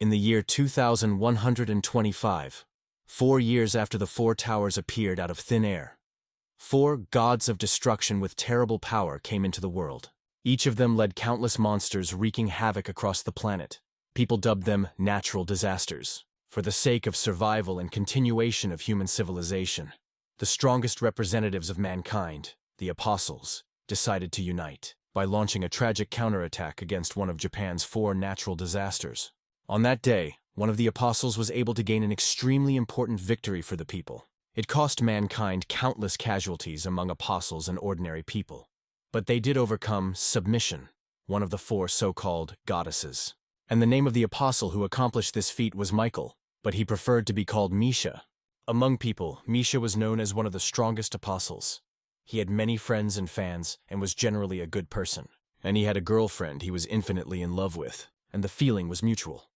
In the year 2125, 4 years after the four towers appeared out of thin air, four gods of destruction with terrible power came into the world. Each of them led countless monsters wreaking havoc across the planet. People dubbed them natural disasters, for the sake of survival and continuation of human civilization. The strongest representatives of mankind, the Apostles, decided to unite by launching a tragic counterattack against one of Japan's four natural disasters. On that day, one of the Apostles was able to gain an extremely important victory for the people. It cost mankind countless casualties among apostles and ordinary people. But they did overcome Submission, one of the four so-called goddesses. And the name of the apostle who accomplished this feat was Michael, but he preferred to be called Misha. Among people, Misha was known as one of the strongest apostles. He had many friends and fans and was generally a good person. And he had a girlfriend he was infinitely in love with, and the feeling was mutual.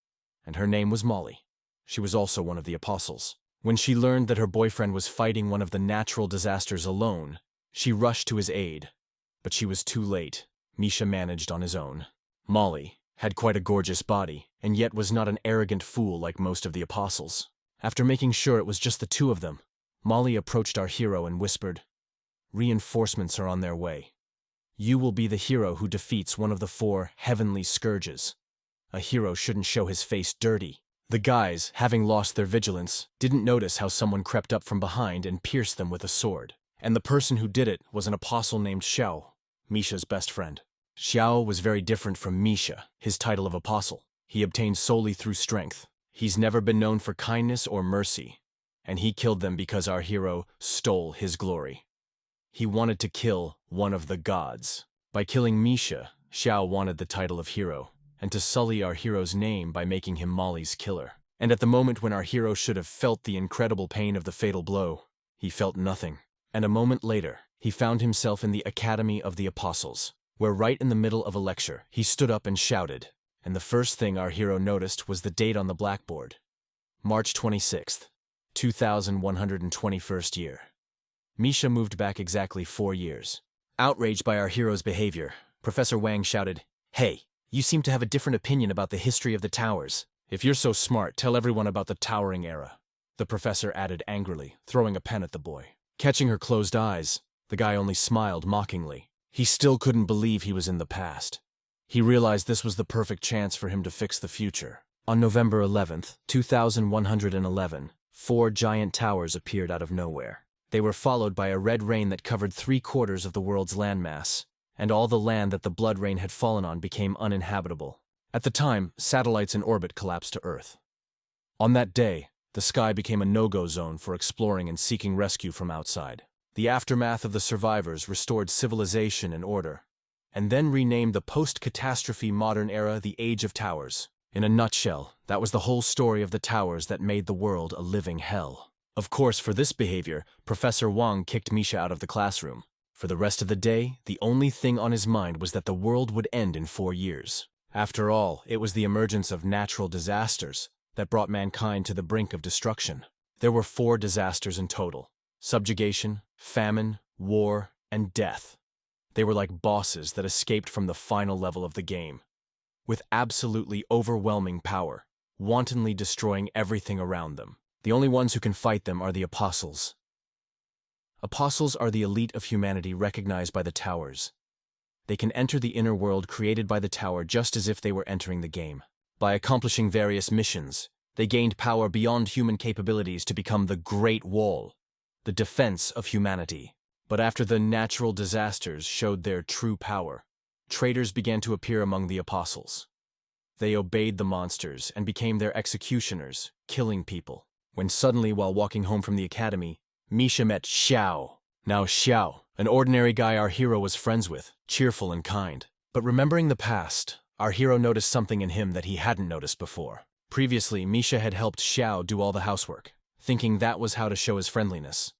And her name was Molly. She was also one of the apostles. When she learned that her boyfriend was fighting one of the natural disasters alone, she rushed to his aid. But she was too late. Misha managed on his own. Molly had quite a gorgeous body, and yet was not an arrogant fool like most of the apostles. After making sure it was just the two of them, Molly approached our hero and whispered, "Reinforcements are on their way. You will be the hero who defeats one of the four heavenly scourges. A hero shouldn't show his face dirty." The guys, having lost their vigilance, didn't notice how someone crept up from behind and pierced them with a sword. And the person who did it was an apostle named Xiao, Misha's best friend. Xiao was very different from Misha, his title of apostle. He obtained solely through strength. He's never been known for kindness or mercy, and he killed them because our hero stole his glory. He wanted to kill one of the gods. By killing Misha, Xiao wanted the title of hero, and to sully our hero's name by making him Molly's killer. And at the moment when our hero should have felt the incredible pain of the fatal blow, he felt nothing. And a moment later, he found himself in the Academy of the Apostles, where right in the middle of a lecture, he stood up and shouted. And the first thing our hero noticed was the date on the blackboard. March 26th, 2121st year. Misha moved back exactly 4 years. Outraged by our hero's behavior, Professor Wang shouted, "Hey, you seem to have a different opinion about the history of the towers. If you're so smart, tell everyone about the towering era." The professor added angrily, throwing a pen at the boy. Catching her closed eyes, the guy only smiled mockingly. He still couldn't believe he was in the past. He realized this was the perfect chance for him to fix the future. On November 11th, 2111, 4 giant towers appeared out of nowhere. They were followed by a red rain that covered 3/4 of the world's landmass, and all the land that the blood rain had fallen on became uninhabitable. At the time, satellites in orbit collapsed to Earth. On that day, the sky became a no-go zone for exploring and seeking rescue from outside. The aftermath of the survivors restored civilization and order, and then renamed the post-catastrophe modern era the Age of Towers. In a nutshell, that was the whole story of the towers that made the world a living hell. Of course, for this behavior, Professor Wang kicked Misha out of the classroom. For the rest of the day, the only thing on his mind was that the world would end in 4 years. After all, it was the emergence of natural disasters that brought mankind to the brink of destruction. There were 4 disasters in total: subjugation, famine, war, and death. They were like bosses that escaped from the final level of the game, with absolutely overwhelming power, wantonly destroying everything around them. The only ones who can fight them are the apostles. Apostles are the elite of humanity recognized by the towers. They can enter the inner world created by the tower just as if they were entering the game. By accomplishing various missions, they gained power beyond human capabilities to become the Great Wall, the defense of humanity. But after the natural disasters showed their true power, traitors began to appear among the apostles. They obeyed the monsters and became their executioners, killing people. When suddenly, while walking home from the academy, Misha met Xiao. Now Xiao, an ordinary guy our hero was friends with, cheerful and kind. But remembering the past, our hero noticed something in him that he hadn't noticed before. Previously, Misha had helped Xiao do all the housework, thinking that was how to show his friendliness.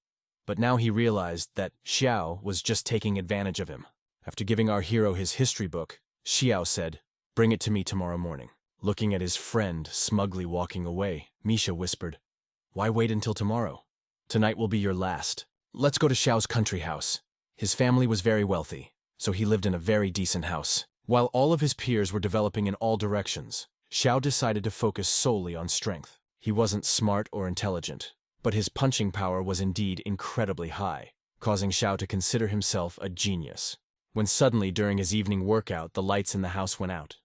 But now he realized that Xiao was just taking advantage of him. After giving our hero his history book, Xiao said, "Bring it to me tomorrow morning." Looking at his friend smugly walking away, Misha whispered, "Why wait until tomorrow? Tonight will be your last. Let's go to Xiao's country house." His family was very wealthy, so he lived in a very decent house. While all of his peers were developing in all directions, Xiao decided to focus solely on strength. He wasn't smart or intelligent, but his punching power was indeed incredibly high, causing Xiao to consider himself a genius. When suddenly, during his evening workout, the lights in the house went out.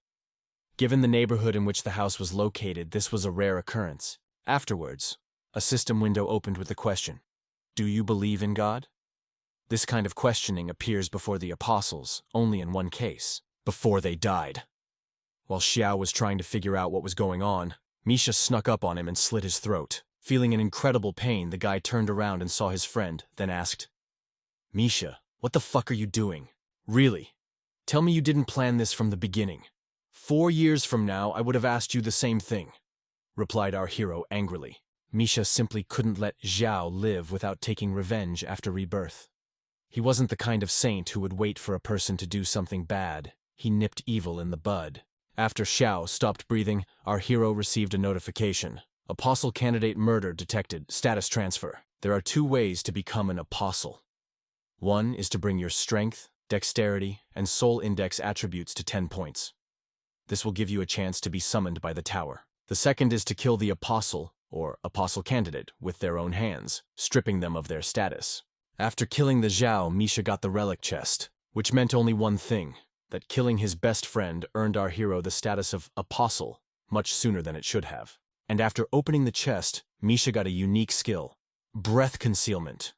Given the neighborhood in which the house was located, this was a rare occurrence. Afterwards, a system window opened with the question, "Do you believe in God?" This kind of questioning appears before the apostles only in one case, before they died. While Xiao was trying to figure out what was going on, Misha snuck up on him and slit his throat. Feeling an incredible pain, the guy turned around and saw his friend, then asked, "Misha, what the fuck are you doing? Really? Tell me you didn't plan this from the beginning. 4 years from now, I would have asked you the same thing," replied our hero angrily. Misha simply couldn't let Xiao live without taking revenge after rebirth. He wasn't the kind of saint who would wait for a person to do something bad. He nipped evil in the bud. After Xiao stopped breathing, our hero received a notification. Apostle candidate murder detected. Status transfer. There are 2 ways to become an apostle. One is to bring your strength, dexterity, and soul index attributes to 10 points. This will give you a chance to be summoned by the tower. The second is to kill the apostle, or apostle candidate, with their own hands, stripping them of their status. After killing the Zhao, Misha got the relic chest, which meant only one thing, that killing his best friend earned our hero the status of apostle much sooner than it should have. And after opening the chest, Misha got a unique skill, breath concealment.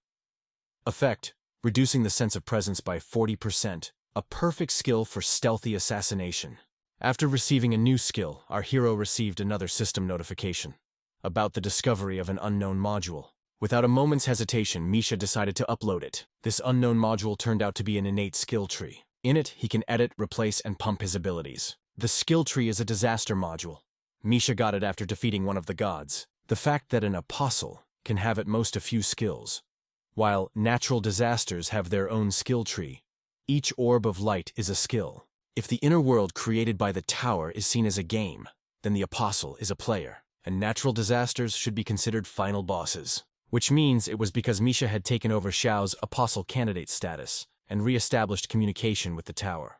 Effect, reducing the sense of presence by 40%, a perfect skill for stealthy assassination. After receiving a new skill, our hero received another system notification about the discovery of an unknown module. Without a moment's hesitation, Misha decided to upload it. This unknown module turned out to be an innate skill tree. In it, he can edit, replace, and pump his abilities. The skill tree is a disaster module. Misha got it after defeating one of the gods. The fact that an apostle can have at most a few skills, while natural disasters have their own skill tree. Each orb of light is a skill. If the inner world created by the tower is seen as a game, then the apostle is a player, and natural disasters should be considered final bosses. Which means it was because Misha had taken over Xiao's apostle candidate status and re-established communication with the tower.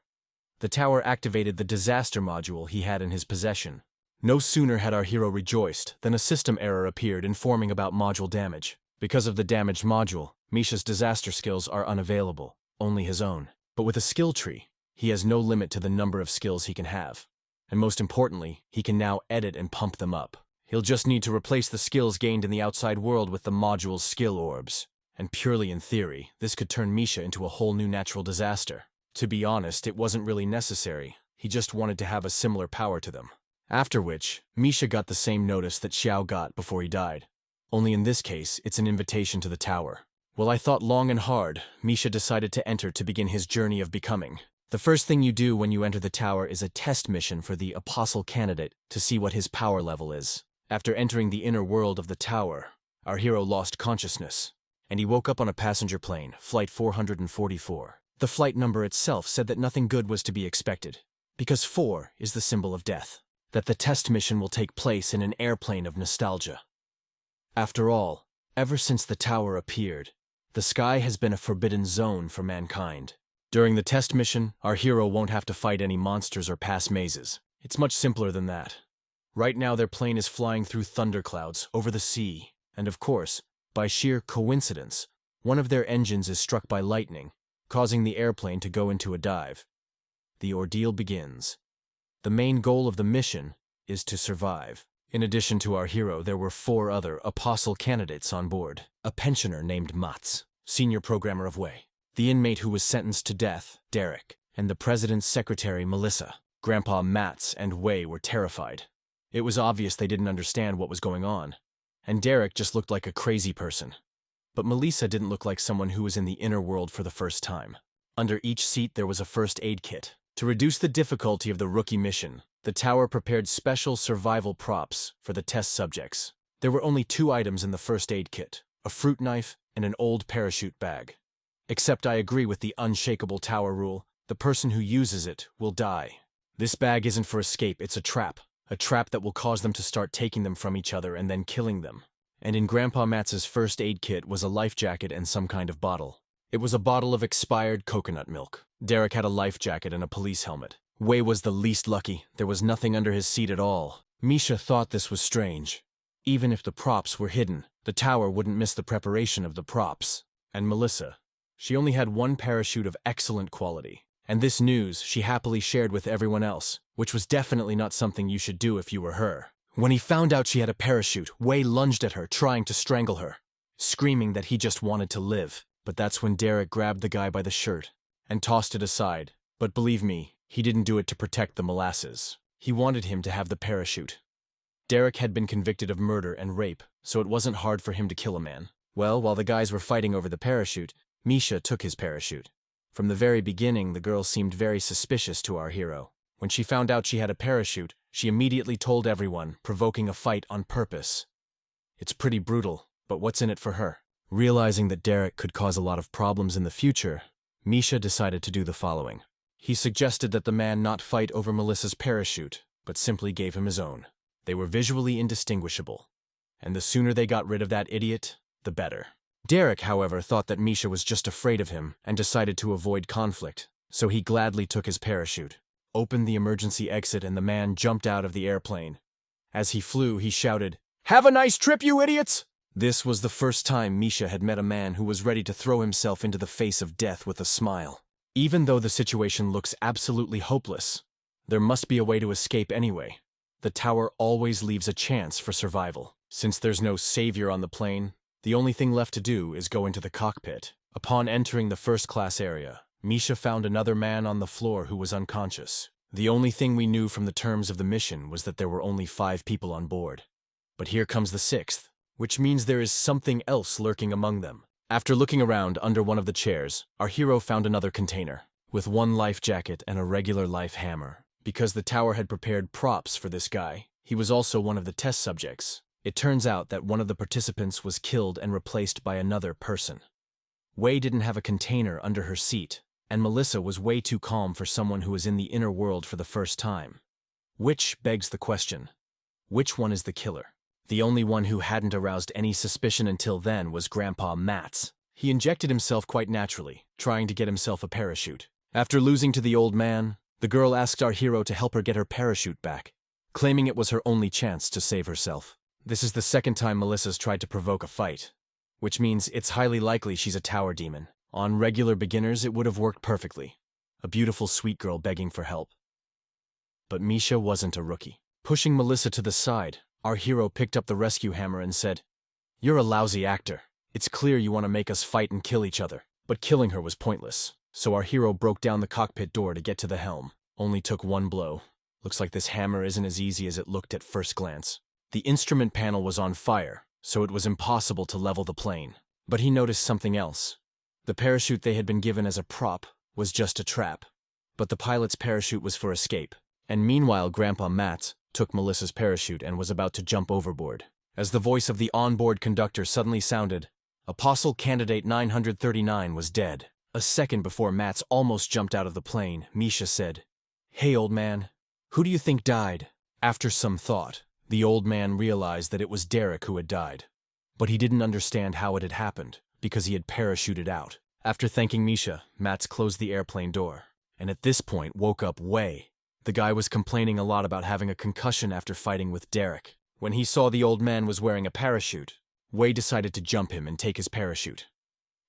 The tower activated the disaster module he had in his possession. No sooner had our hero rejoiced than a system error appeared informing about module damage. Because of the damaged module, Misha's disaster skills are unavailable, only his own. But with a skill tree, he has no limit to the number of skills he can have. And most importantly, he can now edit and pump them up. He'll just need to replace the skills gained in the outside world with the module's skill orbs. And purely in theory, this could turn Misha into a whole new natural disaster. To be honest, it wasn't really necessary. He just wanted to have a similar power to them. After which, Misha got the same notice that Xiao got before he died. Only in this case, it's an invitation to the tower. While I thought long and hard, Misha decided to enter to begin his journey of becoming. The first thing you do when you enter the tower is a test mission for the apostle candidate to see what his power level is. After entering the inner world of the tower, our hero lost consciousness, and he woke up on a passenger plane, flight 444. The flight number itself said that nothing good was to be expected, because 4 is the symbol of death, that the test mission will take place in an airplane of nostalgia. After all, ever since the tower appeared, the sky has been a forbidden zone for mankind. During the test mission, our hero won't have to fight any monsters or pass mazes. It's much simpler than that. Right now their plane is flying through thunderclouds over the sea, and of course, by sheer coincidence, one of their engines is struck by lightning, causing the airplane to go into a dive. The ordeal begins. The main goal of the mission is to survive. In addition to our hero, there were 4 other apostle candidates on board. A pensioner named Mats, senior programmer of Wei, the inmate who was sentenced to death, Derek, and the president's secretary, Melissa. Grandpa Mats and Wei were terrified. It was obvious they didn't understand what was going on, and Derek just looked like a crazy person. But Melissa didn't look like someone who was in the inner world for the first time. Under each seat there was a first aid kit. To reduce the difficulty of the rookie mission, the tower prepared special survival props for the test subjects. There were only 2 items in the first aid kit, a fruit knife and an old parachute bag. Except I agree with the unshakable tower rule, the person who uses it will die. This bag isn't for escape, it's a trap that will cause them to start taking them from each other and then killing them. And in Grandpa Matz's first aid kit was a life jacket and some kind of bottle. It was a bottle of expired coconut milk. Derek had a life jacket and a police helmet. Wei was the least lucky. There was nothing under his seat at all. Misha thought this was strange. Even if the props were hidden, the tower wouldn't miss the preparation of the props. And Melissa, she only had one parachute of excellent quality. And this news she happily shared with everyone else, which was definitely not something you should do if you were her. When he found out she had a parachute, Wei lunged at her, trying to strangle her, screaming that he just wanted to live. But that's when Derek grabbed the guy by the shirt and tossed it aside. But believe me, he didn't do it to protect the molasses. He wanted him to have the parachute. Derek had been convicted of murder and rape, so it wasn't hard for him to kill a man. Well, while the guys were fighting over the parachute, Misha took his parachute. From the very beginning, the girl seemed very suspicious to our hero. When she found out she had a parachute, she immediately told everyone, provoking a fight on purpose. It's pretty brutal, but what's in it for her? Realizing that Derek could cause a lot of problems in the future, Misha decided to do the following. He suggested that the man not fight over Melissa's parachute, but simply gave him his own. They were visually indistinguishable, and the sooner they got rid of that idiot, the better. Derek, however, thought that Misha was just afraid of him and decided to avoid conflict, so he gladly took his parachute, opened the emergency exit, and the man jumped out of the airplane. As he flew, he shouted, "Have a nice trip, you idiots!" This was the first time Misha had met a man who was ready to throw himself into the face of death with a smile. Even though the situation looks absolutely hopeless, there must be a way to escape anyway. The tower always leaves a chance for survival. Since there's no savior on the plane, the only thing left to do is go into the cockpit. Upon entering the first-class area, Misha found another man on the floor who was unconscious. The only thing we knew from the terms of the mission was that there were only 5 people on board. But here comes the 6th, which means there is something else lurking among them. After looking around under one of the chairs, our hero found another container, with one life jacket and a regular life hammer. Because the tower had prepared props for this guy, he was also one of the test subjects. It turns out that one of the participants was killed and replaced by another person. Wei didn't have a container under her seat, and Melissa was way too calm for someone who was in the inner world for the first time. Which begs the question, which one is the killer? The only one who hadn't aroused any suspicion until then was Grandpa Mats. He injected himself quite naturally, trying to get himself a parachute. After losing to the old man, the girl asked our hero to help her get her parachute back, claiming it was her only chance to save herself. This is the second time Melissa's tried to provoke a fight, which means it's highly likely she's a tower demon. On regular beginners, it would have worked perfectly. A beautiful sweet girl begging for help. But Misha wasn't a rookie. Pushing Melissa to the side, our hero picked up the rescue hammer and said, "You're a lousy actor. It's clear you want to make us fight and kill each other." But killing her was pointless, so our hero broke down the cockpit door to get to the helm. Only took one blow. Looks like this hammer isn't as easy as it looked at first glance. The instrument panel was on fire, so it was impossible to level the plane. But he noticed something else. The parachute they had been given as a prop was just a trap. But the pilot's parachute was for escape. And meanwhile, Grandpa Matt took Melissa's parachute and was about to jump overboard, as the voice of the onboard conductor suddenly sounded, "Apostle Candidate 939 was dead." A second before Mats almost jumped out of the plane, Misha said, "Hey, old man, who do you think died?" After some thought, the old man realized that it was Derek who had died. But he didn't understand how it had happened, because he had parachuted out. After thanking Misha, Mats closed the airplane door, and at this point woke up Wei. The guy was complaining a lot about having a concussion after fighting with Derek. When he saw the old man was wearing a parachute, Wei decided to jump him and take his parachute.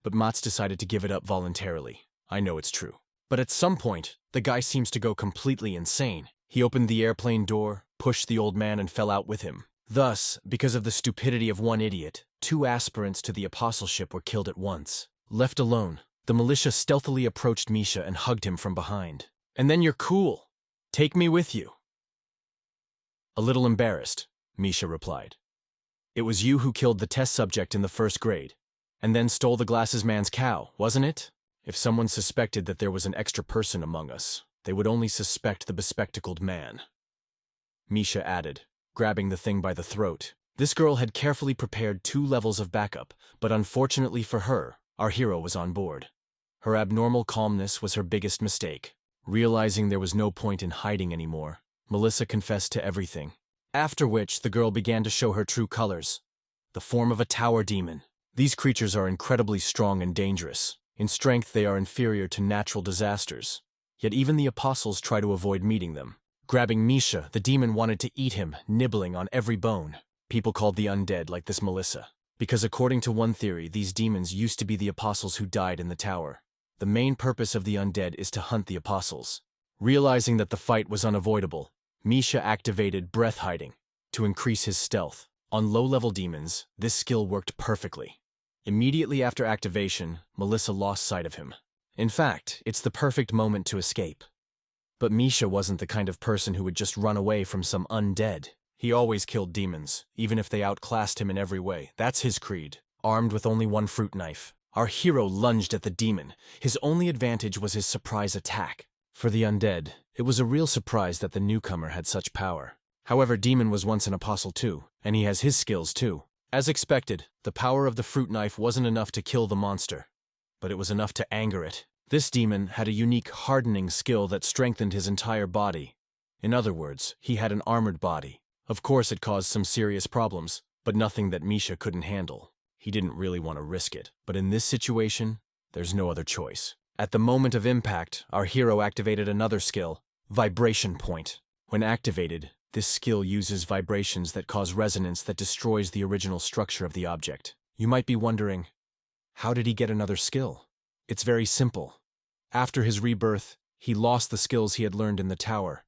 But Mats decided to give it up voluntarily. I know it's true. But at some point, the guy seems to go completely insane. He opened the airplane door, pushed the old man, and fell out with him. Thus, because of the stupidity of one idiot, 2 aspirants to the apostleship were killed at once. Left alone, the militia stealthily approached Misha and hugged him from behind. "And then you're cool. Take me with you." A little embarrassed, Misha replied. "It was you who killed the test subject in the 1st grade, and then stole the glasses man's cow, wasn't it? If someone suspected that there was an extra person among us, they would only suspect the bespectacled man," Misha added, grabbing the thing by the throat. This girl had carefully prepared 2 levels of backup, but unfortunately for her, our hero was on board. Her abnormal calmness was her biggest mistake. Realizing there was no point in hiding anymore, Melissa confessed to everything. After which, the girl began to show her true colors. The form of a tower demon. These creatures are incredibly strong and dangerous. In strength, they are inferior to natural disasters. Yet even the apostles try to avoid meeting them. Grabbing Misha, the demon wanted to eat him, nibbling on every bone. People called the undead like this Melissa, because according to one theory, these demons used to be the apostles who died in the tower. The main purpose of the undead is to hunt the apostles. Realizing that the fight was unavoidable, Misha activated breath hiding to increase his stealth. On low-level demons, this skill worked perfectly. Immediately after activation, Melissa lost sight of him. In fact, it's the perfect moment to escape. But Misha wasn't the kind of person who would just run away from some undead. He always killed demons, even if they outclassed him in every way. That's his creed. Armed with only one fruit knife, our hero lunged at the demon. His only advantage was his surprise attack. For the undead, it was a real surprise that the newcomer had such power. However, Demon was once an apostle too, and he has his skills too. As expected, the power of the fruit knife wasn't enough to kill the monster, but it was enough to anger it. This demon had a unique hardening skill that strengthened his entire body. In other words, he had an armored body. Of course, it caused some serious problems, but nothing that Misha couldn't handle. He didn't really want to risk it, but in this situation, there's no other choice. At the moment of impact, our hero activated another skill, Vibration Point. When activated, this skill uses vibrations that cause resonance that destroys the original structure of the object. You might be wondering, how did he get another skill? It's very simple. After his rebirth, he lost the skills he had learned in the tower,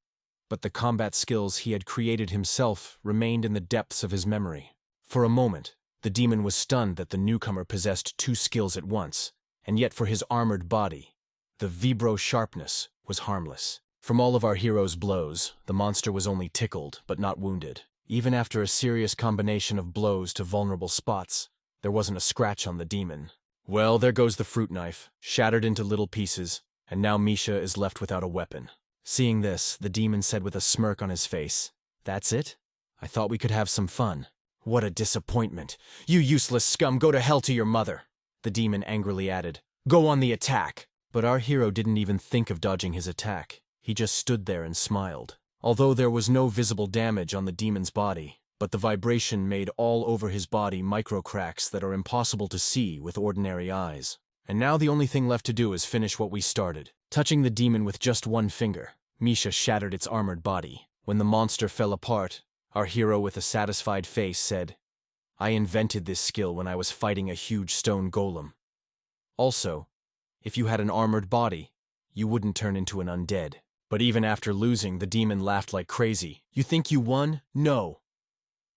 but the combat skills he had created himself remained in the depths of his memory. For a moment, the demon was stunned that the newcomer possessed two skills at once, and yet for his armored body, the vibro sharpness was harmless. From all of our hero's blows, the monster was only tickled, but not wounded. Even after a serious combination of blows to vulnerable spots, there wasn't a scratch on the demon. Well, there goes the fruit knife, shattered into little pieces, and now Misha is left without a weapon. Seeing this, the demon said with a smirk on his face, "That's it? I thought we could have some fun." "What a disappointment. You useless scum, go to hell to your mother." The demon angrily added, "Go on the attack." But our hero didn't even think of dodging his attack. He just stood there and smiled. Although there was no visible damage on the demon's body, but the vibration made all over his body micro cracks that are impossible to see with ordinary eyes. And now the only thing left to do is finish what we started. Touching the demon with just one finger, Misha shattered its armored body. When the monster fell apart, our hero with a satisfied face said, "I invented this skill when I was fighting a huge stone golem. Also, if you had an armored body, you wouldn't turn into an undead." But even after losing, the demon laughed like crazy. "You think you won? No.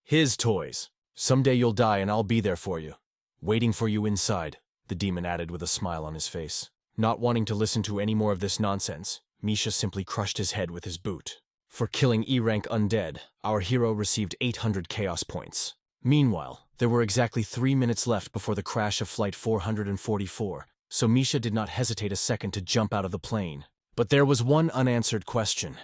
His toys. Someday you'll die and I'll be there for you. Waiting for you inside," the demon added with a smile on his face. Not wanting to listen to any more of this nonsense, Misha simply crushed his head with his boot. For killing E-rank undead, our hero received 800 chaos points. Meanwhile, there were exactly 3 minutes left before the crash of Flight 444, so Misha did not hesitate a second to jump out of the plane. But there was one unanswered question.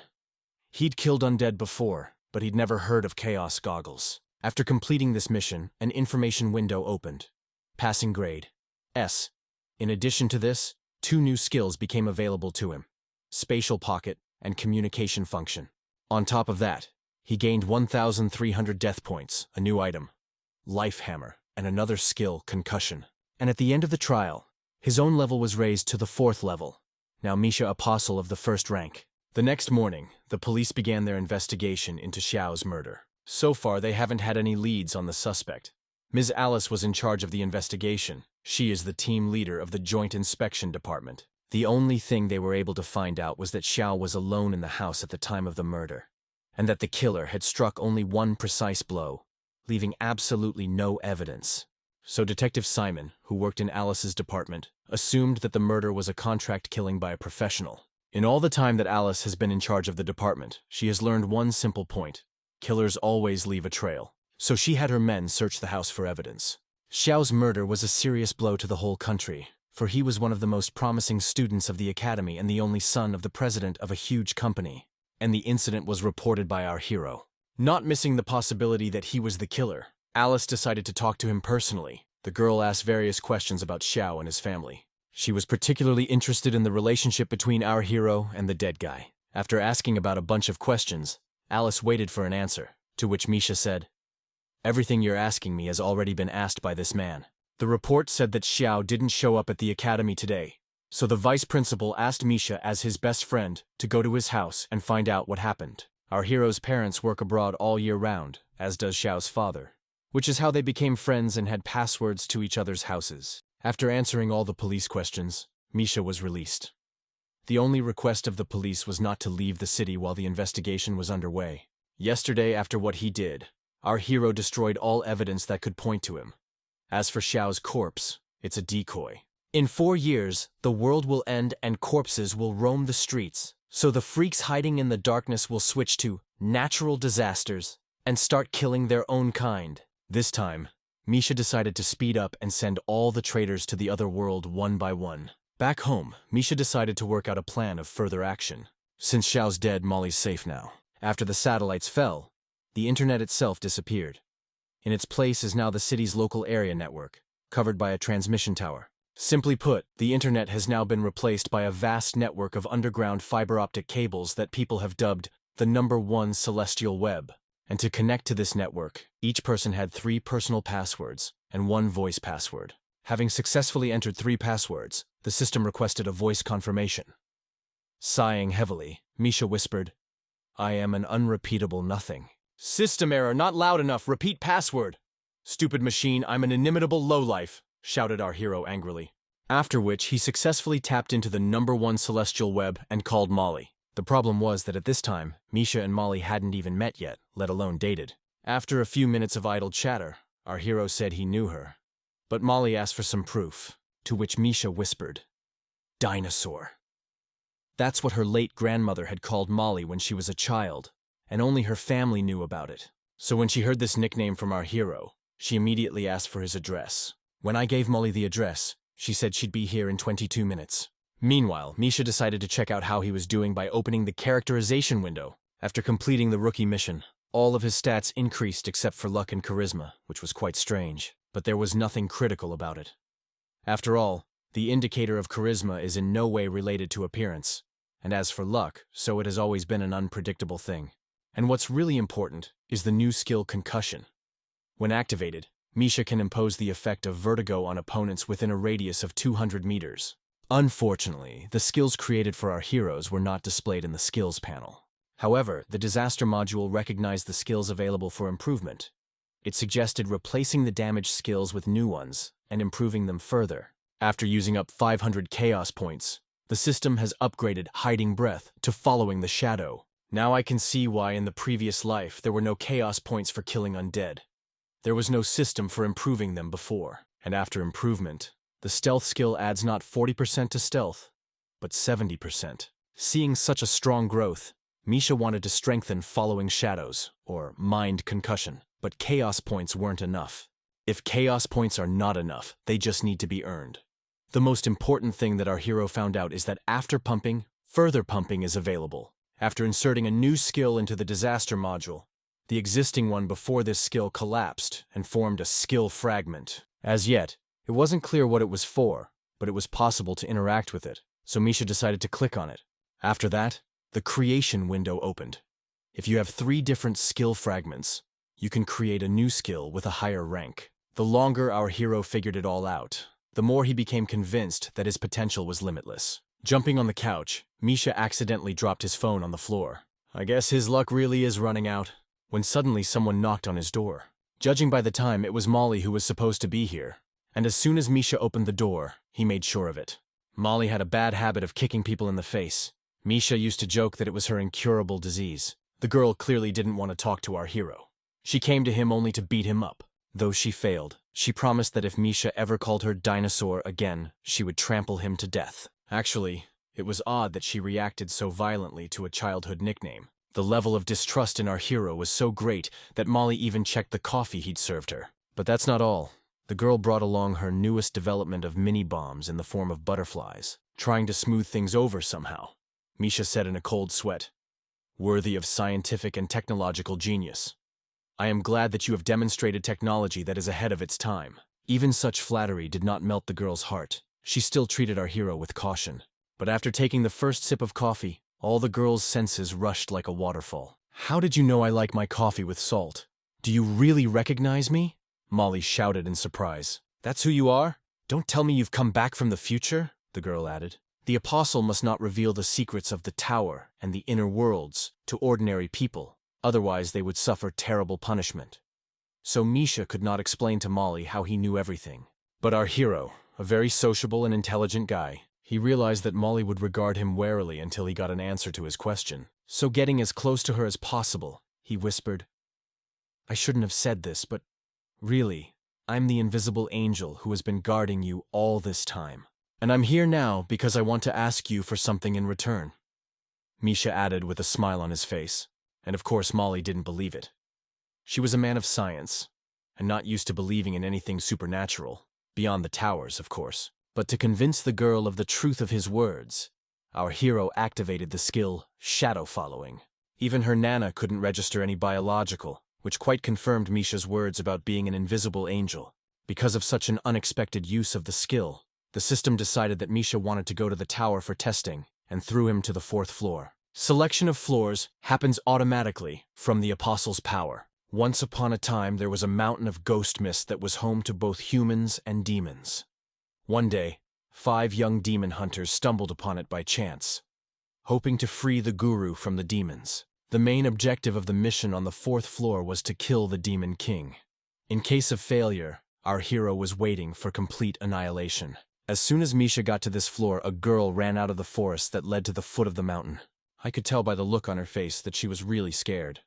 He'd killed undead before, but he'd never heard of chaos goggles. After completing this mission, an information window opened. Passing grade S. In addition to this, 2 new skills became available to him: Spatial Pocket and Communication Function. On top of that, he gained 1,300 death points, a new item, Life Hammer, and another skill, Concussion. And at the end of the trial, his own level was raised to the 4th level. Now Misha Apostle of the 1st rank. The next morning, the police began their investigation into Xiao's murder. So far, they haven't had any leads on the suspect. Ms. Alice was in charge of the investigation. She is the team leader of the Joint Inspection Department. The only thing they were able to find out was that Xiao was alone in the house at the time of the murder, and that the killer had struck only one precise blow, leaving absolutely no evidence. So Detective Simon, who worked in Alice's department, assumed that the murder was a contract killing by a professional. In all the time that Alice has been in charge of the department, she has learned one simple point: killers always leave a trail. So she had her men search the house for evidence. Xiao's murder was a serious blow to the whole country, for he was one of the most promising students of the academy and the only son of the president of a huge company. And the incident was reported by our hero. Not missing the possibility that he was the killer, Alice decided to talk to him personally. The girl asked various questions about Xiao and his family. She was particularly interested in the relationship between our hero and the dead guy. After asking about a bunch of questions, Alice waited for an answer, to which Misha said, "Everything you're asking me has already been asked by this man. The report said that Xiao didn't show up at the academy today, So the vice principal asked Misha as his best friend to go to his house and find out what happened. Our hero's parents work abroad all year round, as does Xiao's father, which is how they became friends and had passwords to each other's houses. After answering all the police questions, Misha was released. The only request of the police was not to leave the city while the investigation was underway. Yesterday, after what he did, our hero destroyed all evidence that could point to him. As for Xiao's corpse, it's a decoy. In 4 years, the world will end and corpses will roam the streets, so the freaks hiding in the darkness will switch to natural disasters and start killing their own kind. This time, Misha decided to speed up and send all the traitors to the other world one by one. Back home, Misha decided to work out a plan of further action. Since Xiao's dead, Molly's safe now. After the satellites fell, the internet itself disappeared. In its place is now the city's local area network, covered by a transmission tower. Simply put, the internet has now been replaced by a vast network of underground fiber optic cables that people have dubbed the #1 celestial web. And to connect to this network, each person had 3 personal passwords and 1 voice password. Having successfully entered 3 passwords, the system requested a voice confirmation. Sighing heavily, Misha whispered, "I am an unrepeatable nothing." "System error, not loud enough, repeat password." "Stupid machine, I'm an inimitable lowlife," shouted our hero angrily. After which, he successfully tapped into the #1 celestial web and called Molly. The problem was that at this time, Misha and Molly hadn't even met yet, let alone dated. After a few minutes of idle chatter, our hero said he knew her. But Molly asked for some proof, to which Misha whispered, "Dinosaur." That's what her late grandmother had called Molly when she was a child, and only her family knew about it. So when she heard this nickname from our hero, she immediately asked for his address. When I gave Molly the address, she said she'd be here in 22 minutes. Meanwhile, Misha decided to check out how he was doing by opening the characterization window. After completing the rookie mission, all of his stats increased except for luck and charisma, which was quite strange, but there was nothing critical about it. After all, the indicator of charisma is in no way related to appearance, and as for luck, so it has always been an unpredictable thing. And what's really important is the new skill Concussion. When activated, Misha can impose the effect of vertigo on opponents within a radius of 200 meters. Unfortunately, the skills created for our heroes were not displayed in the skills panel. However, the disaster module recognized the skills available for improvement. It suggested replacing the damaged skills with new ones and improving them further. After using up 500 chaos points, the system has upgraded Hiding Breath to Following the Shadow. Now I can see why in the previous life there were no chaos points for killing undead. There was no system for improving them before, and after improvement, the stealth skill adds not 40% to stealth, but 70%. Seeing such a strong growth, Misha wanted to strengthen Following Shadows, or Mind Concussion, but chaos points weren't enough. If chaos points are not enough, they just need to be earned. The most important thing that our hero found out is that after pumping, further pumping is available. After inserting a new skill into the disaster module, the existing one before this skill collapsed and formed a skill fragment. As yet, it wasn't clear what it was for, but it was possible to interact with it, so Misha decided to click on it. After that, the creation window opened. If you have 3 different skill fragments, you can create a new skill with a higher rank. The longer our hero figured it all out, the more he became convinced that his potential was limitless. Jumping on the couch, Misha accidentally dropped his phone on the floor. I guess his luck really is running out, when suddenly someone knocked on his door. Judging by the time, it was Molly who was supposed to be here, and as soon as Misha opened the door, he made sure of it. Molly had a bad habit of kicking people in the face. Misha used to joke that it was her incurable disease. The girl clearly didn't want to talk to our hero. She came to him only to beat him up. Though she failed, she promised that if Misha ever called her dinosaur again, she would trample him to death. Actually, it was odd that she reacted so violently to a childhood nickname. The level of distrust in our hero was so great that Molly even checked the coffee he'd served her. But that's not all. The girl brought along her newest development of mini-bombs in the form of butterflies, trying to smooth things over somehow. Misha said in a cold sweat, "Worthy of scientific and technological genius. I am glad that you have demonstrated technology that is ahead of its time." Even such flattery did not melt the girl's heart. She still treated our hero with caution. But after taking the first sip of coffee, all the girl's senses rushed like a waterfall. "How did you know I like my coffee with salt? Do you really recognize me?" Molly shouted in surprise. "That's who you are? Don't tell me you've come back from the future?" the girl added. The apostle must not reveal the secrets of the tower and the inner worlds to ordinary people, otherwise they would suffer terrible punishment. So Misha could not explain to Molly how he knew everything. But our hero, a very sociable and intelligent guy, he realized that Molly would regard him warily until he got an answer to his question. So getting as close to her as possible, he whispered, I shouldn't have said this, but really, I'm the invisible angel who has been guarding you all this time. And I'm here now because I want to ask you for something in return. Misha added with a smile on his face, and of course Molly didn't believe it. She was a man of science, and not used to believing in anything supernatural, beyond the towers, of course. But to convince the girl of the truth of his words, our hero activated the skill shadow following. Even her nana couldn't register any biological, which quite confirmed Misha's words about being an invisible angel. Because of such an unexpected use of the skill, the system decided that Misha wanted to go to the tower for testing and threw him to the 4th floor. Selection of floors happens automatically from the apostle's power. Once upon a time, there was a mountain of ghost mist that was home to both humans and demons. One day, 5 young demon hunters stumbled upon it by chance, hoping to free the guru from the demons. The main objective of the mission on the 4th floor was to kill the demon king. In case of failure, our hero was waiting for complete annihilation. As soon as Misha got to this floor, a girl ran out of the forest that led to the foot of the mountain. I could tell by the look on her face that she was really scared.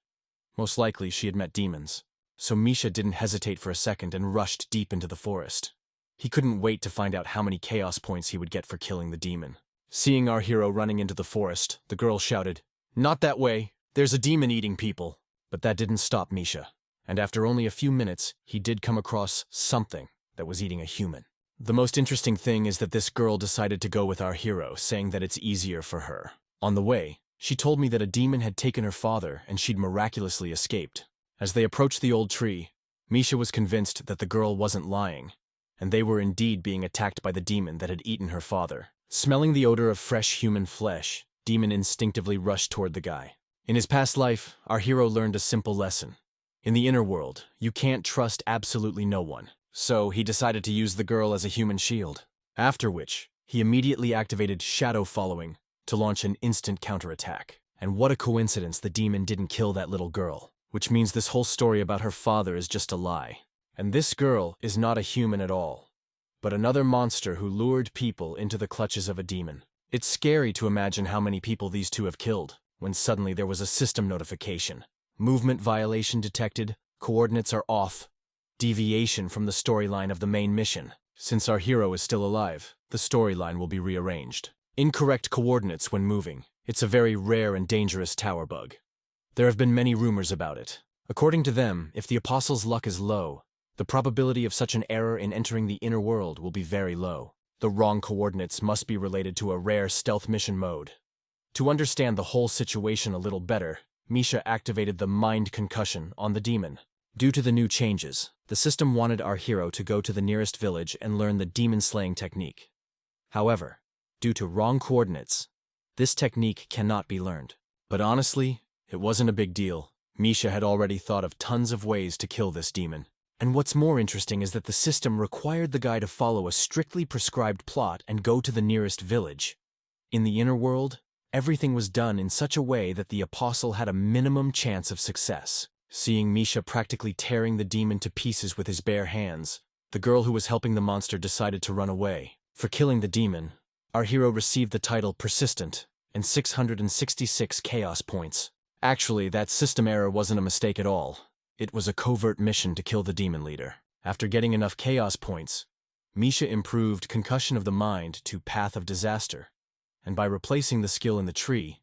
Most likely she had met demons, so Misha didn't hesitate for a second and rushed deep into the forest. He couldn't wait to find out how many chaos points he would get for killing the demon. Seeing our hero running into the forest, the girl shouted, Not that way! There's a demon eating people! But that didn't stop Misha, and after only a few minutes, he did come across something that was eating a human. The most interesting thing is that this girl decided to go with our hero, saying that it's easier for her. On the way, she told me that a demon had taken her father and she'd miraculously escaped. As they approached the old tree, Misha was convinced that the girl wasn't lying, and they were indeed being attacked by the demon that had eaten her father. Smelling the odor of fresh human flesh, Demon instinctively rushed toward the guy. In his past life, our hero learned a simple lesson. In the inner world, you can't trust absolutely no one. So he decided to use the girl as a human shield. After which, he immediately activated shadow following to launch an instant counterattack. And what a coincidence the demon didn't kill that little girl, which means this whole story about her father is just a lie. And this girl is not a human at all, but another monster who lured people into the clutches of a demon. It's scary to imagine how many people these two have killed, when suddenly there was a system notification. Movement violation detected, coordinates are off, deviation from the storyline of the main mission. Since our hero is still alive, the storyline will be rearranged. Incorrect coordinates when moving. It's a very rare and dangerous tower bug. There have been many rumors about it. According to them, if the Apostle's luck is low, the probability of such an error in entering the inner world will be very low. The wrong coordinates must be related to a rare stealth mission mode. To understand the whole situation a little better, Misha activated the mind concussion on the demon. Due to the new changes, the system wanted our hero to go to the nearest village and learn the demon-slaying technique. However, due to wrong coordinates, this technique cannot be learned. But honestly, it wasn't a big deal. Misha had already thought of tons of ways to kill this demon. And what's more interesting is that the system required the guy to follow a strictly prescribed plot and go to the nearest village. In the inner world, everything was done in such a way that the Apostle had a minimum chance of success. Seeing Misha practically tearing the demon to pieces with his bare hands, the girl who was helping the monster decided to run away. For killing the demon, our hero received the title Persistent and 666 chaos points. Actually, that system error wasn't a mistake at all. It was a covert mission to kill the demon leader. After getting enough chaos points, Misha improved Concussion of the Mind to Path of Disaster, and by replacing the skill in the tree,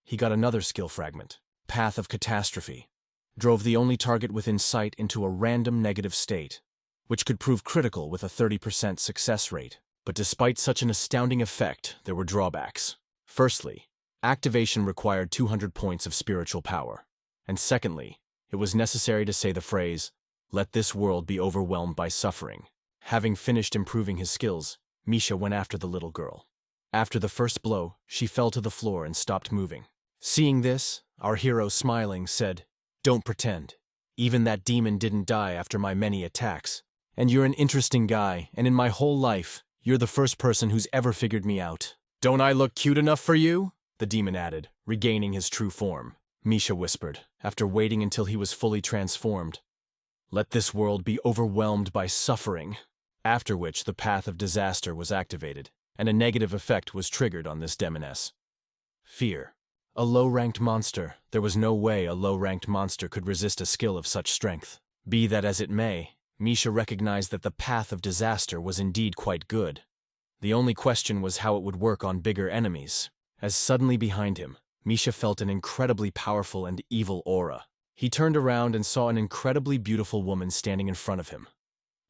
he got another skill fragment, Path of Catastrophe. Drove the only target within sight into a random negative state, which could prove critical with a 30% success rate. But despite such an astounding effect, there were drawbacks. Firstly, activation required 200 points of spiritual power. And secondly, it was necessary to say the phrase, "Let this world be overwhelmed by suffering." Having finished improving his skills, Misha went after the little girl. After the first blow, she fell to the floor and stopped moving. Seeing this, our hero, smiling, said, "Don't pretend. Even that demon didn't die after my many attacks. And you're an interesting guy, and in my whole life, You're the first person who's ever figured me out. Don't I look cute enough for you? The demon added, regaining his true form. Misha whispered, after waiting until he was fully transformed. Let this world be overwhelmed by suffering. After which the path of disaster was activated, and a negative effect was triggered on this demoness. Fear. A low-ranked monster. There was no way a low-ranked monster could resist a skill of such strength. Be that as it may, Misha recognized that the path of disaster was indeed quite good. The only question was how it would work on bigger enemies. As suddenly behind him, Misha felt an incredibly powerful and evil aura. He turned around and saw an incredibly beautiful woman standing in front of him.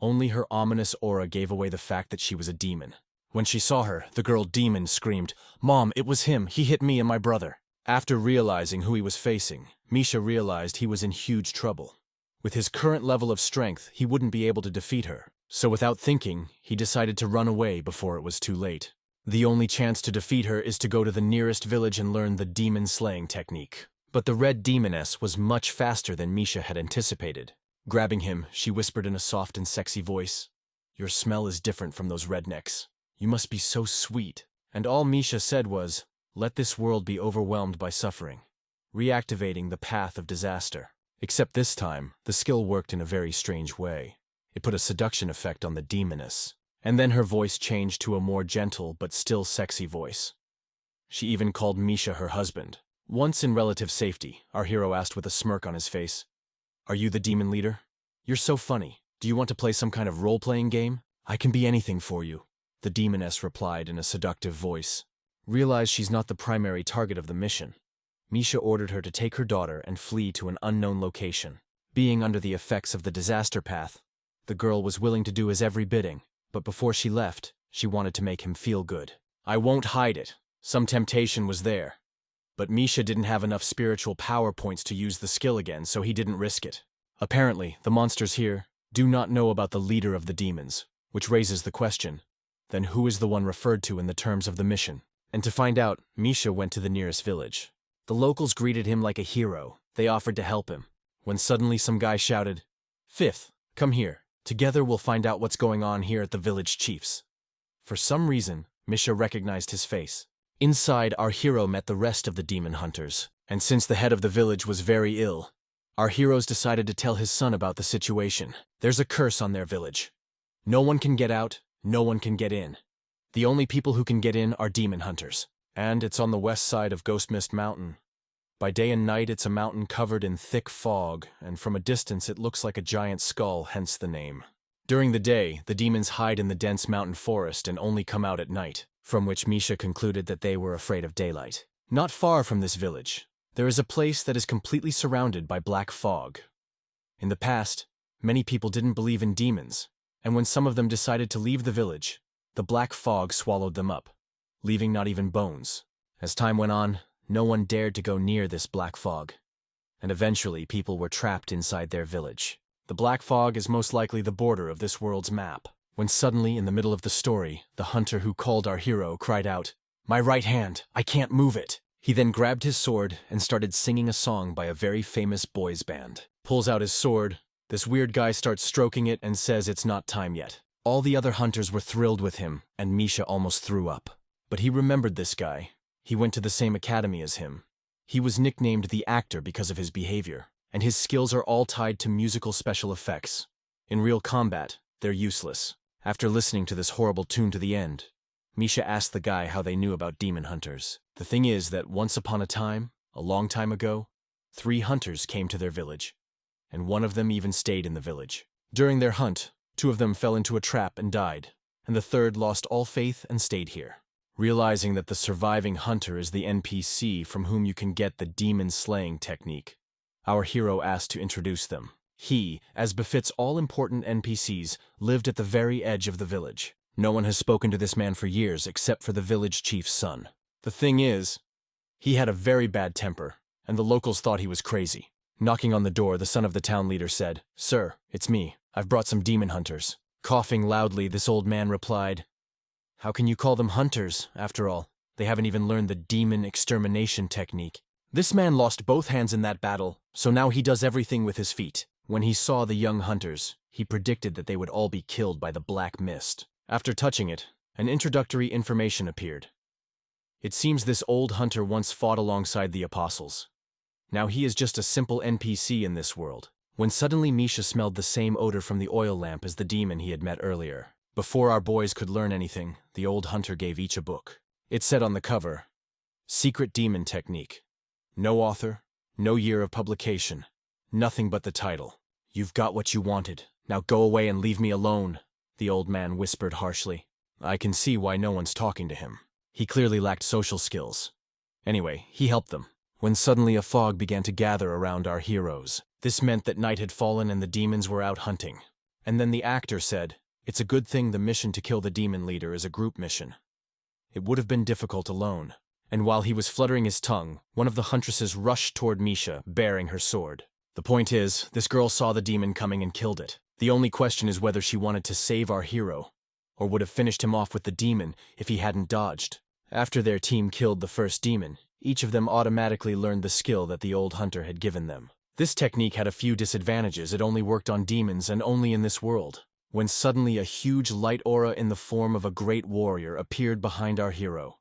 Only her ominous aura gave away the fact that she was a demon. When she saw her, the girl demon screamed, "Mom, it was him. He hit me and my brother." After realizing who he was facing, Misha realized he was in huge trouble. With his current level of strength, he wouldn't be able to defeat her. So without thinking, he decided to run away before it was too late. The only chance to defeat her is to go to the nearest village and learn the demon slaying technique. But the red demoness was much faster than Misha had anticipated. Grabbing him, she whispered in a soft and sexy voice, "Your smell is different from those rednecks. You must be so sweet." And all Misha said was, "Let this world be overwhelmed by suffering," reactivating the path of disaster. Except this time, the skill worked in a very strange way. It put a seduction effect on the demoness. And then her voice changed to a more gentle but still sexy voice. She even called Misha her husband. Once in relative safety, our hero asked with a smirk on his face, "Are you the demon leader? You're so funny. Do you want to play some kind of role-playing game? I can be anything for you." The demoness replied in a seductive voice. Realize she's not the primary target of the mission. Misha ordered her to take her daughter and flee to an unknown location. Being under the effects of the disaster path, the girl was willing to do his every bidding, but before she left, she wanted to make him feel good. I won't hide it. Some temptation was there. But Misha didn't have enough spiritual power points to use the skill again, so he didn't risk it. Apparently, the monsters here do not know about the leader of the demons, which raises the question, then who is the one referred to in the terms of the mission? And to find out, Misha went to the nearest village. The locals greeted him like a hero. They offered to help him, when suddenly some guy shouted, "Fifth, come here. Together we'll find out what's going on here at the village chief's." For some reason, Misha recognized his face. Inside, our hero met the rest of the demon hunters, and since the head of the village was very ill, our heroes decided to tell his son about the situation. There's a curse on their village. No one can get out, no one can get in. The only people who can get in are demon hunters, and it's on the west side of Ghost Mist Mountain. By day and night, it's a mountain covered in thick fog, and from a distance it looks like a giant skull, hence the name. During the day, the demons hide in the dense mountain forest and only come out at night, from which Misha concluded that they were afraid of daylight. Not far from this village, there is a place that is completely surrounded by black fog. In the past, many people didn't believe in demons, and when some of them decided to leave the village, the black fog swallowed them up, leaving not even bones. As time went on, no one dared to go near this black fog, and eventually people were trapped inside their village. The black fog is most likely the border of this world's map, when suddenly, in the middle of the story, the hunter who called our hero cried out, "My right hand, I can't move it." He then grabbed his sword and started singing a song by a very famous boys band. Pulls out his sword, this weird guy starts stroking it and says it's not time yet. All the other hunters were thrilled with him, and Misha almost threw up. But he remembered this guy. He went to the same academy as him. He was nicknamed the Actor because of his behavior, and his skills are all tied to musical special effects. In real combat, they're useless. After listening to this horrible tune to the end, Misha asked the guy how they knew about demon hunters. The thing is that once upon a time, a long time ago, 3 hunters came to their village, and one of them even stayed in the village. During their hunt, 2 of them fell into a trap and died, and the third lost all faith and stayed here. Realizing that the surviving hunter is the NPC from whom you can get the demon slaying technique, our hero asked to introduce them. He, as befits all important NPCs, lived at the very edge of the village. No one has spoken to this man for years except for the village chief's son. The thing is, he had a very bad temper, and the locals thought he was crazy. Knocking on the door, the son of the town leader said, "Sir, it's me. I've brought some demon hunters." Coughing loudly, this old man replied, "How can you call them hunters, after all? They haven't even learned the demon extermination technique." This man lost both hands in that battle, so now he does everything with his feet. When he saw the young hunters, he predicted that they would all be killed by the black mist. After touching it, An introductory information appeared. It seems this old hunter once fought alongside the apostles. Now he is just a simple NPC in this world. When suddenly Misha smelled the same odor from the oil lamp as the demon he had met earlier. Before our boys could learn anything, the old hunter gave each a book. It said on the cover, "Secret Demon Technique." No author, no year of publication, nothing but the title. "You've got what you wanted. Now go away and leave me alone," the old man whispered harshly. I can see why no one's talking to him. He clearly lacked social skills. Anyway, he helped them. When suddenly a fog began to gather around our heroes. This meant that night had fallen and the demons were out hunting. And then the actor said, "It's a good thing the mission to kill the demon leader is a group mission. It would have been difficult alone." And while he was fluttering his tongue, one of the huntresses rushed toward Misha, bearing her sword. The point is, this girl saw the demon coming and killed it. The only question is whether she wanted to save our hero, or would have finished him off with the demon if he hadn't dodged. After their team killed the first demon, each of them automatically learned the skill that the old hunter had given them. This technique had a few disadvantages. It only worked on demons and only in this world. When suddenly a huge light aura in the form of a great warrior appeared behind our hero.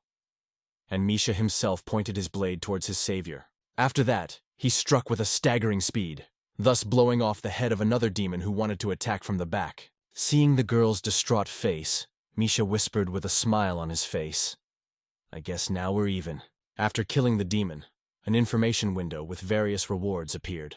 And Misha himself pointed his blade towards his savior. After that, he struck with a staggering speed, thus blowing off the head of another demon who wanted to attack from the back. Seeing the girl's distraught face, Misha whispered with a smile on his face, "I guess now we're even." After killing the demon, an information window with various rewards appeared.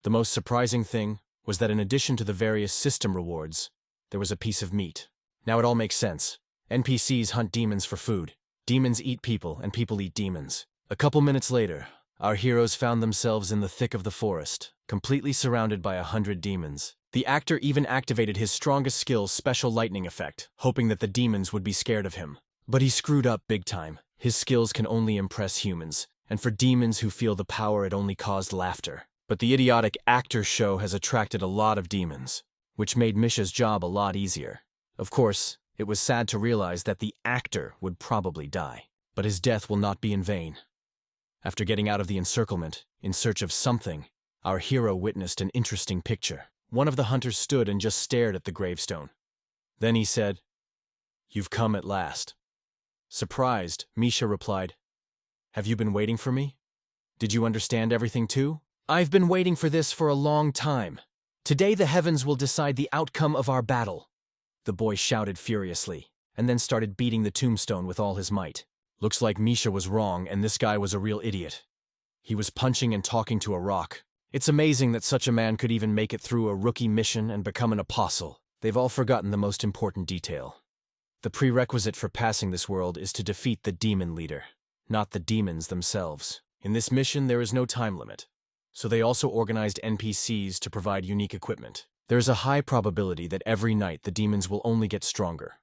The most surprising thing was that in addition to the various system rewards, there was a piece of meat. Now it all makes sense. NPCs hunt demons for food. Demons eat people, and people eat demons. A couple minutes later, our heroes found themselves in the thick of the forest, completely surrounded by 100 demons. The actor even activated his strongest skill's special lightning effect, hoping that the demons would be scared of him. But he screwed up big time. His skills can only impress humans, and for demons who feel the power, it only caused laughter. But the idiotic actor show has attracted a lot of demons, which made Misha's job a lot easier. Of course, it was sad to realize that the actor would probably die, but his death will not be in vain. After getting out of the encirclement, in search of something, our hero witnessed an interesting picture. One of the hunters stood and just stared at the gravestone. Then he said, "You've come at last." Surprised, Misha replied, "Have you been waiting for me? Did you understand everything too?" "I've been waiting for this for a long time. Today the heavens will decide the outcome of our battle," the boy shouted furiously, and then started beating the tombstone with all his might. Looks like Misha was wrong and this guy was a real idiot. He was punching and talking to a rock. It's amazing that such a man could even make it through a rookie mission and become an apostle. They've all forgotten the most important detail. The prerequisite for passing this world is to defeat the demon leader, not the demons themselves. In this mission, there is no time limit, so they also organized NPCs to provide unique equipment. There is a high probability that every night the demons will only get stronger.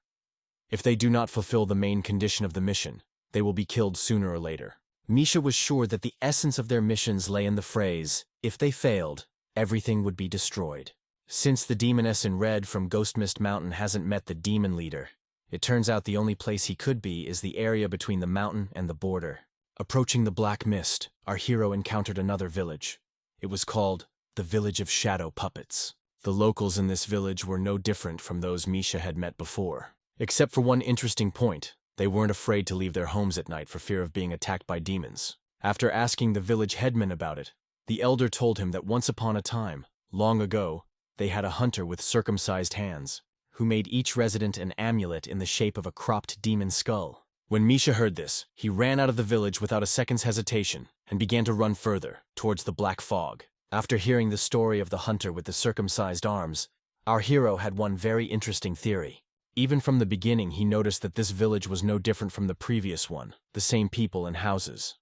If they do not fulfill the main condition of the mission, they will be killed sooner or later. Misha was sure that the essence of their missions lay in the phrase, if they failed, everything would be destroyed. Since the demoness in red from Ghost Mist Mountain hasn't met the demon leader, it turns out the only place he could be is the area between the mountain and the border. Approaching the black mist, our hero encountered another village. It was called the Village of Shadow Puppets. The locals in this village were no different from those Misha had met before. Except for one interesting point, they weren't afraid to leave their homes at night for fear of being attacked by demons. After asking the village headman about it, the elder told him that once upon a time, long ago, they had a hunter with circumcised hands, who made each resident an amulet in the shape of a cropped demon skull. When Misha heard this, he ran out of the village without a second's hesitation and began to run further, towards the black fog. After hearing the story of the hunter with the circumcised arms, our hero had one very interesting theory. Even from the beginning, he noticed that this village was no different from the previous one, the same people and houses.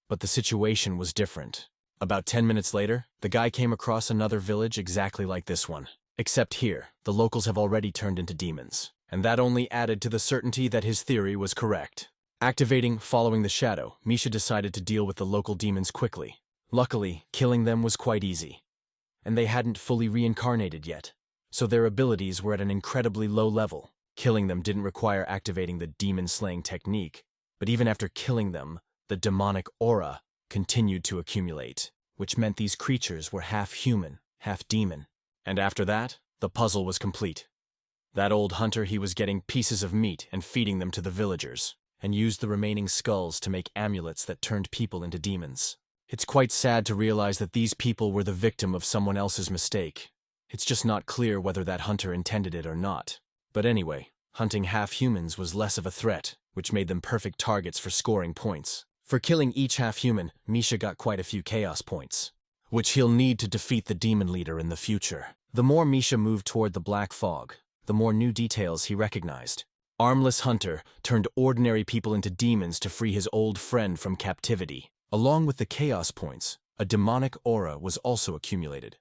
But the situation was different. About 10 minutes later, the guy came across another village exactly like this one. Except here, the locals have already turned into demons, and that only added to the certainty that his theory was correct. Activating Following the Shadow, Misha decided to deal with the local demons quickly. Luckily, killing them was quite easy, and they hadn't fully reincarnated yet, so their abilities were at an incredibly low level. Killing them didn't require activating the demon-slaying technique, but even after killing them, the demonic aura continued to accumulate, which meant these creatures were half human, half demon. And after that, the puzzle was complete. That old hunter, he was getting pieces of meat and feeding them to the villagers, and used the remaining skulls to make amulets that turned people into demons. It's quite sad to realize that these people were the victim of someone else's mistake. It's just not clear whether that hunter intended it or not. But anyway, hunting half-humans was less of a threat, which made them perfect targets for scoring points. For killing each half-human, Misha got quite a few chaos points, which he'll need to defeat the demon leader in the future. The more Misha moved toward the black fog, the more new details he recognized. Armless Hunter turned ordinary people into demons to free his old friend from captivity. Along with the chaos points, a demonic aura was also accumulated,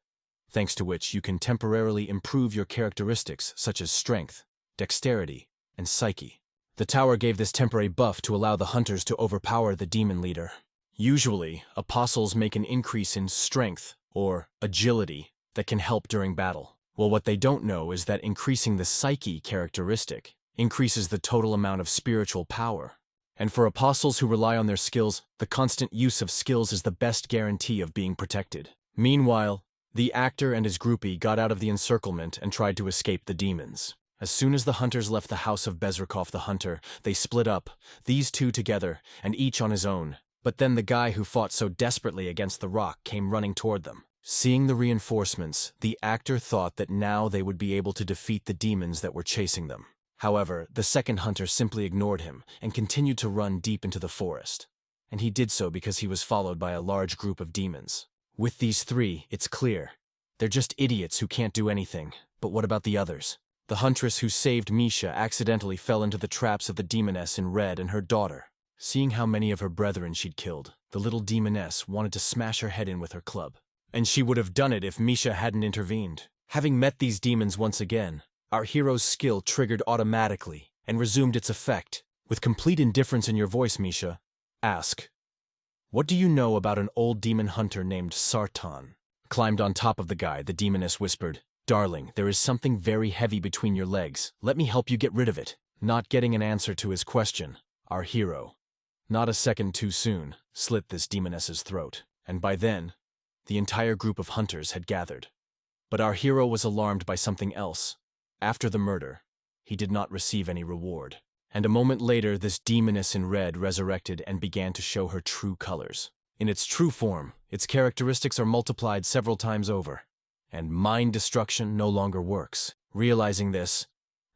thanks to which you can temporarily improve your characteristics such as strength, dexterity, and psyche. The tower gave this temporary buff to allow the hunters to overpower the demon leader. Usually, apostles make an increase in strength or agility that can help during battle. Well, what they don't know is that increasing the psyche characteristic increases the total amount of spiritual power. And for apostles who rely on their skills, the constant use of skills is the best guarantee of being protected. Meanwhile, the actor and his groupie got out of the encirclement and tried to escape the demons. As soon as the hunters left the house of Bezrikov the hunter, they split up, these two together, and each on his own. But then the guy who fought so desperately against the rock came running toward them. Seeing the reinforcements, the actor thought that now they would be able to defeat the demons that were chasing them. However, the second hunter simply ignored him and continued to run deep into the forest. And he did so because he was followed by a large group of demons. With these three, it's clear. They're just idiots who can't do anything. But what about the others? The huntress who saved Misha accidentally fell into the traps of the demoness in red and her daughter. Seeing how many of her brethren she'd killed, the little demoness wanted to smash her head in with her club. And she would have done it if Misha hadn't intervened. Having met these demons once again, our hero's skill triggered automatically and resumed its effect. With complete indifference in your voice, Misha, ask, "What do you know about an old demon hunter named Sartan?" Climbed on top of the guy, the demoness whispered, "Darling, there is something very heavy between your legs. Let me help you get rid of it." Not getting an answer to his question, our hero, not a second too soon, slit this demoness's throat. And by then, the entire group of hunters had gathered. But our hero was alarmed by something else. After the murder, he did not receive any reward. And a moment later, this demoness in red resurrected and began to show her true colors. In its true form, its characteristics are multiplied several times over, and mind destruction no longer works. Realizing this,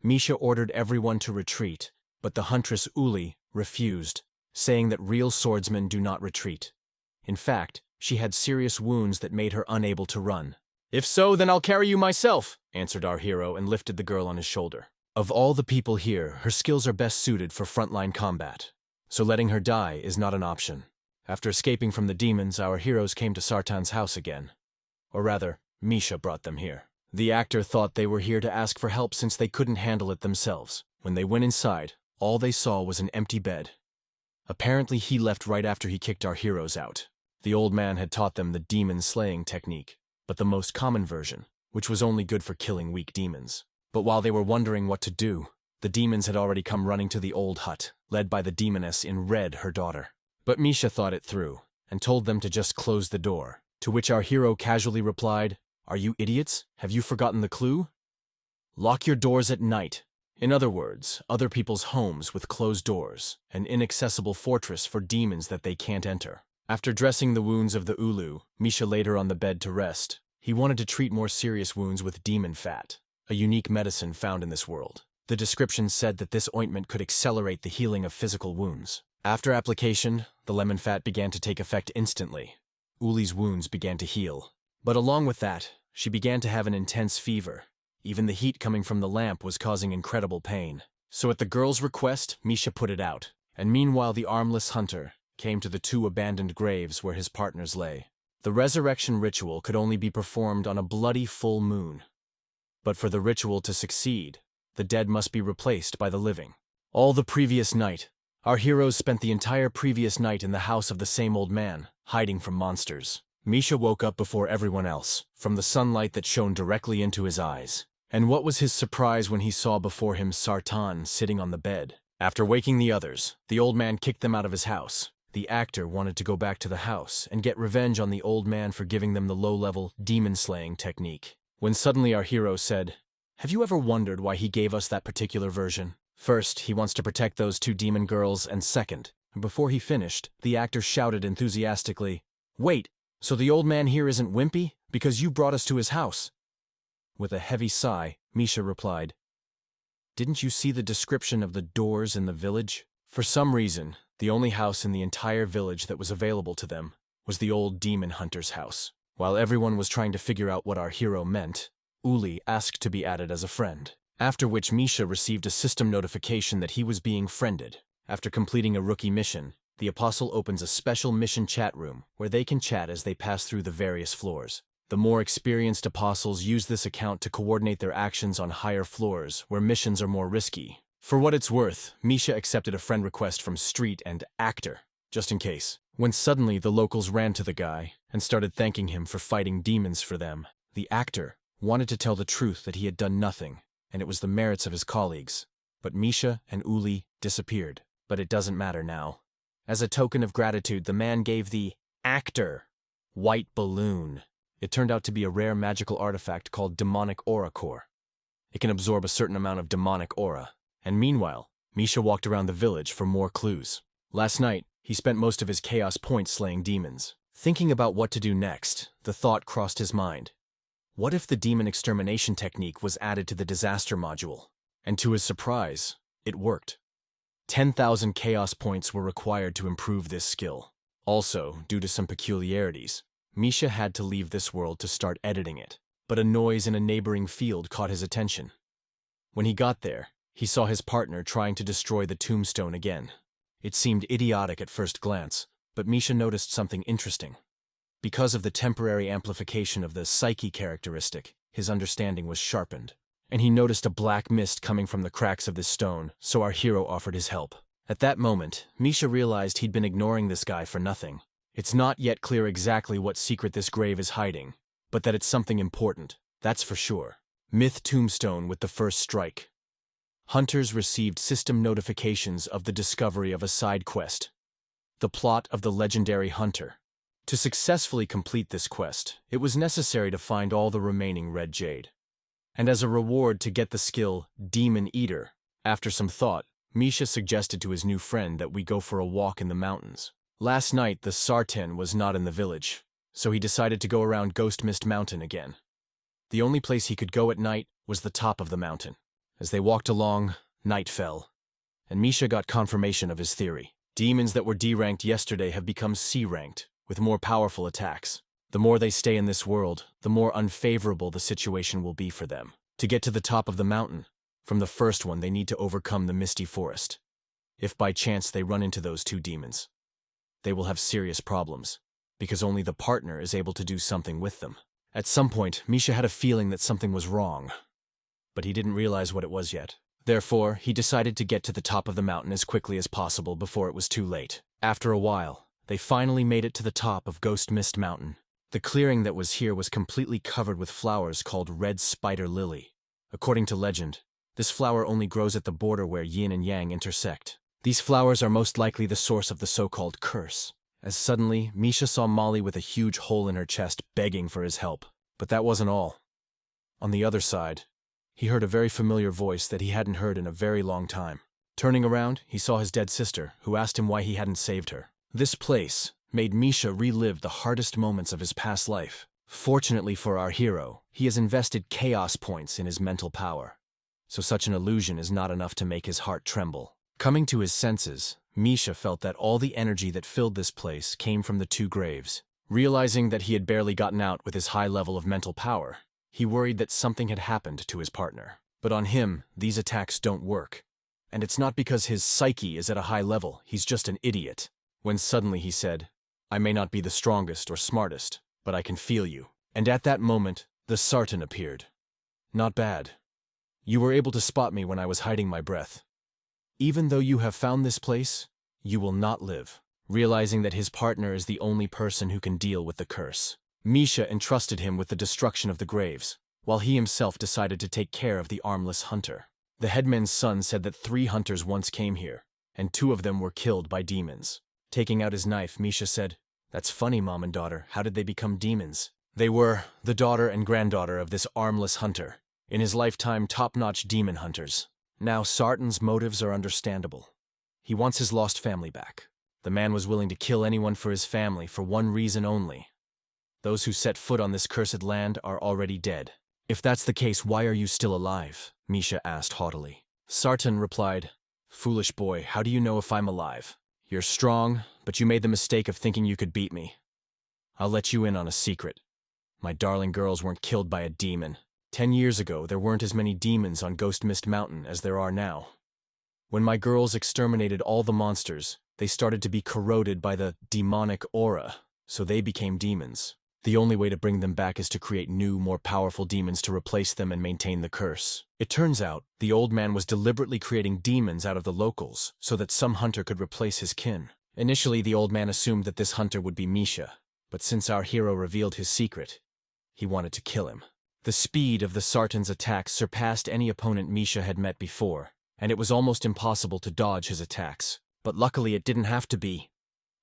Misha ordered everyone to retreat, but the huntress Uli refused, saying that real swordsmen do not retreat. In fact, she had serious wounds that made her unable to run. "If so, then I'll carry you myself," answered our hero and lifted the girl on his shoulder. Of all the people here, her skills are best suited for frontline combat, so letting her die is not an option. After escaping from the demons, our heroes came to Sartan's house again. Or rather, Misha brought them here. The actor thought they were here to ask for help since they couldn't handle it themselves. When they went inside, all they saw was an empty bed. Apparently he left right after he kicked our heroes out. The old man had taught them the demon-slaying technique, but the most common version, which was only good for killing weak demons. But while they were wondering what to do, the demons had already come running to the old hut, led by the demoness in red, her daughter. But Misha thought it through, and told them to just close the door, to which our hero casually replied, "Are you idiots? Have you forgotten the clue? Lock your doors at night." In other words, other people's homes with closed doors, an inaccessible fortress for demons that they can't enter. After dressing the wounds of the Ulu, Misha laid her on the bed to rest. He wanted to treat more serious wounds with demon fat, a unique medicine found in this world. The description said that this ointment could accelerate the healing of physical wounds. After application, the lemon fat began to take effect instantly. Uli's wounds began to heal. But along with that, she began to have an intense fever. Even the heat coming from the lamp was causing incredible pain. So at the girl's request, Misha put it out. And meanwhile, the armless hunter came to the two abandoned graves where his partners lay. The resurrection ritual could only be performed on a bloody full moon. But for the ritual to succeed, the dead must be replaced by the living. All the previous night, our heroes spent the entire previous night in the house of the same old man, hiding from monsters. Misha woke up before everyone else, from the sunlight that shone directly into his eyes. And what was his surprise when he saw before him Sartan sitting on the bed. After waking the others, the old man kicked them out of his house. The actor wanted to go back to the house and get revenge on the old man for giving them the low-level demon-slaying technique. When suddenly our hero said, Have you ever wondered why he gave us that particular version? First, he wants to protect those two demon girls, and second, before he finished, the actor shouted enthusiastically, "Wait, so the old man here isn't wimpy? Because you brought us to his house." With a heavy sigh, Misha replied, "Didn't you see the description of the doors in the village?" For some reason, the only house in the entire village that was available to them was the old demon hunter's house. While everyone was trying to figure out what our hero meant, Uli asked to be added as a friend, after which Misha received a system notification that he was being friended. After completing a rookie mission, the apostle opens a special mission chat room where they can chat as they pass through the various floors. The more experienced apostles use this account to coordinate their actions on higher floors where missions are more risky. For what it's worth, Misha accepted a friend request from Street and Actor, just in case, when suddenly the locals ran to the guy and started thanking him for fighting demons for them. The Actor wanted to tell the truth that he had done nothing, and it was the merits of his colleagues. But Misha and Uli disappeared. But it doesn't matter now. As a token of gratitude, the man gave the Actor white balloon. It turned out to be a rare magical artifact called Demonic Aura Core. It can absorb a certain amount of demonic aura. And meanwhile, Misha walked around the village for more clues. Last night, he spent most of his chaos points slaying demons. Thinking about what to do next, the thought crossed his mind. What if the demon extermination technique was added to the disaster module? And to his surprise, it worked. 10,000 chaos points were required to improve this skill. Also, due to some peculiarities, Misha had to leave this world to start editing it. But a noise in a neighboring field caught his attention. When he got there, he saw his partner trying to destroy the tombstone again. It seemed idiotic at first glance, but Misha noticed something interesting. Because of the temporary amplification of the psyche characteristic, his understanding was sharpened. And he noticed a black mist coming from the cracks of this stone, so our hero offered his help. At that moment, Misha realized he'd been ignoring this guy for nothing. It's not yet clear exactly what secret this grave is hiding, but that it's something important, that's for sure. Myth Tombstone with the first strike. Hunters received system notifications of the discovery of a side quest. The plot of the legendary hunter. To successfully complete this quest, it was necessary to find all the remaining red jade. And as a reward to get the skill Demon Eater, after some thought, Misha suggested to his new friend that we go for a walk in the mountains. Last night, the Sartan was not in the village, so he decided to go around Ghost Mist Mountain again. The only place he could go at night was the top of the mountain. As they walked along, night fell, and Misha got confirmation of his theory. Demons that were D-ranked yesterday have become C-ranked, with more powerful attacks. The more they stay in this world, the more unfavorable the situation will be for them. To get to the top of the mountain, from the first one they need to overcome the misty forest. If by chance they run into those two demons, they will have serious problems, because only the partner is able to do something with them. At some point, Misha had a feeling that something was wrong, but he didn't realize what it was yet. Therefore, he decided to get to the top of the mountain as quickly as possible before it was too late. After a while, they finally made it to the top of Ghost Mist Mountain. The clearing that was here was completely covered with flowers called red spider lily. According to legend, this flower only grows at the border where yin and yang intersect. These flowers are most likely the source of the so-called curse. As suddenly, Misha saw Molly with a huge hole in her chest begging for his help. But that wasn't all. On the other side, he heard a very familiar voice that he hadn't heard in a very long time. Turning around, he saw his dead sister, who asked him why he hadn't saved her. This place made Misha relive the hardest moments of his past life. Fortunately for our hero, he has invested chaos points in his mental power, so such an illusion is not enough to make his heart tremble. Coming to his senses, Misha felt that all the energy that filled this place came from the two graves. Realizing that he had barely gotten out with his high level of mental power, he worried that something had happened to his partner. But on him, these attacks don't work. And it's not because his psyche is at a high level, he's just an idiot. When suddenly he said, "I may not be the strongest or smartest, but I can feel you." And at that moment, the Sartan appeared. "Not bad. You were able to spot me when I was hiding my breath. Even though you have found this place, you will not live." Realizing that his partner is the only person who can deal with the curse, Misha entrusted him with the destruction of the graves, while he himself decided to take care of the armless hunter. The headman's son said that 3 hunters once came here, and 2 of them were killed by demons. Taking out his knife, Misha said, "That's funny, Mom and daughter. How did they become demons?" They were the daughter and granddaughter of this armless hunter. In his lifetime, top-notch demon hunters. Now, Sartan's motives are understandable. He wants his lost family back. The man was willing to kill anyone for his family for one reason only. Those who set foot on this cursed land are already dead. If that's the case, why are you still alive? Misha asked haughtily. Sartan replied, Foolish boy, how do you know if I'm alive? You're strong, but you made the mistake of thinking you could beat me. I'll let you in on a secret. My darling girls weren't killed by a demon. 10 years ago, there weren't as many demons on Ghost Mist Mountain as there are now. When my girls exterminated all the monsters, they started to be corroded by the demonic aura, so they became demons. The only way to bring them back is to create new, more powerful demons to replace them and maintain the curse. It turns out, the old man was deliberately creating demons out of the locals so that some hunter could replace his kin. Initially, the old man assumed that this hunter would be Misha, but since our hero revealed his secret, he wanted to kill him. The speed of the Sartan's attacks surpassed any opponent Misha had met before, and it was almost impossible to dodge his attacks. But luckily it didn't have to be.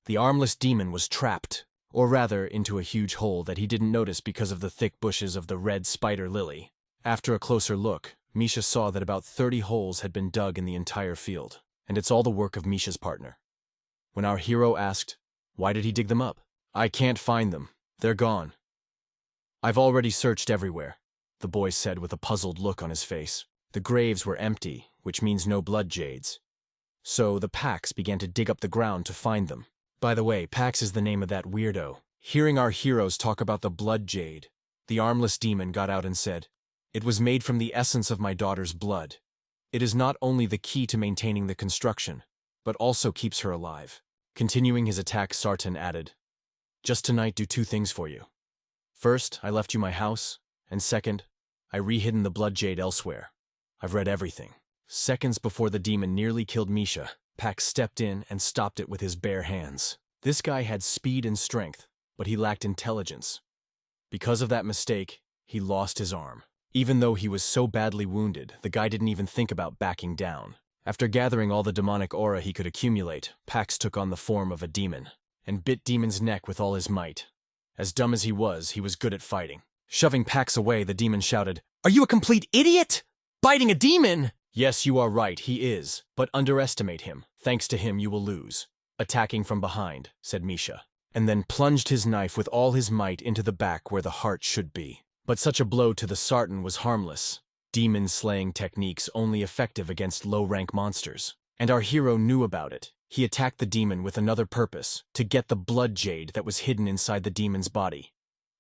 The armless demon was trapped, or rather into a huge hole that he didn't notice because of the thick bushes of the red spider lily. After a closer look, Misha saw that about 30 holes had been dug in the entire field, and it's all the work of Misha's partner. When our hero asked, why did he dig them up? I can't find them. They're gone. I've already searched everywhere, the boy said with a puzzled look on his face. The graves were empty, which means no blood jades. So the Pax began to dig up the ground to find them. By the way, Pax is the name of that weirdo. Hearing our heroes talk about the blood jade, the armless demon got out and said, It was made from the essence of my daughter's blood. It is not only the key to maintaining the construction, but also keeps her alive. Continuing his attack, Sartan added, Just tonight do 2 things for you. First, I left you my house, and second, I re-hidden the blood jade elsewhere. I've read everything. Seconds before the demon nearly killed Misha, Pax stepped in and stopped it with his bare hands. This guy had speed and strength, but he lacked intelligence. Because of that mistake, he lost his arm. Even though he was so badly wounded, the guy didn't even think about backing down. After gathering all the demonic aura he could accumulate, Pax took on the form of a demon, and bit Demon's neck with all his might. As dumb as he was good at fighting. Shoving Pax away, the demon shouted, Are you a complete idiot? Biting a demon? Yes, you are right, he is, but underestimate him. Thanks to him, you will lose. Attacking from behind, said Misha, and then plunged his knife with all his might into the back where the heart should be. But such a blow to the Sartan was harmless. Demon-slaying techniques only effective against low-rank monsters. And our hero knew about it. He attacked the demon with another purpose, to get the blood jade that was hidden inside the demon's body.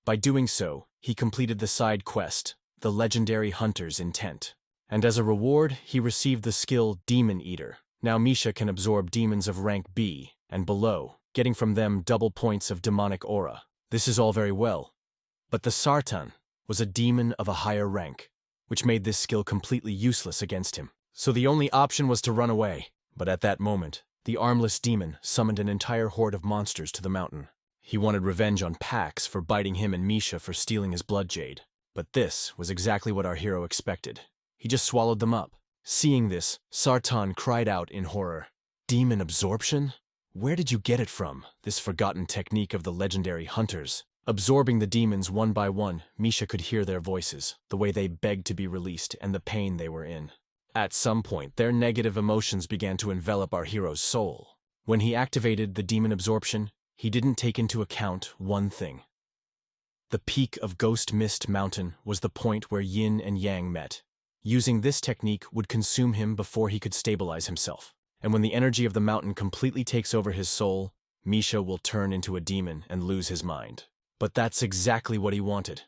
By doing so, he completed the side quest, the legendary hunter's intent. And as a reward, he received the skill Demon Eater. Now Misha can absorb demons of rank B and below, getting from them double points of demonic aura. This is all very well, but the Sartan was a demon of a higher rank, which made this skill completely useless against him. So the only option was to run away. But at that moment, the armless demon summoned an entire horde of monsters to the mountain. He wanted revenge on Pax for biting him and Misha for stealing his blood jade. But this was exactly what our hero expected. He just swallowed them up. Seeing this, Sartan cried out in horror. Demon absorption? Where did you get it from, this forgotten technique of the legendary hunters? Absorbing the demons one by one, Misha could hear their voices, the way they begged to be released and the pain they were in. At some point, their negative emotions began to envelop our hero's soul. When he activated the demon absorption, he didn't take into account one thing. The peak of Ghost Mist Mountain was the point where yin and yang met. Using this technique would consume him before he could stabilize himself. And when the energy of the mountain completely takes over his soul, Misha will turn into a demon and lose his mind. But that's exactly what he wanted.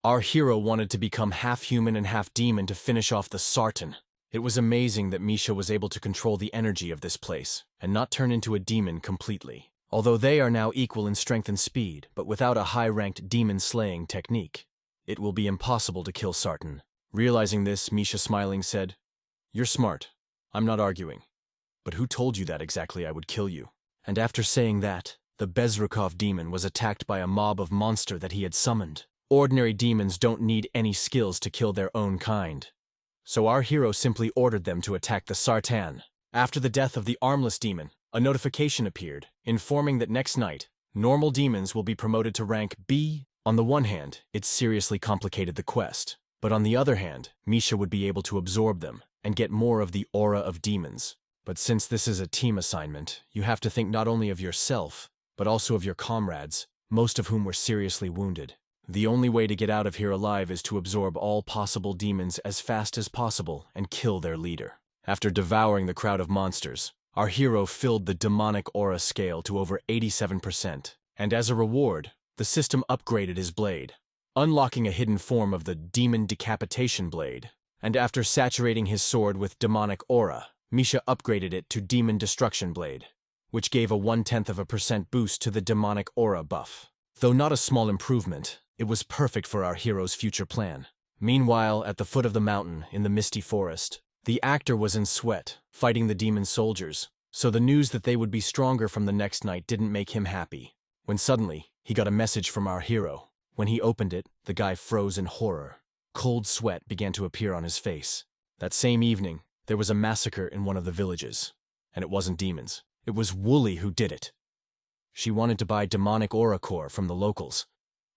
Our hero wanted to become half human and half demon to finish off the Sartan. It was amazing that Misha was able to control the energy of this place and not turn into a demon completely. Although they are now equal in strength and speed, but without a high-ranked demon-slaying technique, it will be impossible to kill Sartan. Realizing this, Misha smiling said, You're smart. I'm not arguing. But who told you that exactly I would kill you? And after saying that, the Bezrukov demon was attacked by a mob of monster that he had summoned. Ordinary demons don't need any skills to kill their own kind. So our hero simply ordered them to attack the Sartan. After the death of the armless demon, a notification appeared, informing that next night, normal demons will be promoted to rank B. On the one hand, it seriously complicated the quest. But on the other hand, Misha would be able to absorb them and get more of the aura of demons. But since this is a team assignment, you have to think not only of yourself, but also of your comrades, most of whom were seriously wounded. The only way to get out of here alive is to absorb all possible demons as fast as possible and kill their leader. After devouring the crowd of monsters, our hero filled the demonic aura scale to over 87%, and as a reward, the system upgraded his blade, unlocking a hidden form of the demon decapitation blade. And after saturating his sword with demonic aura, Misha upgraded it to demon destruction blade, which gave a 0.1% boost to the demonic aura buff. Though not a small improvement, it was perfect for our hero's future plan. Meanwhile, at the foot of the mountain, in the misty forest, the actor was in sweat, fighting the demon soldiers, so the news that they would be stronger from the next night didn't make him happy. When suddenly, he got a message from our hero. When he opened it, the guy froze in horror. Cold sweat began to appear on his face. That same evening, there was a massacre in one of the villages. And it wasn't demons. It was Wooly who did it. She wanted to buy demonic aura core from the locals,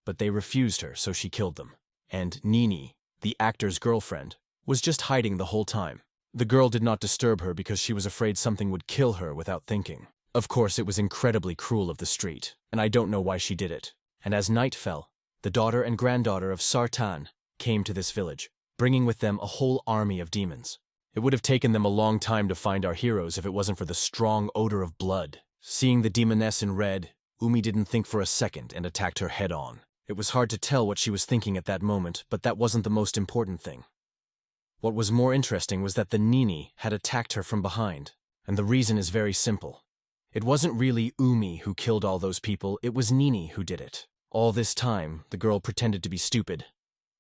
but they refused her, so she killed them. And Nini, the actor's girlfriend, was just hiding the whole time. The girl did not disturb her because she was afraid something would kill her without thinking. Of course, it was incredibly cruel of the street, and I don't know why she did it. And as night fell, the daughter and granddaughter of Sartan came to this village, bringing with them a whole army of demons. It would have taken them a long time to find our heroes if it wasn't for the strong odor of blood. Seeing the demoness in red, Umi didn't think for a second and attacked her head-on. It was hard to tell what she was thinking at that moment, but that wasn't the most important thing. What was more interesting was that the Nini had attacked her from behind, and the reason is very simple. It wasn't really Umi who killed all those people, it was Nini who did it. All this time, the girl pretended to be stupid.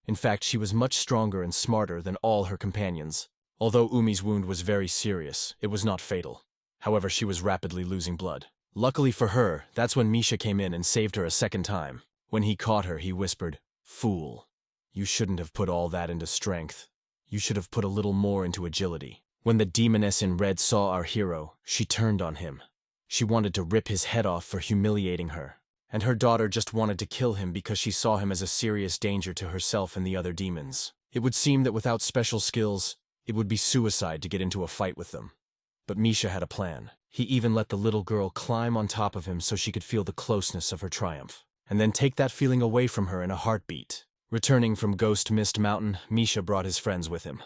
In fact, she was much stronger and smarter than all her companions. Although Umi's wound was very serious, it was not fatal. However, she was rapidly losing blood. Luckily for her, that's when Misha came in and saved her a second time. When he caught her, he whispered, "Fool, you shouldn't have put all that into strength. You should have put a little more into agility." When the demoness in red saw our hero, she turned on him. She wanted to rip his head off for humiliating her. And her daughter just wanted to kill him because she saw him as a serious danger to herself and the other demons. It would seem that without special skills, it would be suicide to get into a fight with them. But Misha had a plan. He even let the little girl climb on top of him so she could feel the closeness of her triumph, and then take that feeling away from her in a heartbeat. Returning from Ghost Mist Mountain, Misha brought his friends with him.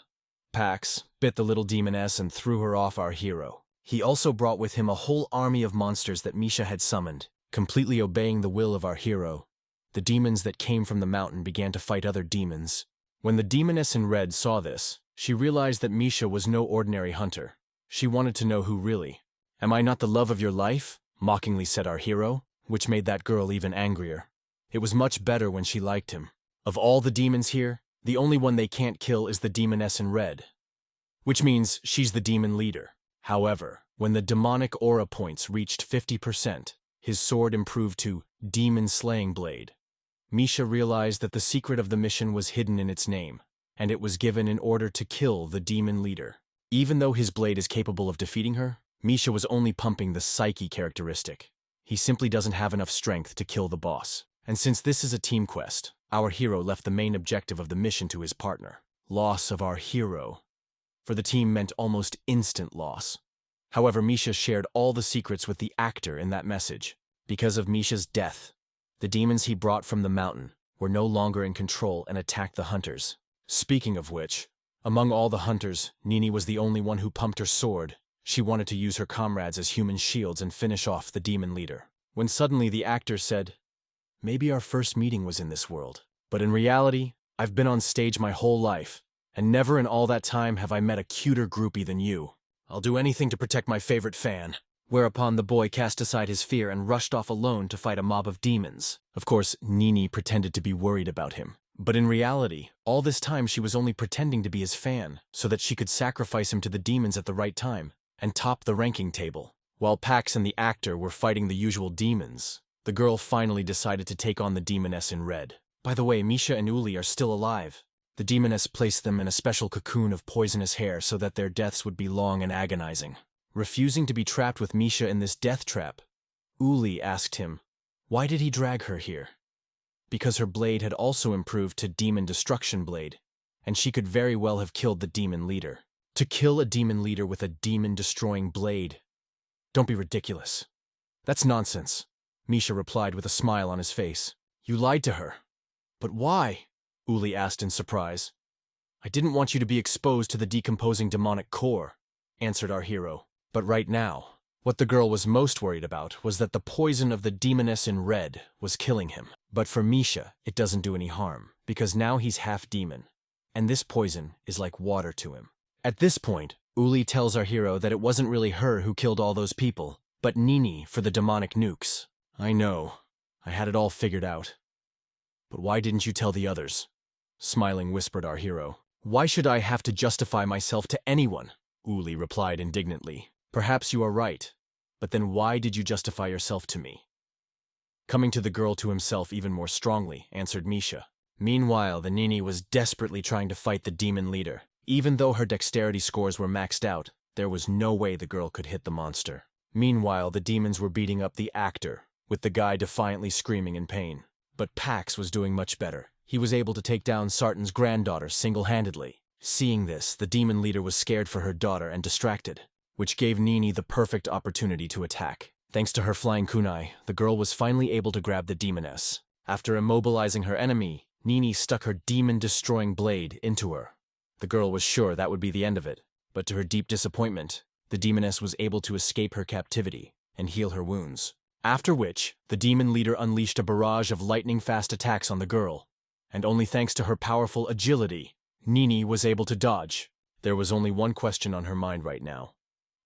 Pax bit the little demoness and threw her off our hero. He also brought with him a whole army of monsters that Misha had summoned. Completely obeying the will of our hero, the demons that came from the mountain began to fight other demons. When the demoness in red saw this, she realized that Misha was no ordinary hunter. She wanted to know who really. "Am I not the love of your life?" mockingly said our hero, which made that girl even angrier. It was much better when she liked him. Of all the demons here, the only one they can't kill is the demoness in red, which means she's the demon leader. However, when the demonic aura points reached 50%, his sword improved to Demon Slaying Blade. Misha realized that the secret of the mission was hidden in its name, and it was given in order to kill the demon leader. Even though his blade is capable of defeating her, Misha was only pumping the psyche characteristic. He simply doesn't have enough strength to kill the boss. And since this is a team quest, our hero left the main objective of the mission to his partner. Loss of our hero for the team meant almost instant loss. However, Misha shared all the secrets with the actor in that message. Because of Misha's death, the demons he brought from the mountain were no longer in control and attacked the hunters. Speaking of which, among all the hunters, Nini was the only one who pumped her sword. She wanted to use her comrades as human shields and finish off the demon leader. When suddenly the actor said, "Maybe our first meeting was in this world. But in reality, I've been on stage my whole life, and never in all that time have I met a cuter groupie than you. I'll do anything to protect my favorite fan." Whereupon the boy cast aside his fear and rushed off alone to fight a mob of demons. Of course, Nini pretended to be worried about him. But in reality, all this time she was only pretending to be his fan, so that she could sacrifice him to the demons at the right time, and top the ranking table. While Pax and the actor were fighting the usual demons, the girl finally decided to take on the demoness in red. By the way, Misha and Uli are still alive. The demoness placed them in a special cocoon of poisonous hair so that their deaths would be long and agonizing. Refusing to be trapped with Misha in this death trap, Uli asked him, why did he drag her here? Because her blade had also improved to Demon Destruction Blade, and she could very well have killed the demon leader. To kill a demon leader with a demon-destroying blade? Don't be ridiculous. That's nonsense, Misha replied with a smile on his face. You lied to her. But why? Uli asked in surprise. I didn't want you to be exposed to the decomposing demonic core, answered our hero. But right now, what the girl was most worried about was that the poison of the demoness in red was killing him. But for Misha, it doesn't do any harm, because now he's half demon, and this poison is like water to him. At this point, Uli tells our hero that it wasn't really her who killed all those people, but Nini for the demonic nukes. I know. I had it all figured out. But why didn't you tell the others? Smiling whispered our hero. Why should I have to justify myself to anyone? Uli replied indignantly. Perhaps you are right, but then why did you justify yourself to me? Coming to the girl to himself even more strongly, answered Misha. Meanwhile, the Nini was desperately trying to fight the demon leader. Even though her dexterity scores were maxed out, there was no way the girl could hit the monster. Meanwhile, the demons were beating up the actor, with the guy defiantly screaming in pain. But Pax was doing much better. He was able to take down Sartan's granddaughter single-handedly. Seeing this, the demon leader was scared for her daughter and distracted, which gave Nini the perfect opportunity to attack. Thanks to her flying kunai, the girl was finally able to grab the demoness. After immobilizing her enemy, Nini stuck her demon-destroying blade into her. The girl was sure that would be the end of it, but to her deep disappointment, the demoness was able to escape her captivity and heal her wounds. After which, the demon leader unleashed a barrage of lightning-fast attacks on the girl, and only thanks to her powerful agility, Nini was able to dodge. There was only one question on her mind right now.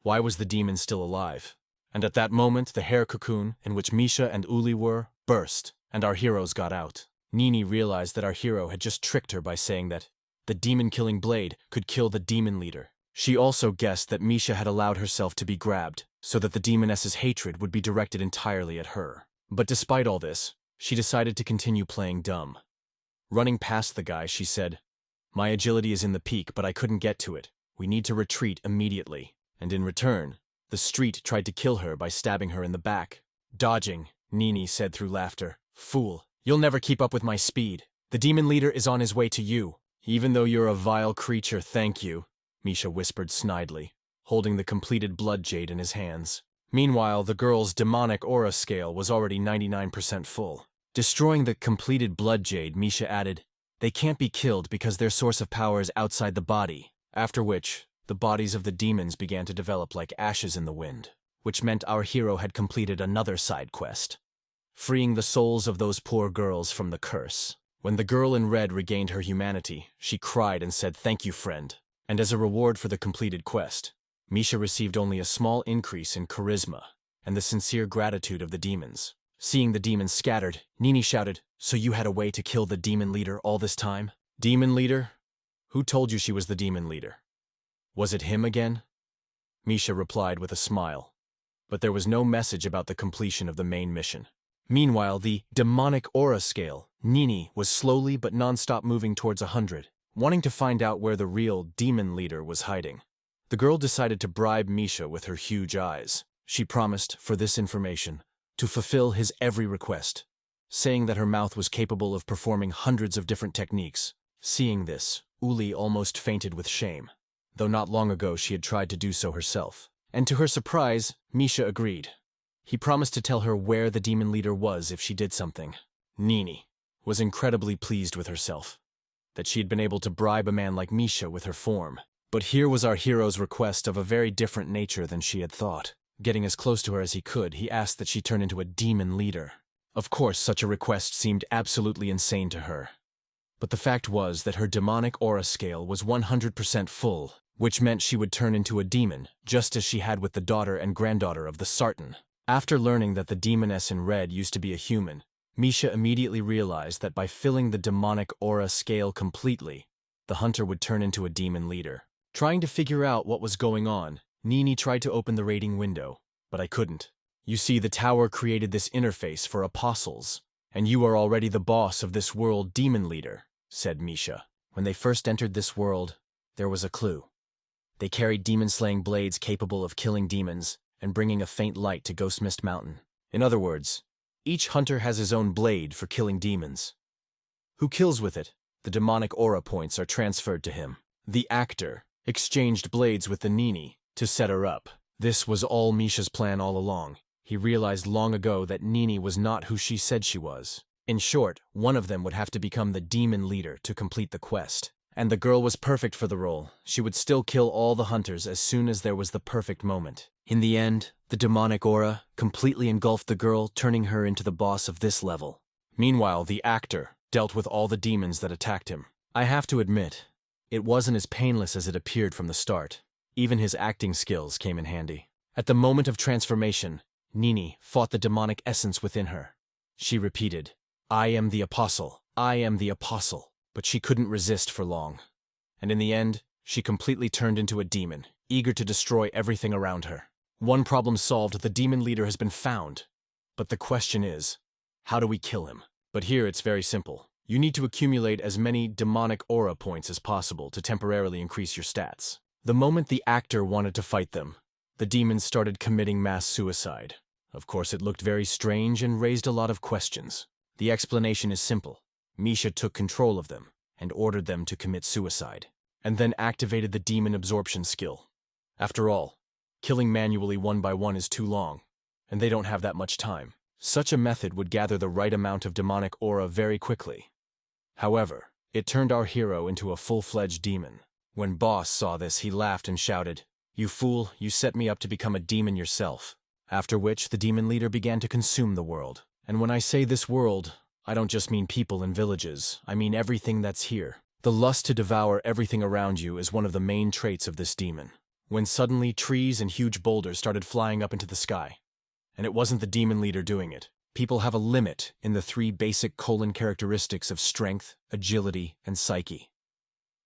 Why was the demon still alive? And at that moment, the hair cocoon, in which Misha and Uli were, burst, and our heroes got out. Nini realized that our hero had just tricked her by saying that the demon-killing blade could kill the demon leader. She also guessed that Misha had allowed herself to be grabbed, so that the demoness's hatred would be directed entirely at her. But despite all this, she decided to continue playing dumb. Running past the guy, she said, My agility is in the peak, but I couldn't get to it. We need to retreat immediately. And in return, the street tried to kill her by stabbing her in the back. Dodging, Nini said through laughter. Fool, you'll never keep up with my speed. The demon leader is on his way to you. Even though you're a vile creature, thank you, Misha whispered snidely, holding the completed blood jade in his hands. Meanwhile, the girl's demonic aura scale was already 99% full. Destroying the completed blood jade, Misha added, They can't be killed because their source of power is outside the body. After which, the bodies of the demons began to develop like ashes in the wind, which meant our hero had completed another side quest, freeing the souls of those poor girls from the curse. When the girl in red regained her humanity, she cried and said, Thank you, friend. And as a reward for the completed quest, Misha received only a small increase in charisma and the sincere gratitude of the demons. Seeing the demons scattered, Nini shouted, So you had a way to kill the demon leader all this time? Demon leader? Who told you she was the demon leader? Was it him again? Misha replied with a smile, but there was no message about the completion of the main mission. Meanwhile, the demonic aura scale, Nini, was slowly but non-stop moving towards 100, wanting to find out where the real demon leader was hiding. The girl decided to bribe Misha with her huge eyes. She promised, for this information, to fulfill his every request, saying that her mouth was capable of performing hundreds of different techniques. Seeing this, Uli almost fainted with shame, though not long ago she had tried to do so herself. And to her surprise, Misha agreed. He promised to tell her where the demon leader was if she did something. Nini was incredibly pleased with herself, that she had been able to bribe a man like Misha with her form. But here was our hero's request of a very different nature than she had thought. Getting as close to her as he could, he asked that she turn into a demon leader. Of course, such a request seemed absolutely insane to her. But the fact was that her demonic aura scale was 100% full, which meant she would turn into a demon, just as she had with the daughter and granddaughter of the Sartan. After learning that the demoness in red used to be a human, Misha immediately realized that by filling the demonic aura scale completely, the hunter would turn into a demon leader. Trying to figure out what was going on, Nini tried to open the rating window, but I couldn't. You see, the tower created this interface for apostles, and you are already the boss of this world demon leader, said Misha. When they first entered this world, there was a clue. They carried demon-slaying blades capable of killing demons and bringing a faint light to Ghost Mist Mountain. In other words, each hunter has his own blade for killing demons. Who kills with it? the demonic aura points are transferred to him. The actor exchanged blades with the Nini to set her up. This was all Misha's plan all along. He realized long ago that Nini was not who she said she was. In short, one of them would have to become the demon leader to complete the quest. And the girl was perfect for the role. She would still kill all the hunters as soon as there was the perfect moment. In the end, the demonic aura completely engulfed the girl, turning her into the boss of this level. Meanwhile, the actor dealt with all the demons that attacked him. I have to admit, it wasn't as painless as it appeared from the start. Even his acting skills came in handy. At the moment of transformation, Nini fought the demonic essence within her. She repeated, "I am the apostle, I am the apostle." But she couldn't resist for long. And in the end, she completely turned into a demon, eager to destroy everything around her. One problem solved, the demon leader has been found. But the question is, how do we kill him? But here it's very simple. You need to accumulate as many demonic aura points as possible to temporarily increase your stats. The moment the actor wanted to fight them, the demons started committing mass suicide. Of course, it looked very strange and raised a lot of questions. The explanation is simple. Misha took control of them and ordered them to commit suicide, and then activated the demon absorption skill. After all, killing manually one by one is too long, and they don't have that much time. Such a method would gather the right amount of demonic aura very quickly. However, it turned our hero into a full-fledged demon. When Boss saw this, he laughed and shouted, "You fool, you set me up to become a demon yourself." After which, the demon leader began to consume the world. And when I say this world, I don't just mean people and villages, I mean everything that's here. The lust to devour everything around you is one of the main traits of this demon. When suddenly trees and huge boulders started flying up into the sky. And it wasn't the demon leader doing it. People have a limit in the 3 basic characteristics of strength, agility, and psyche.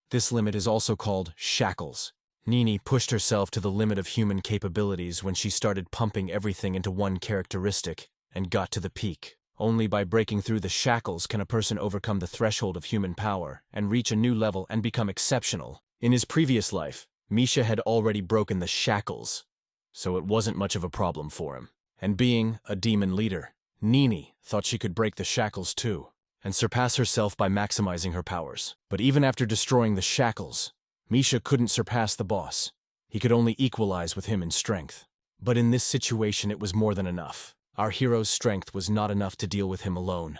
This limit is also called shackles. Nini pushed herself to the limit of human capabilities when she started pumping everything into one characteristic and got to the peak. Only by breaking through the shackles can a person overcome the threshold of human power and reach a new level and become exceptional. In his previous life, Misha had already broken the shackles, so it wasn't much of a problem for him. And being a demon leader, Nini thought she could break the shackles too, and surpass herself by maximizing her powers. But even after destroying the shackles, Misha couldn't surpass the boss. He could only equalize with him in strength. But in this situation it was more than enough. Our hero's strength was not enough to deal with him alone.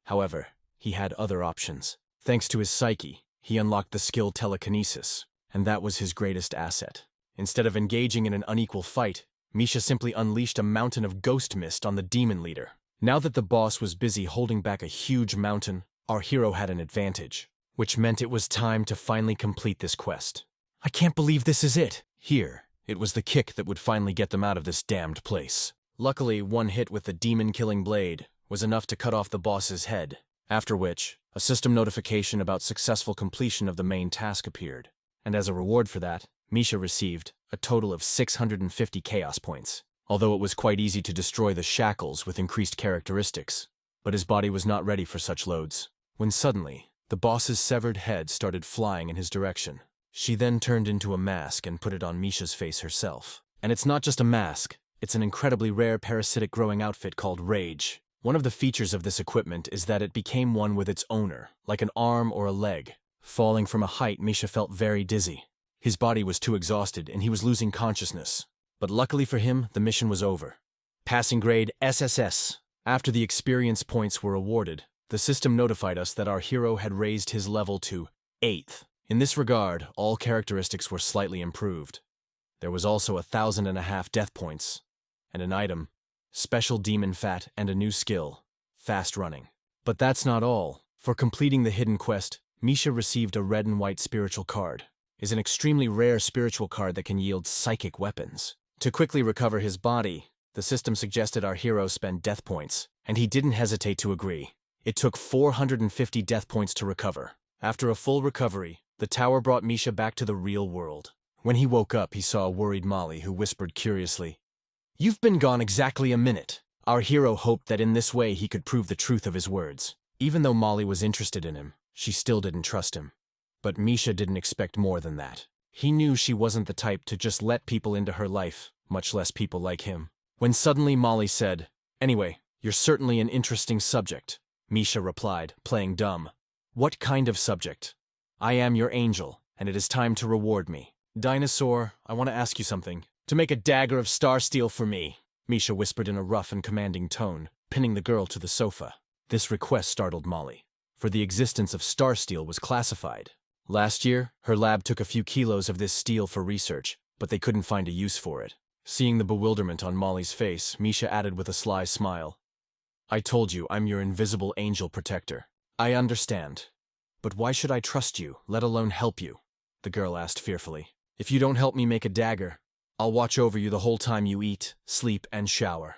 However, he had other options. Thanks to his psyche, he unlocked the skill telekinesis, and that was his greatest asset. Instead of engaging in an unequal fight, Misha simply unleashed a mountain of ghost mist on the demon leader. Now that the boss was busy holding back a huge mountain, our hero had an advantage, which meant it was time to finally complete this quest. I can't believe this is it. Here, it was the kick that would finally get them out of this damned place. Luckily, one hit with the demon-killing blade was enough to cut off the boss's head, after which, a system notification about successful completion of the main task appeared. And as a reward for that, Misha received a total of 650 chaos points. Although it was quite easy to destroy the shackles with increased characteristics, but his body was not ready for such loads. When suddenly, the boss's severed head started flying in his direction. She then turned into a mask and put it on Misha's face herself. And it's not just a mask. It's an incredibly rare parasitic growing outfit called Rage. One of the features of this equipment is that it became one with its owner, like an arm or a leg. Falling from a height, Misha felt very dizzy. His body was too exhausted and he was losing consciousness. But luckily for him, the mission was over. Passing grade SSS. After the experience points were awarded, the system notified us that our hero had raised his level to 8th. In this regard, all characteristics were slightly improved. There was also 1,500 death points, and an item, special demon fat, and a new skill, fast running. But that's not all. For completing the hidden quest, Misha received a red and white spiritual card. It's an extremely rare spiritual card that can yield psychic weapons. To quickly recover his body, the system suggested our hero spend death points, and he didn't hesitate to agree. It took 450 death points to recover. After a full recovery, the tower brought Misha back to the real world. When he woke up, he saw a worried Molly who whispered curiously, "You've been gone exactly a minute." Our hero hoped that in this way he could prove the truth of his words. Even though Molly was interested in him, she still didn't trust him. But Misha didn't expect more than that. He knew she wasn't the type to just let people into her life, much less people like him. When suddenly Molly said, "Anyway, you're certainly an interesting subject," Misha replied, playing dumb. What kind of subject? I am your angel, and it is time to reward me. Dinosaur, I want to ask you something. To make a dagger of star steel for me, Misha whispered in a rough and commanding tone, pinning the girl to the sofa. This request startled Molly, for the existence of star steel was classified. Last year, her lab took a few kilos of this steel for research, but they couldn't find a use for it. Seeing the bewilderment on Molly's face, Misha added with a sly smile, I told you I'm your invisible angel protector. I understand. But why should I trust you, let alone help you? The girl asked fearfully. If you don't help me make a dagger, I'll watch over you the whole time you eat, sleep, and shower.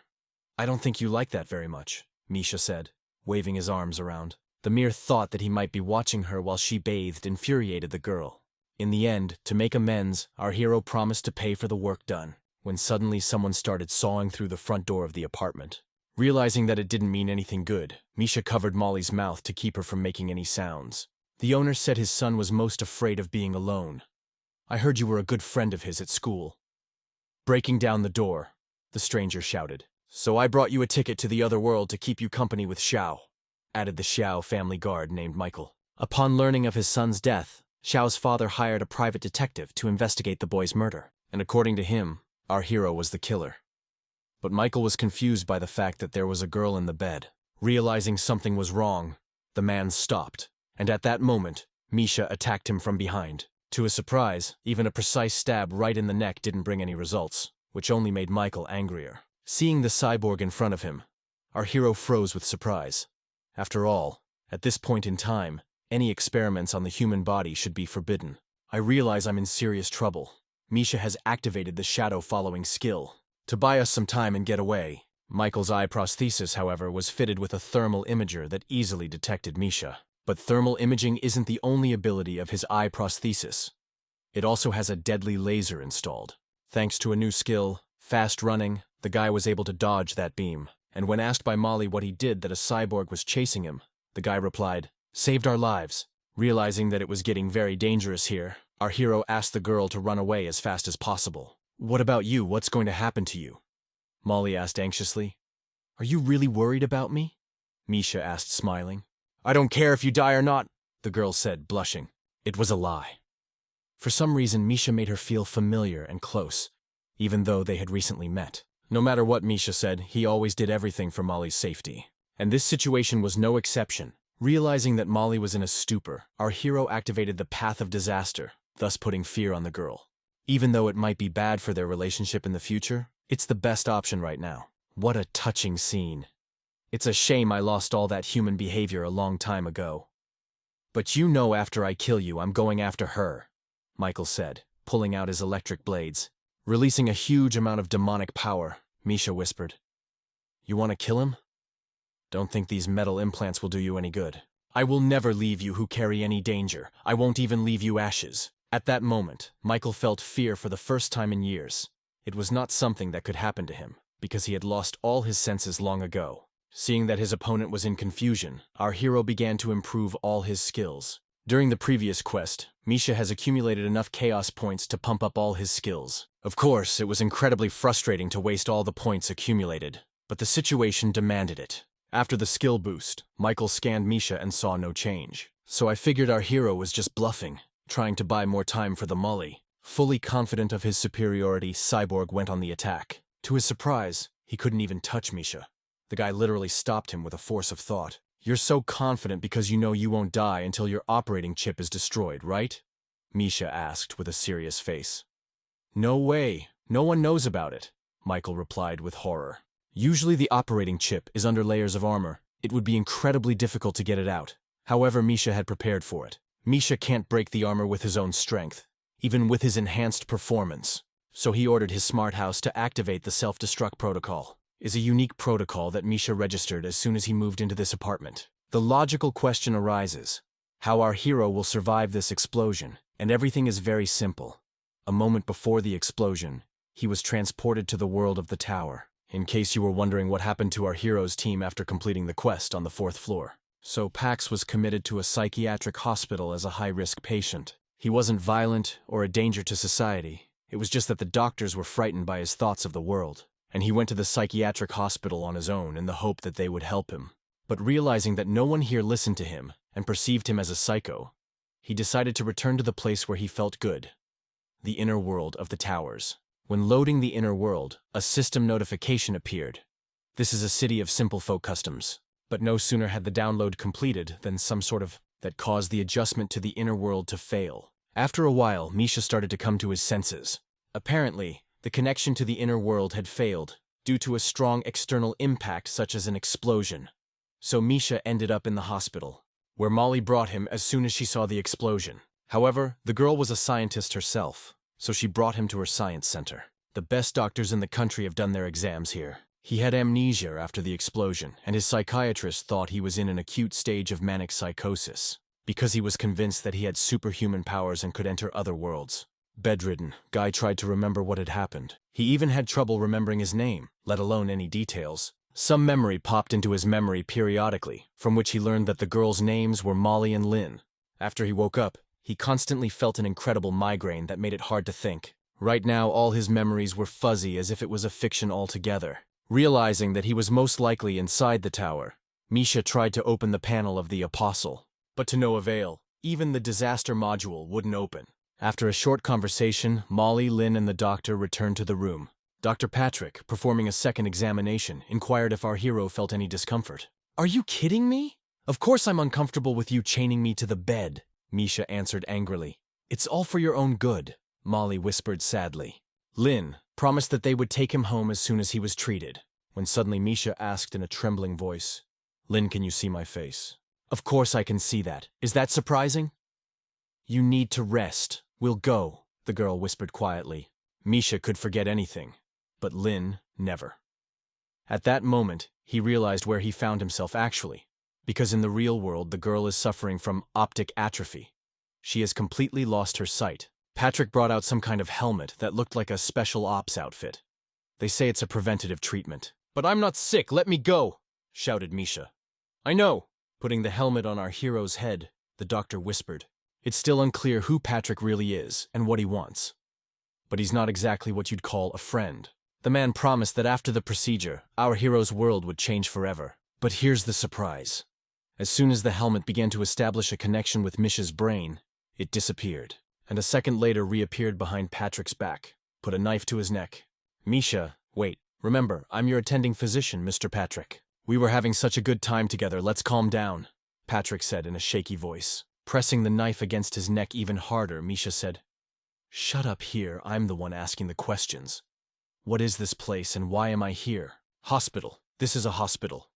I don't think you like that very much, Misha said, waving his arms around. The mere thought that he might be watching her while she bathed infuriated the girl. In the end, to make amends, our hero promised to pay for the work done, when suddenly someone started sawing through the front door of the apartment. Realizing that it didn't mean anything good, Misha covered Molly's mouth to keep her from making any sounds. The owner said his son was most afraid of being alone. I heard you were a good friend of his at school. Breaking down the door, the stranger shouted. So I brought you a ticket to the other world to keep you company with Xiao, added the Xiao family guard named Michael. Upon learning of his son's death, Xiao's father hired a private detective to investigate the boy's murder, and according to him, our hero was the killer. But Michael was confused by the fact that there was a girl in the bed. Realizing something was wrong, the man stopped, and at that moment, Misha attacked him from behind. To his surprise, even a precise stab right in the neck didn't bring any results, which only made Michael angrier. Seeing the cyborg in front of him, our hero froze with surprise. After all, at this point in time, any experiments on the human body should be forbidden. I realize I'm in serious trouble. Misha has activated the shadow-following skill to buy us some time and get away. Michael's eye prosthesis, however, was fitted with a thermal imager that easily detected Misha. But thermal imaging isn't the only ability of his eye prosthesis. It also has a deadly laser installed. Thanks to a new skill, fast running, the guy was able to dodge that beam. And when asked by Molly what he did that a cyborg was chasing him, the guy replied, saved our lives. Realizing that it was getting very dangerous here, our hero asked the girl to run away as fast as possible. What about you? What's going to happen to you? Molly asked anxiously. Are you really worried about me? Misha asked, smiling. I don't care if you die or not, the girl said, blushing. It was a lie. For some reason, Misha made her feel familiar and close, even though they had recently met. No matter what Misha said, he always did everything for Molly's safety. And this situation was no exception. Realizing that Molly was in a stupor, our hero activated the path of disaster, thus putting fear on the girl. Even though it might be bad for their relationship in the future, it's the best option right now. What a touching scene. It's a shame I lost all that human behavior a long time ago. But you know after I kill you, I'm going after her, Michael said, pulling out his electric blades. Releasing a huge amount of demonic power, Misha whispered. You want to kill him? Don't think these metal implants will do you any good. I will never leave you who carry any danger. I won't even leave you ashes. At that moment, Michael felt fear for the first time in years. It was not something that could happen to him, because he had lost all his senses long ago. Seeing that his opponent was in confusion, our hero began to improve all his skills. During the previous quest, Misha has accumulated enough chaos points to pump up all his skills. Of course, it was incredibly frustrating to waste all the points accumulated, but the situation demanded it. After the skill boost, Michael scanned Misha and saw no change. So I figured our hero was just bluffing, trying to buy more time for the Molly. Fully confident of his superiority, Cyborg went on the attack. To his surprise, he couldn't even touch Misha. The guy literally stopped him with a force of thought. You're so confident because you know you won't die until your operating chip is destroyed, right? Misha asked with a serious face. No way. No one knows about it, Michael replied with horror. Usually the operating chip is under layers of armor. It would be incredibly difficult to get it out. However, Misha had prepared for it. Misha can't break the armor with his own strength, even with his enhanced performance. So he ordered his smart house to activate the self-destruct protocol. Is a unique protocol that Misha registered as soon as he moved into this apartment. The logical question arises, how our hero will survive this explosion, and everything is very simple. A moment before the explosion, he was transported to the world of the tower. In case you were wondering what happened to our hero's team after completing the quest on the 4th floor. So Pax was committed to a psychiatric hospital as a high-risk patient. He wasn't violent or a danger to society. It was just that the doctors were frightened by his thoughts of the world. And he went to the psychiatric hospital on his own in the hope that they would help him. But realizing that no one here listened to him, and perceived him as a psycho, he decided to return to the place where he felt good, the inner world of the towers. When loading the inner world, a system notification appeared. This is a city of simple folk customs. But no sooner had the download completed than some sort of that caused the adjustment to the inner world to fail. After a while, Misha started to come to his senses. Apparently, the connection to the inner world had failed due to a strong external impact such as an explosion. So Misha ended up in the hospital, where Molly brought him as soon as she saw the explosion. However, the girl was a scientist herself, so she brought him to her science center. The best doctors in the country have done their exams here. He had amnesia after the explosion, and his psychiatrist thought he was in an acute stage of manic psychosis, because he was convinced that he had superhuman powers and could enter other worlds. Bedridden, Guy tried to remember what had happened. He even had trouble remembering his name, let alone any details. Some memory popped into his memory periodically, from which he learned that the girls' names were Molly and Lynn. After he woke up, he constantly felt an incredible migraine that made it hard to think. Right now, all his memories were fuzzy as if it was a fiction altogether. Realizing that he was most likely inside the tower, Misha tried to open the panel of the Apostle, but to no avail. Even the disaster module wouldn't open. After a short conversation, Molly, Lynn, and the doctor returned to the room. Dr. Patrick, performing a second examination, inquired if our hero felt any discomfort. "Are you kidding me? Of course I'm uncomfortable with you chaining me to the bed," Misha answered angrily. "It's all for your own good," Molly whispered sadly. Lynn promised that they would take him home as soon as he was treated, when suddenly Misha asked in a trembling voice, "Lynn, can you see my face?" "Of course I can see that. Is that surprising?" "You need to rest. We'll go," the girl whispered quietly. Misha could forget anything, but Lynn never. At that moment, he realized where he found himself actually, because in the real world the girl is suffering from optic atrophy. She has completely lost her sight. Patrick brought out some kind of helmet that looked like a special ops outfit. "They say it's a preventative treatment." "But I'm not sick, let me go!" shouted Misha. "I know." Putting the helmet on our hero's head, the doctor whispered. "It's still unclear who Patrick really is and what he wants. But he's not exactly what you'd call a friend." The man promised that after the procedure, our hero's world would change forever. But here's the surprise. As soon as the helmet began to establish a connection with Misha's brain, it disappeared, and a second later reappeared behind Patrick's back, put a knife to his neck. "Misha, wait. Remember, I'm your attending physician, Mr. Patrick. We were having such a good time together, let's calm down," Patrick said in a shaky voice. Pressing the knife against his neck even harder, Misha said, "Shut up here, I'm the one asking the questions. What is this place and why am I here?" "Hospital. This is a hospital.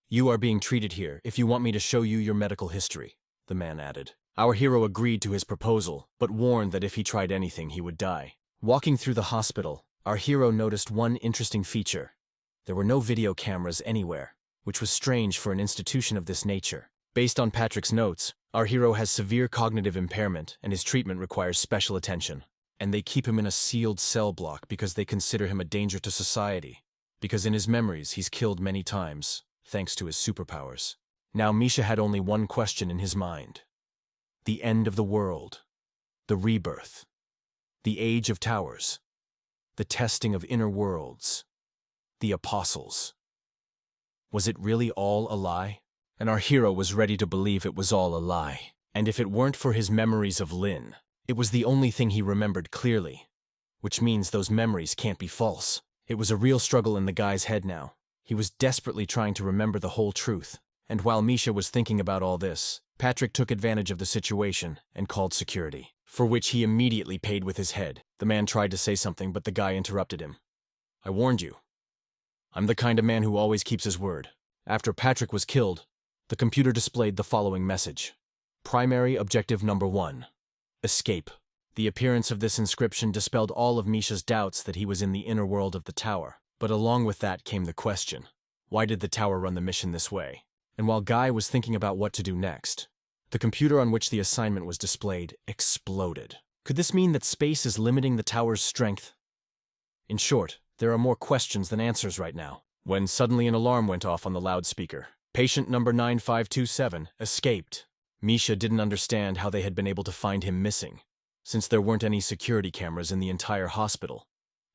You are being treated here if you want me to show you your medical history," the man added. Our hero agreed to his proposal, but warned that if he tried anything, he would die. Walking through the hospital, our hero noticed one interesting feature. There were no video cameras anywhere, which was strange for an institution of this nature. Based on Patrick's notes, our hero has severe cognitive impairment and his treatment requires special attention. And they keep him in a sealed cell block because they consider him a danger to society. Because in his memories, he's killed many times, thanks to his superpowers. Now Misha had only one question in his mind. The end of the world. The rebirth. The age of towers. The testing of inner worlds. The apostles. Was it really all a lie? And our hero was ready to believe it was all a lie. And if it weren't for his memories of Lynn, it was the only thing he remembered clearly. Which means those memories can't be false. It was a real struggle in the guy's head now. He was desperately trying to remember the whole truth. And while Misha was thinking about all this, Patrick took advantage of the situation and called security, for which he immediately paid with his head. The man tried to say something, but the guy interrupted him. "I warned you. I'm the kind of man who always keeps his word." After Patrick was killed, the computer displayed the following message. Primary objective number 1. Escape. The appearance of this inscription dispelled all of Misha's doubts that he was in the inner world of the tower. But along with that came the question. Why did the tower run the mission this way? And while Guy was thinking about what to do next, the computer on which the assignment was displayed exploded. Could this mean that space is limiting the tower's strength? In short, there are more questions than answers right now. When suddenly an alarm went off on the loudspeaker. Patient number 9527 escaped. Misha didn't understand how they had been able to find him missing, since there weren't any security cameras in the entire hospital,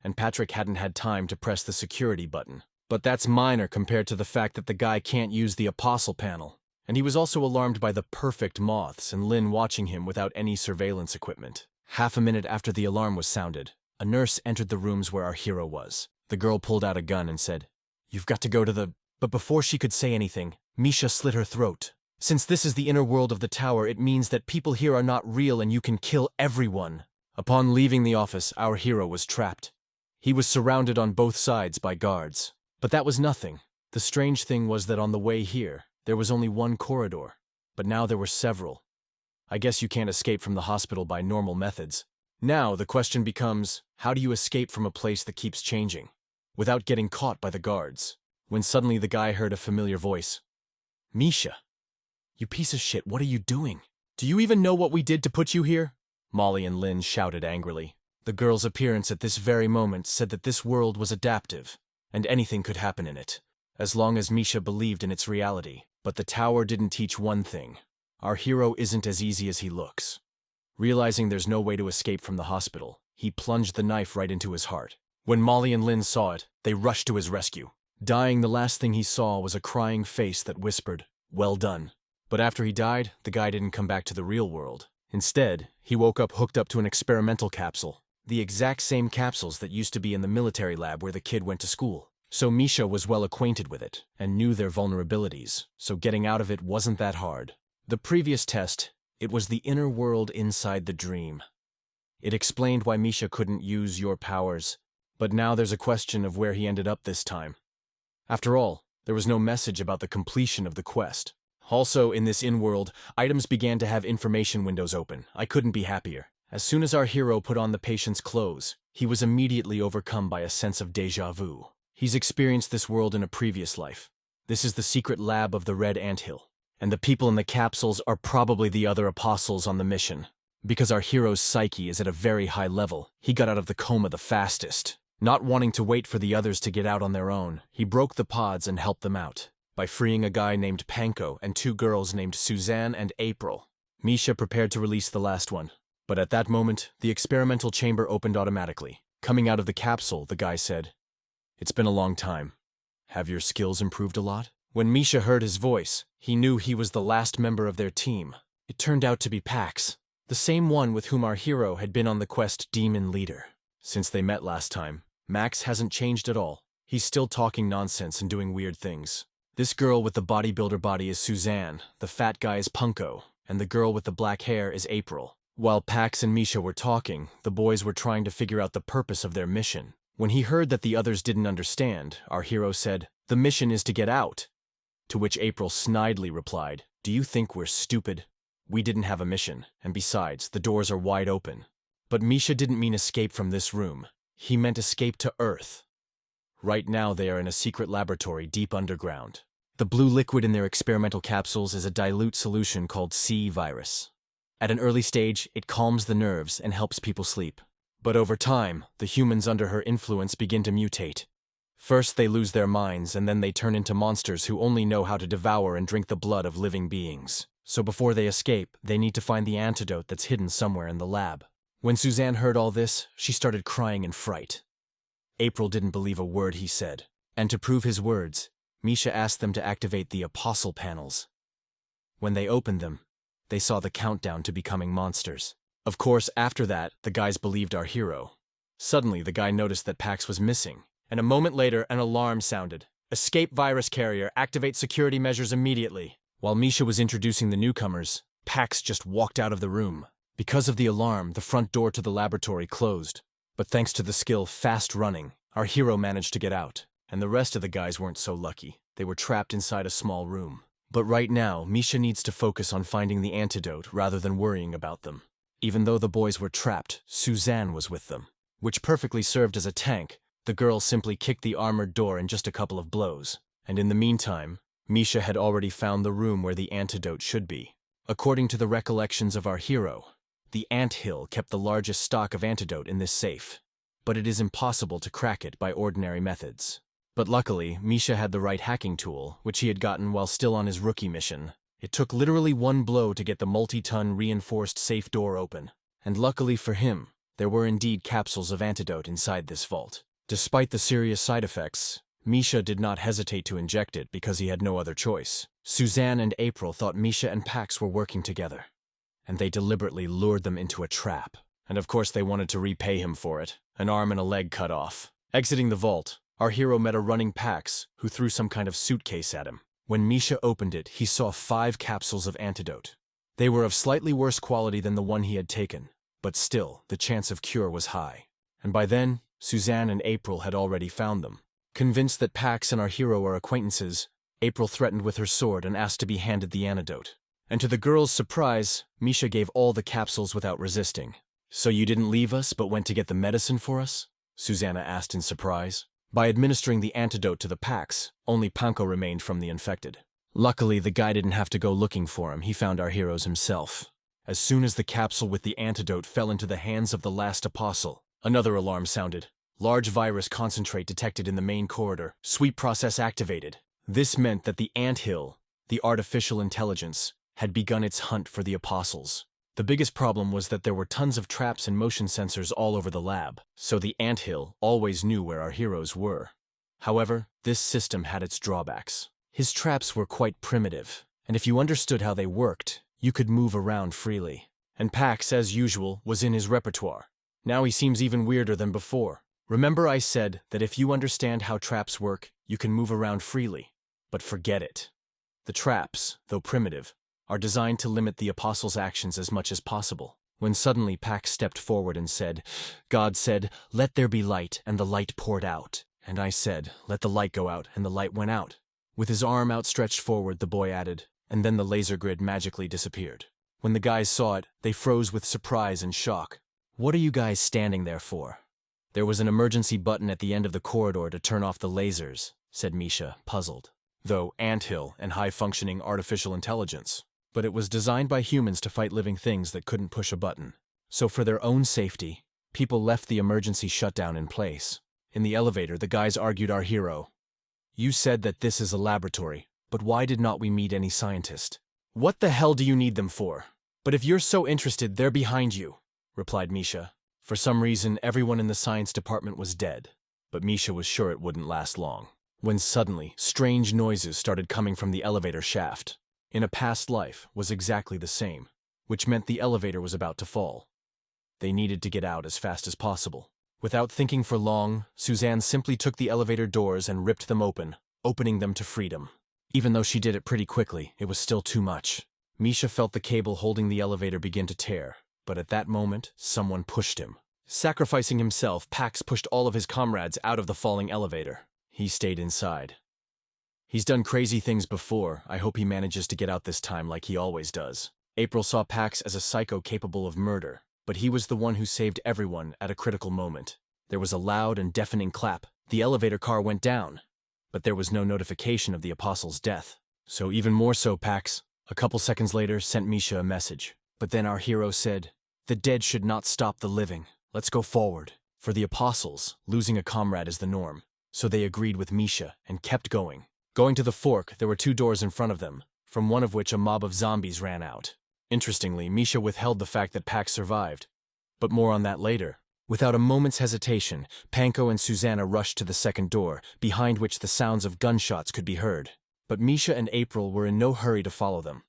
and Patrick hadn't had time to press the security button. But that's minor compared to the fact that the guy can't use the apostle panel. And he was also alarmed by the perfect moths and Lin watching him without any surveillance equipment. Half a minute after the alarm was sounded, a nurse entered the rooms where our hero was. The girl pulled out a gun and said, "You've got to go to the—" But before she could say anything, Misha slit her throat. "Since this is the inner world of the tower, it means that people here are not real and you can kill everyone." Upon leaving the office, our hero was trapped. He was surrounded on both sides by guards. But that was nothing. The strange thing was that on the way here, there was only one corridor. But now there were several. I guess you can't escape from the hospital by normal methods. Now the question becomes, how do you escape from a place that keeps changing, without getting caught by the guards? When suddenly the guy heard a familiar voice. "Misha, you piece of shit, what are you doing? Do you even know what we did to put you here?" Molly and Lynn shouted angrily. The girl's appearance at this very moment said that this world was adaptive, and anything could happen in it, as long as Misha believed in its reality. But the tower didn't teach one thing. Our hero isn't as easy as he looks. Realizing there's no way to escape from the hospital, he plunged the knife right into his heart. When Molly and Lynn saw it, they rushed to his rescue. Dying, the last thing he saw was a crying face that whispered, "Well done." But after he died, the guy didn't come back to the real world. Instead, he woke up hooked up to an experimental capsule, the exact same capsules that used to be in the military lab where the kid went to school. So Misha was well acquainted with it, and knew their vulnerabilities, so getting out of it wasn't that hard. The previous test, it was the inner world inside the dream. It explained why Misha couldn't use your powers, but now there's a question of where he ended up this time. After all, there was no message about the completion of the quest. Also, in this in-world, items began to have information windows open. I couldn't be happier. As soon as our hero put on the patient's clothes, he was immediately overcome by a sense of déjà vu. He's experienced this world in a previous life. This is the secret lab of the Red Anthill, and the people in the capsules are probably the other apostles on the mission. Because our hero's psyche is at a very high level, he got out of the coma the fastest. Not wanting to wait for the others to get out on their own, he broke the pods and helped them out by freeing a guy named Panko and two girls named Suzanne and April. Misha prepared to release the last one, but at that moment, the experimental chamber opened automatically. Coming out of the capsule, the guy said, "It's been a long time. Have your skills improved a lot?" When Misha heard his voice, he knew he was the last member of their team. It turned out to be Pax, the same one with whom our hero had been on the quest Demon Leader. Since they met last time, Max hasn't changed at all. He's still talking nonsense and doing weird things. This girl with the bodybuilder body is Suzanne, the fat guy is Punko, and the girl with the black hair is April. While Pax and Misha were talking, the boys were trying to figure out the purpose of their mission. When he heard that the others didn't understand, our hero said, "The mission is to get out." To which April snidely replied, "Do you think we're stupid? We didn't have a mission, and besides, the doors are wide open." But Misha didn't mean escape from this room. He meant escape to Earth. Right now they are in a secret laboratory deep underground. The blue liquid in their experimental capsules is a dilute solution called C-virus. At an early stage, it calms the nerves and helps people sleep. But over time, the humans under her influence begin to mutate. First they lose their minds, and then they turn into monsters who only know how to devour and drink the blood of living beings. So before they escape, they need to find the antidote that's hidden somewhere in the lab. When Suzanne heard all this, she started crying in fright. April didn't believe a word he said, and to prove his words, Misha asked them to activate the Apostle panels. When they opened them, they saw the countdown to becoming monsters. Of course, after that, the guys believed our hero. Suddenly, the guy noticed that Pax was missing, and a moment later, an alarm sounded. "Escape virus carrier, activate security measures immediately." While Misha was introducing the newcomers, Pax just walked out of the room. Because of the alarm, the front door to the laboratory closed. But thanks to the skill Fast Running, our hero managed to get out, and the rest of the guys weren't so lucky. They were trapped inside a small room. But right now, Misha needs to focus on finding the antidote rather than worrying about them. Even though the boys were trapped, Suzanne was with them, which perfectly served as a tank. The girl simply kicked the armored door in just a couple of blows. And in the meantime, Misha had already found the room where the antidote should be. According to the recollections of our hero, the anthill kept the largest stock of antidote in this safe, but it is impossible to crack it by ordinary methods. But luckily, Misha had the right hacking tool, which he had gotten while still on his rookie mission. It took literally one blow to get the multi-ton reinforced safe door open. And luckily for him, there were indeed capsules of antidote inside this vault. Despite the serious side effects, Misha did not hesitate to inject it because he had no other choice. Suzanne and April thought Misha and Pax were working together, and they deliberately lured them into a trap. And of course they wanted to repay him for it, an arm and a leg cut off. Exiting the vault, our hero met a running Pax who threw some kind of suitcase at him. When Misha opened it, he saw 5 capsules of antidote. They were of slightly worse quality than the one he had taken, but still, the chance of cure was high. And by then, Suzanne and April had already found them. Convinced that Pax and our hero are acquaintances, April threatened with her sword and asked to be handed the antidote. And to the girls' surprise, Misha gave all the capsules without resisting. "So you didn't leave us, but went to get the medicine for us?" Susanna asked in surprise. By administering the antidote to the Pax, only Panko remained from the infected. Luckily, the guy didn't have to go looking for him. He found our heroes himself. As soon as the capsule with the antidote fell into the hands of the last apostle, another alarm sounded. Large virus concentrate detected in the main corridor. Sweep process activated. This meant that the anthill, the artificial intelligence, had begun its hunt for the apostles. The biggest problem was that there were tons of traps and motion sensors all over the lab, so the anthill always knew where our heroes were. However, this system had its drawbacks. His traps were quite primitive, and if you understood how they worked, you could move around freely. And Pax, as usual, was in his repertoire. Now he seems even weirder than before. Remember I said that if you understand how traps work, you can move around freely. But forget it. The traps, though primitive, are designed to limit the apostles' actions as much as possible. When suddenly Pax stepped forward and said, "God said, 'Let there be light,' and the light poured out. And I said, 'Let the light go out,' and the light went out." With his arm outstretched forward, the boy added, and then the laser grid magically disappeared. When the guys saw it, they froze with surprise and shock. "What are you guys standing there for?" "There was an emergency button at the end of the corridor to turn off the lasers," said Misha, puzzled. Though anthill and high-functioning artificial intelligence. But it was designed by humans to fight living things that couldn't push a button. So for their own safety, people left the emergency shutdown in place. In the elevator, the guys argued our hero. "You said that this is a laboratory, but why did not we meet any scientist?" "What the hell do you need them for?" "But if you're so interested, they're behind you," replied Misha. For some reason, everyone in the science department was dead, but Misha was sure it wouldn't last long. When suddenly, strange noises started coming from the elevator shaft. In a past life was exactly the same, which meant the elevator was about to fall. They needed to get out as fast as possible. Without thinking for long, Suzanne simply took the elevator doors and ripped them open, opening them to freedom. Even though she did it pretty quickly, it was still too much. Misha felt the cable holding the elevator begin to tear, but at that moment, someone pushed him. Sacrificing himself, Pax pushed all of his comrades out of the falling elevator. He stayed inside. "He's done crazy things before. I hope he manages to get out this time like he always does." April saw Pax as a psycho capable of murder, but he was the one who saved everyone at a critical moment. There was a loud and deafening clap. The elevator car went down, but there was no notification of the apostle's death. So even more so, Pax, a couple seconds later, sent Misha a message. But then our hero said, "The dead should not stop the living. Let's go forward." For the apostles, losing a comrade is the norm. So they agreed with Misha and kept going. Going to the fork, there were 2 doors in front of them, from one of which a mob of zombies ran out. Interestingly, Misha withheld the fact that Pax survived. But more on that later. Without a moment's hesitation, Panko and Susanna rushed to the second door, behind which the sounds of gunshots could be heard. But Misha and April were in no hurry to follow them.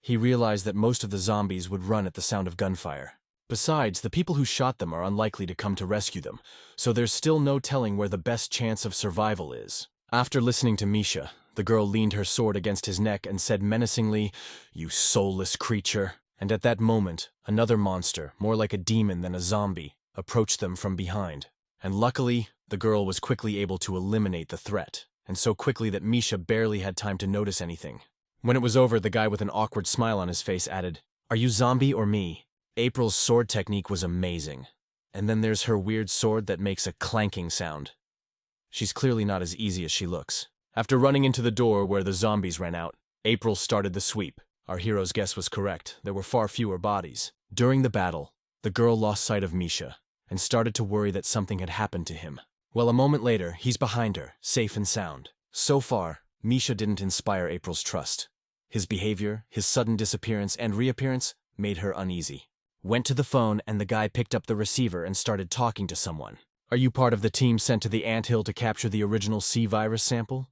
He realized that most of the zombies would run at the sound of gunfire. Besides, the people who shot them are unlikely to come to rescue them, so there's still no telling where the best chance of survival is. After listening to Misha, the girl leaned her sword against his neck and said menacingly, "You soulless creature." And at that moment, another monster, more like a demon than a zombie, approached them from behind. And luckily, the girl was quickly able to eliminate the threat, and so quickly that Misha barely had time to notice anything. When it was over, the guy with an awkward smile on his face added, "Are you zombie or me?" April's sword technique was amazing. And then there's her weird sword that makes a clanking sound. She's clearly not as easy as she looks. After running into the door where the zombies ran out, April started the sweep. Our hero's guess was correct. There were far fewer bodies. During the battle, the girl lost sight of Misha and started to worry that something had happened to him. Well, a moment later, he's behind her, safe and sound. So far, Misha didn't inspire April's trust. His behavior, his sudden disappearance and reappearance made her uneasy. Went to the phone and the guy picked up the receiver and started talking to someone. "Are you part of the team sent to the anthill to capture the original C virus sample?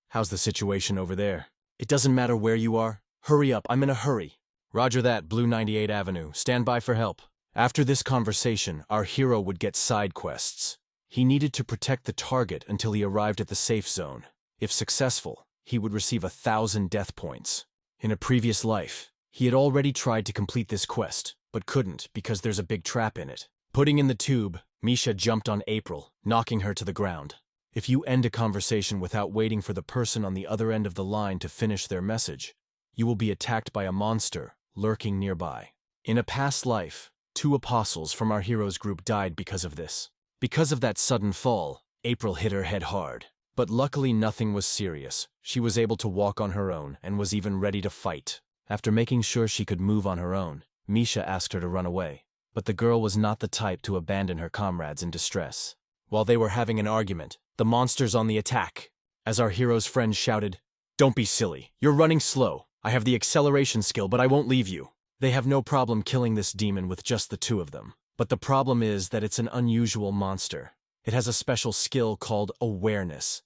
How's the situation over there?" It doesn't matter where you are. Hurry up, I'm in a hurry. Roger that, Blue 98 Avenue. Stand by for help. After this conversation, our hero would get side quests. He needed to protect the target until he arrived at the safe zone. If successful, he would receive 1,000 death points. In a previous life, he had already tried to complete this quest, but couldn't because there's a big trap in it. Putting in the tube, Misha jumped on April, knocking her to the ground. If you end a conversation without waiting for the person on the other end of the line to finish their message, you will be attacked by a monster lurking nearby. In a past life, 2 apostles from our hero's group died because of this. Because of that sudden fall, April hit her head hard. But luckily nothing was serious. She was able to walk on her own and was even ready to fight. After making sure she could move on her own, Misha asked her to run away. But the girl was not the type to abandon her comrades in distress. While they were having an argument, the monster's on the attack. As our hero's friend shouted, "Don't be silly. You're running slow. I have the acceleration skill, but I won't leave you." They have no problem killing this demon with just the 2 of them. But the problem is that it's an unusual monster. It has a special skill called awareness.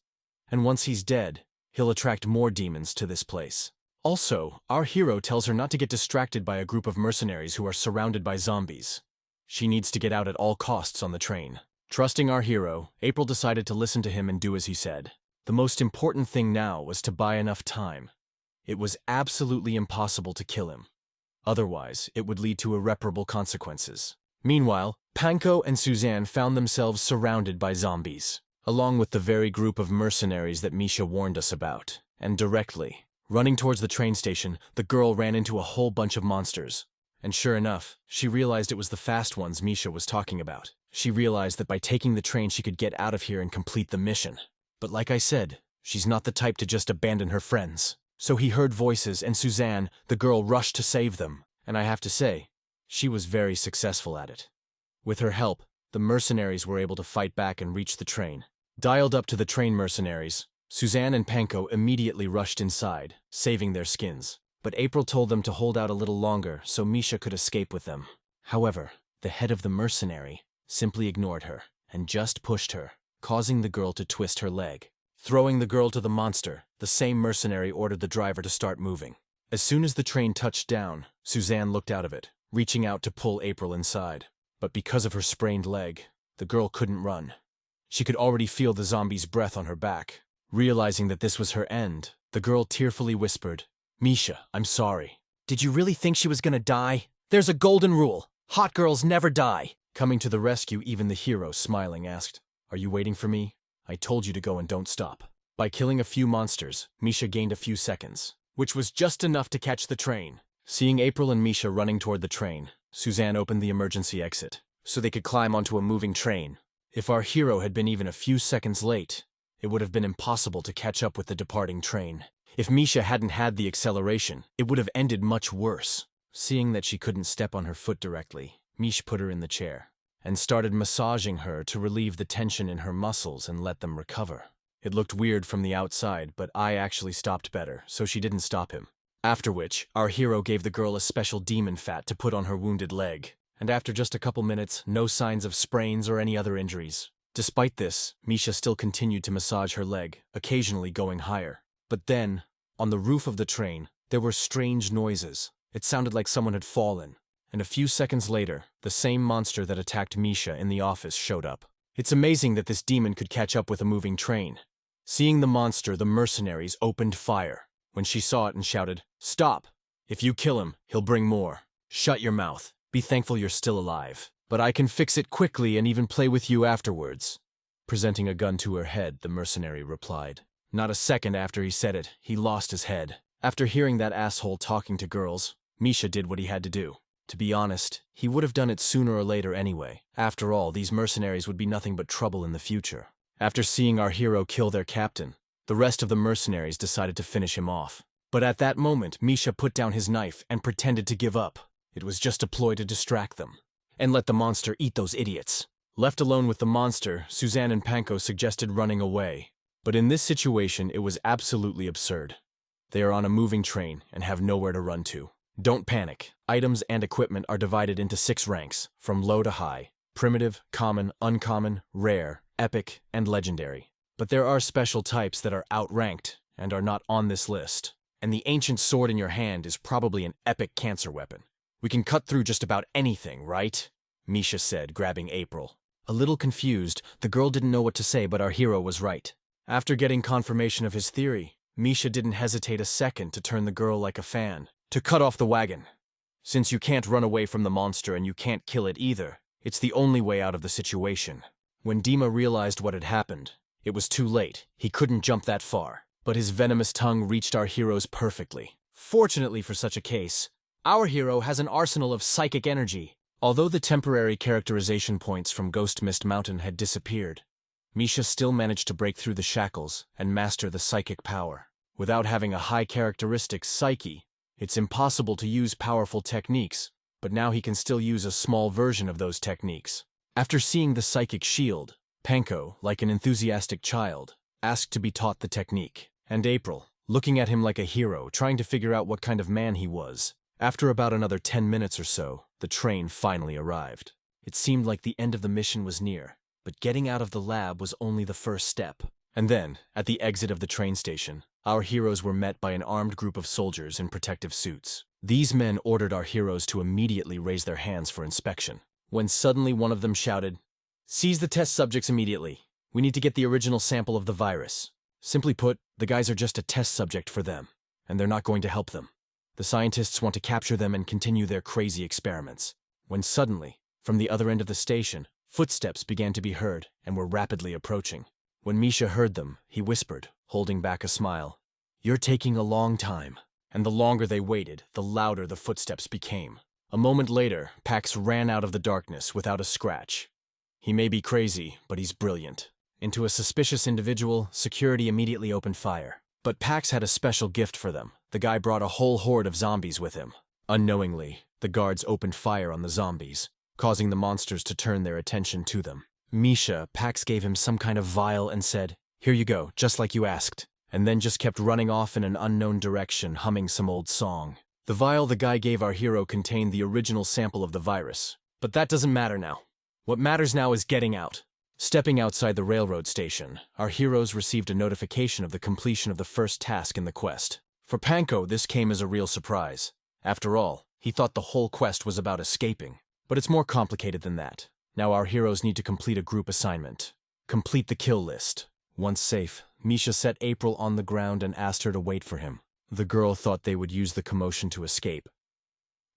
And once he's dead, he'll attract more demons to this place. Also, our hero tells her not to get distracted by a group of mercenaries who are surrounded by zombies. She needs to get out at all costs on the train. Trusting our hero, April decided to listen to him and do as he said. The most important thing now was to buy enough time. It was absolutely impossible to kill him. Otherwise, it would lead to irreparable consequences. Meanwhile, Panko and Suzanne found themselves surrounded by zombies, along with the very group of mercenaries that Misha warned us about. And directly, running towards the train station, the girl ran into a whole bunch of monsters. And sure enough, she realized it was the fast ones Misha was talking about. She realized that by taking the train she could get out of here and complete the mission. But like I said, she's not the type to just abandon her friends. So he heard voices, and Suzanne, the girl, rushed to save them. And I have to say, she was very successful at it. With her help, the mercenaries were able to fight back and reach the train. Dialed up to the train mercenaries, Suzanne and Panko immediately rushed inside, saving their skins. But April told them to hold out a little longer so Misha could escape with them. However, the head of the mercenary simply ignored her and just pushed her, causing the girl to twist her leg. Throwing the girl to the monster, the same mercenary ordered the driver to start moving. As soon as the train touched down, Suzanne looked out of it, reaching out to pull April inside. But because of her sprained leg, the girl couldn't run. She could already feel the zombie's breath on her back. Realizing that this was her end, the girl tearfully whispered, "Misha, I'm sorry. Did you really think she was gonna die? There's a golden rule. Hot girls never die." Coming to the rescue, even the hero, smiling, asked, "Are you waiting for me? I told you to go and don't stop." By killing a few monsters, Misha gained a few seconds, which was just enough to catch the train. Seeing April and Misha running toward the train, Suzanne opened the emergency exit, so they could climb onto a moving train. If our hero had been even a few seconds late, it would have been impossible to catch up with the departing train. If Misha hadn't had the acceleration, it would have ended much worse. Seeing that she couldn't step on her foot directly, Misha put her in the chair and started massaging her to relieve the tension in her muscles and let them recover. It looked weird from the outside, but I actually stopped better, so she didn't stop him. After which, our hero gave the girl a special demon fat to put on her wounded leg, and after just a couple minutes, no signs of sprains or any other injuries. Despite this, Misha still continued to massage her leg, occasionally going higher. But then, on the roof of the train, there were strange noises. It sounded like someone had fallen. And a few seconds later, the same monster that attacked Misha in the office showed up. It's amazing that this demon could catch up with a moving train. Seeing the monster, the mercenaries opened fire. When she saw it and shouted, "Stop! If you kill him, he'll bring more. Shut your mouth. Be thankful you're still alive. But I can fix it quickly and even play with you afterwards." Presenting a gun to her head, the mercenary replied. Not a second after he said it, he lost his head. After hearing that asshole talking to girls, Misha did what he had to do. To be honest, he would have done it sooner or later anyway. After all, these mercenaries would be nothing but trouble in the future. After seeing our hero kill their captain, the rest of the mercenaries decided to finish him off. But at that moment, Misha put down his knife and pretended to give up. It was just a ploy to distract them and let the monster eat those idiots. Left alone with the monster, Suzanne and Panko suggested running away. But in this situation, it was absolutely absurd. They are on a moving train and have nowhere to run to. Don't panic. Items and equipment are divided into 6 ranks, from low to high: primitive, common, uncommon, rare, epic, and legendary. But there are special types that are outranked and are not on this list. And the ancient sword in your hand is probably an epic cancer weapon. We can cut through just about anything, right? Misha said, grabbing April. A little confused, the girl didn't know what to say, but our hero was right. After getting confirmation of his theory, Misha didn't hesitate a second to turn the girl like a fan, to cut off the wagon. Since you can't run away from the monster and you can't kill it either, it's the only way out of the situation. When Dima realized what had happened, it was too late. He couldn't jump that far, but his venomous tongue reached our heroes perfectly. Fortunately for such a case, our hero has an arsenal of psychic energy. Although the temporary characterization points from Ghost Mist Mountain had disappeared, Misha still managed to break through the shackles and master the psychic power. Without having a high characteristic psyche, it's impossible to use powerful techniques, but now he can still use a small version of those techniques. After seeing the psychic shield, Panko, like an enthusiastic child, asked to be taught the technique, and April, looking at him like a hero, trying to figure out what kind of man he was. After about another 10 minutes or so, the train finally arrived. It seemed like the end of the mission was near, but getting out of the lab was only the first step. And then, at the exit of the train station, our heroes were met by an armed group of soldiers in protective suits. These men ordered our heroes to immediately raise their hands for inspection, when suddenly one of them shouted, "Seize the test subjects immediately. We need to get the original sample of the virus." Simply put, the guys are just a test subject for them, and they're not going to help them. The scientists want to capture them and continue their crazy experiments. When suddenly, from the other end of the station, footsteps began to be heard and were rapidly approaching. When Misha heard them, he whispered, holding back a smile, "You're taking a long time." And the longer they waited, the louder the footsteps became. A moment later, Pax ran out of the darkness without a scratch. He may be crazy, but he's brilliant. Into a suspicious individual, security immediately opened fire. But Pax had a special gift for them. The guy brought a whole horde of zombies with him. Unknowingly, the guards opened fire on the zombies, causing the monsters to turn their attention to them. Misha, Pax gave him some kind of vial and said, "Here you go, just like you asked," and then just kept running off in an unknown direction, humming some old song. The vial the guy gave our hero contained the original sample of the virus. But that doesn't matter now. What matters now is getting out. Stepping outside the railroad station, our heroes received a notification of the completion of the first task in the quest. For Panko, this came as a real surprise. After all, he thought the whole quest was about escaping. But it's more complicated than that. Now our heroes need to complete a group assignment. Complete the kill list. Once safe, Misha set April on the ground and asked her to wait for him. The girl thought they would use the commotion to escape.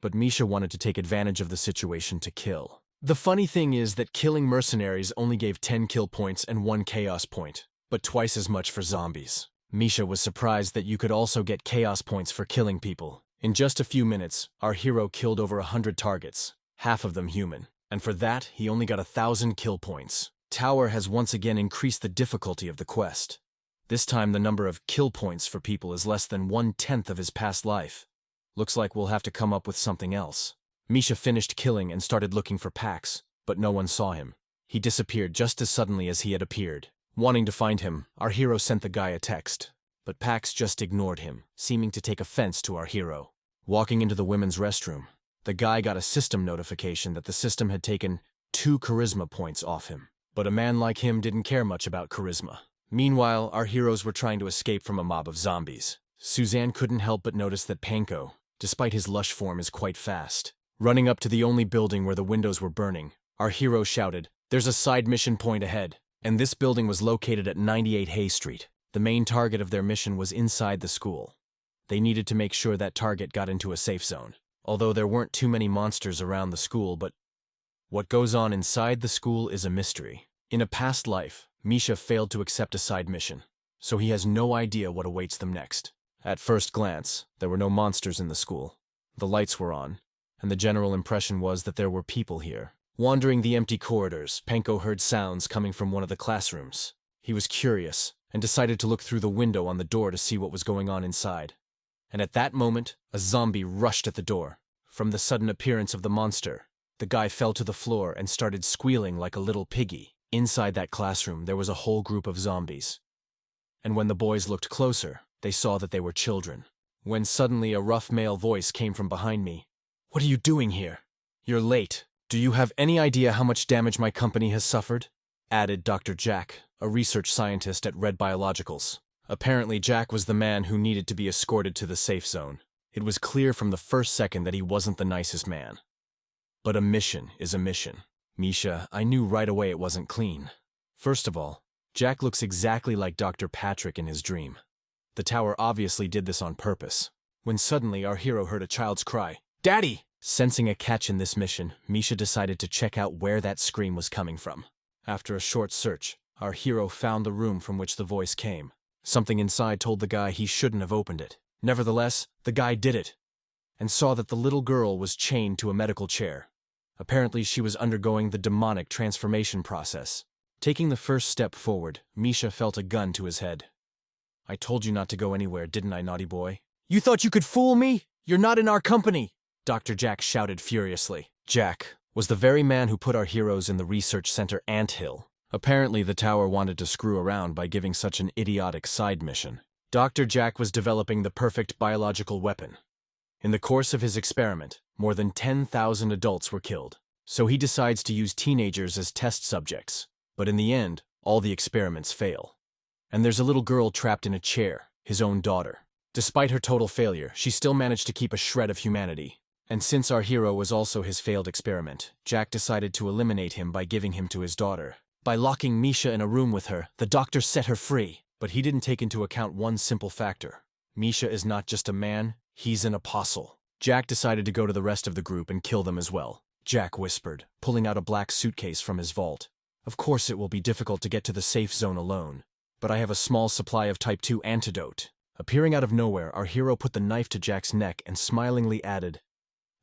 But Misha wanted to take advantage of the situation to kill. The funny thing is that killing mercenaries only gave 10 kill points and 1 chaos point, but twice as much for zombies. Misha was surprised that you could also get chaos points for killing people. In just a few minutes, our hero killed over 100 targets, half of them human, and for that, he only got 1,000 kill points. Tower has once again increased the difficulty of the quest. This time the number of kill points for people is less than 1/10 of his past life. Looks like we'll have to come up with something else. Misha finished killing and started looking for Pax, but no one saw him. He disappeared just as suddenly as he had appeared. Wanting to find him, our hero sent the guy a text, but Pax just ignored him, seeming to take offense to our hero. Walking into the women's restroom, the guy got a system notification that the system had taken 2 charisma points off him. But a man like him didn't care much about charisma. Meanwhile, our heroes were trying to escape from a mob of zombies. Suzanne couldn't help but notice that Panko, despite his lush form, is quite fast. Running up to the only building where the windows were burning, our hero shouted, "There's a side mission point ahead." And this building was located at 98 Hay Street. The main target of their mission was inside the school. They needed to make sure that target got into a safe zone. Although there weren't too many monsters around the school, but what goes on inside the school is a mystery. In a past life, Misha failed to accept a side mission, so he has no idea what awaits them next. At first glance, there were no monsters in the school. The lights were on, and the general impression was that there were people here. Wandering the empty corridors, Panko heard sounds coming from one of the classrooms. He was curious, and decided to look through the window on the door to see what was going on inside. And at that moment, a zombie rushed at the door. From the sudden appearance of the monster, the guy fell to the floor and started squealing like a little piggy. Inside that classroom, there was a whole group of zombies. And when the boys looked closer, they saw that they were children. When suddenly a rough male voice came from behind me. "What are you doing here? You're late. Do you have any idea how much damage my company has suffered?" added Dr. Jack, a research scientist at Red Biologicals. Apparently, Jack was the man who needed to be escorted to the safe zone. It was clear from the first second that he wasn't the nicest man. But a mission is a mission. Misha, I knew right away it wasn't clean. First of all, Jack looks exactly like Dr. Patrick in his dream. The tower obviously did this on purpose. When suddenly our hero heard a child's cry, "Daddy!" Sensing a catch in this mission, Misha decided to check out where that scream was coming from. After a short search, our hero found the room from which the voice came. Something inside told the guy he shouldn't have opened it. Nevertheless, the guy did it, and saw that the little girl was chained to a medical chair. Apparently, she was undergoing the demonic transformation process. Taking the first step forward, Misha felt a gun to his head. "I told you not to go anywhere, didn't I, naughty boy? You thought you could fool me? You're not in our company!" Dr. Jack shouted furiously. Jack was the very man who put our heroes in the research center anthill. Apparently, the tower wanted to screw around by giving such an idiotic side mission. Dr. Jack was developing the perfect biological weapon. In the course of his experiment, more than 10,000 adults were killed. So he decides to use teenagers as test subjects. But in the end, all the experiments fail. And there's a little girl trapped in a chair, his own daughter. Despite her total failure, she still managed to keep a shred of humanity. And since our hero was also his failed experiment, Jack decided to eliminate him by giving him to his daughter. By locking Misha in a room with her, the doctor set her free. But he didn't take into account one simple factor. Misha is not just a man, he's an apostle. Jack decided to go to the rest of the group and kill them as well. Jack whispered, pulling out a black suitcase from his vault. "Of course it will be difficult to get to the safe zone alone, but I have a small supply of Type 2 antidote." Appearing out of nowhere, our hero put the knife to Jack's neck and smilingly added,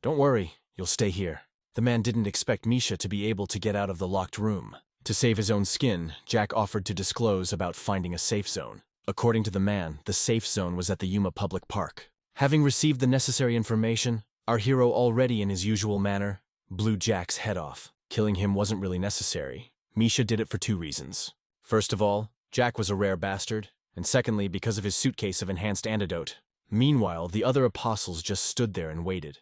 "Don't worry, you'll stay here." The man didn't expect Misha to be able to get out of the locked room. To save his own skin, Jack offered to disclose about finding a safe zone. According to the man, the safe zone was at the Yuma Public Park. Having received the necessary information, our hero, already in his usual manner, blew Jack's head off. Killing him wasn't really necessary. Misha did it for two reasons. First of all, Jack was a rare bastard, and secondly, because of his suitcase of enhanced antidote. Meanwhile, the other apostles just stood there and waited.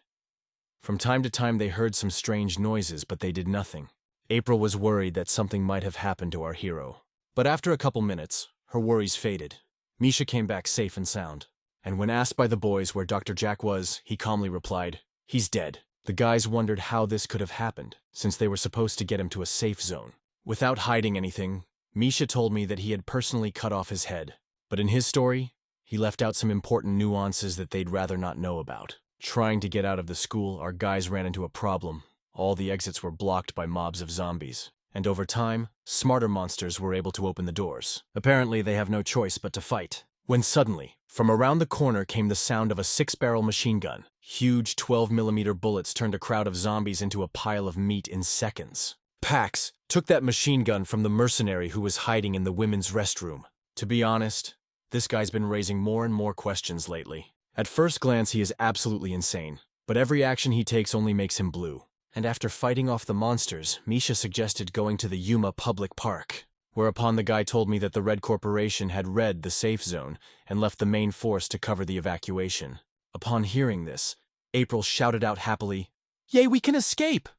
From time to time they heard some strange noises, but they did nothing. April was worried that something might have happened to our hero. But after a couple minutes, her worries faded. Misha came back safe and sound. And when asked by the boys where Dr. Jack was, he calmly replied, "He's dead." The guys wondered how this could have happened, since they were supposed to get him to a safe zone. Without hiding anything, Misha told me that he had personally cut off his head. But in his story, he left out some important nuances that they'd rather not know about. Trying to get out of the school, our guys ran into a problem. All the exits were blocked by mobs of zombies. And over time, smarter monsters were able to open the doors. Apparently, they have no choice but to fight. When suddenly, from around the corner came the sound of a 6-barrel machine gun. Huge 12mm bullets turned a crowd of zombies into a pile of meat in seconds. Pax took that machine gun from the mercenary who was hiding in the women's restroom. To be honest, this guy's been raising more and more questions lately. At first glance, he is absolutely insane, but every action he takes only makes him blue. And after fighting off the monsters, Misha suggested going to the Yuma Public Park. Whereupon the guy told me that the Red Corporation had read the safe zone and left the main force to cover the evacuation. Upon hearing this, April shouted out happily, "Yay, we can escape!"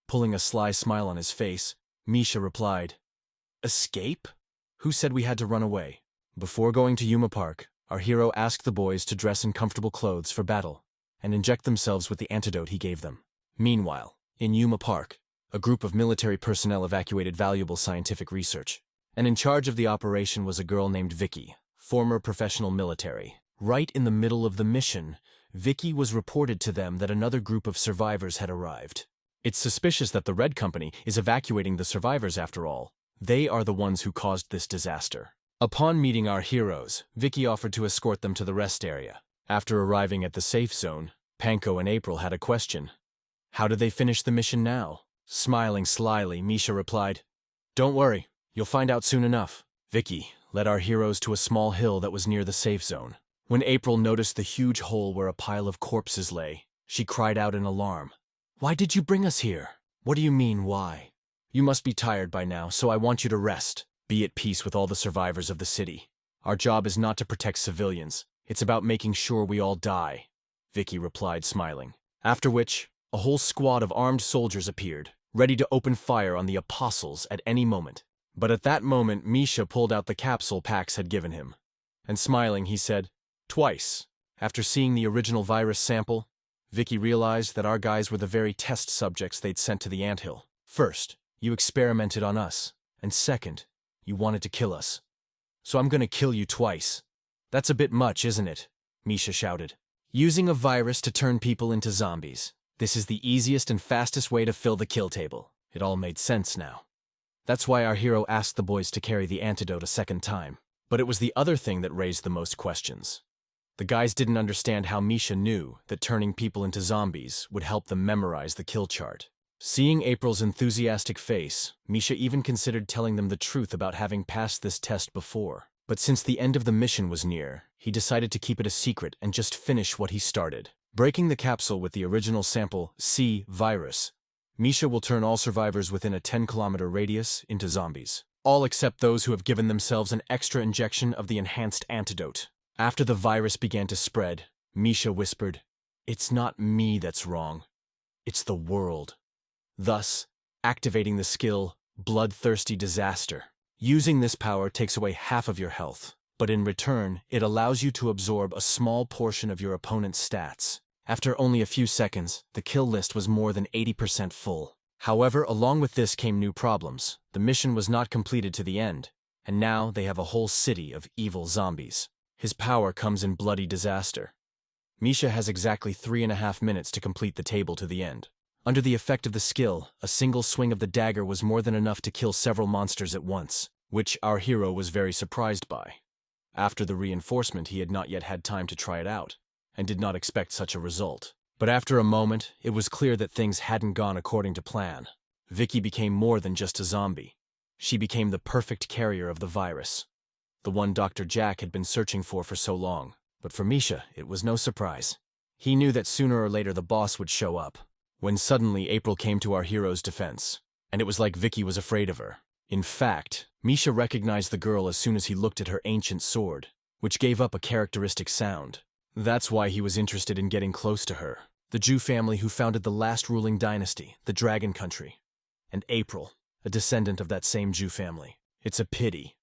Pulling a sly smile on his face, Misha replied, "Escape? Who said we had to run away?" Before going to Yuma Park, our hero asked the boys to dress in comfortable clothes for battle and inject themselves with the antidote he gave them. Meanwhile, in Yuma Park, a group of military personnel evacuated valuable scientific research, and in charge of the operation was a girl named Vicky, former professional military. Right in the middle of the mission, Vicky was reported to them that another group of survivors had arrived. It's suspicious that the Red Company is evacuating the survivors after all. They are the ones who caused this disaster. Upon meeting our heroes, Vicky offered to escort them to the rest area. After arriving at the safe zone, Panko and April had a question. How did they finish the mission now? Smiling slyly, Misha replied, "Don't worry, you'll find out soon enough." Vicky led our heroes to a small hill that was near the safe zone. When April noticed the huge hole where a pile of corpses lay, she cried out in alarm. "Why did you bring us here?" "What do you mean, why? You must be tired by now, so I want you to rest. Be at peace with all the survivors of the city. Our job is not to protect civilians. It's about making sure we all die," Vicky replied, smiling. After which, a whole squad of armed soldiers appeared, ready to open fire on the apostles at any moment. But at that moment, Misha pulled out the capsule Pax had given him. And smiling, he said, "Twice." After seeing the original virus sample, Vicky realized that our guys were the very test subjects they'd sent to the anthill. First, you experimented on us, and second, you wanted to kill us. So I'm gonna kill you twice. That's a bit much, isn't it? Misha shouted. Using a virus to turn people into zombies. This is the easiest and fastest way to fill the kill table. It all made sense now. That's why our hero asked the boys to carry the antidote a second time. But it was the other thing that raised the most questions. The guys didn't understand how Misha knew that turning people into zombies would help them memorize the kill chart. Seeing April's enthusiastic face, Misha even considered telling them the truth about having passed this test before. But since the end of the mission was near, he decided to keep it a secret and just finish what he started. Breaking the capsule with the original sample C virus, Misha will turn all survivors within a 10-kilometer radius into zombies. All except those who have given themselves an extra injection of the enhanced antidote. After the virus began to spread, Misha whispered, "It's not me that's wrong. It's the world." Thus, activating the skill, Bloodthirsty Disaster. Using this power takes away half of your health, but in return, it allows you to absorb a small portion of your opponent's stats. After only a few seconds, the kill list was more than 80% full. However, along with this came new problems. The mission was not completed to the end, and now they have a whole city of evil zombies. His power comes in bloody disaster. Misha has exactly 3.5 minutes to complete the table to the end. Under the effect of the skill, a single swing of the dagger was more than enough to kill several monsters at once, which our hero was very surprised by. After the reinforcement, he had not yet had time to try it out, and did not expect such a result. But after a moment, it was clear that things hadn't gone according to plan. Vicky became more than just a zombie. She became the perfect carrier of the virus. The one Dr. Jack had been searching for so long. But for Misha, it was no surprise. He knew that sooner or later the boss would show up. When suddenly April came to our hero's defense, and it was like Vicky was afraid of her. In fact, Misha recognized the girl as soon as he looked at her ancient sword, which gave up a characteristic sound. That's why he was interested in getting close to her. The Jew family who founded the last ruling dynasty, the Dragon Country. And April, a descendant of that same Jew family. It's a pity.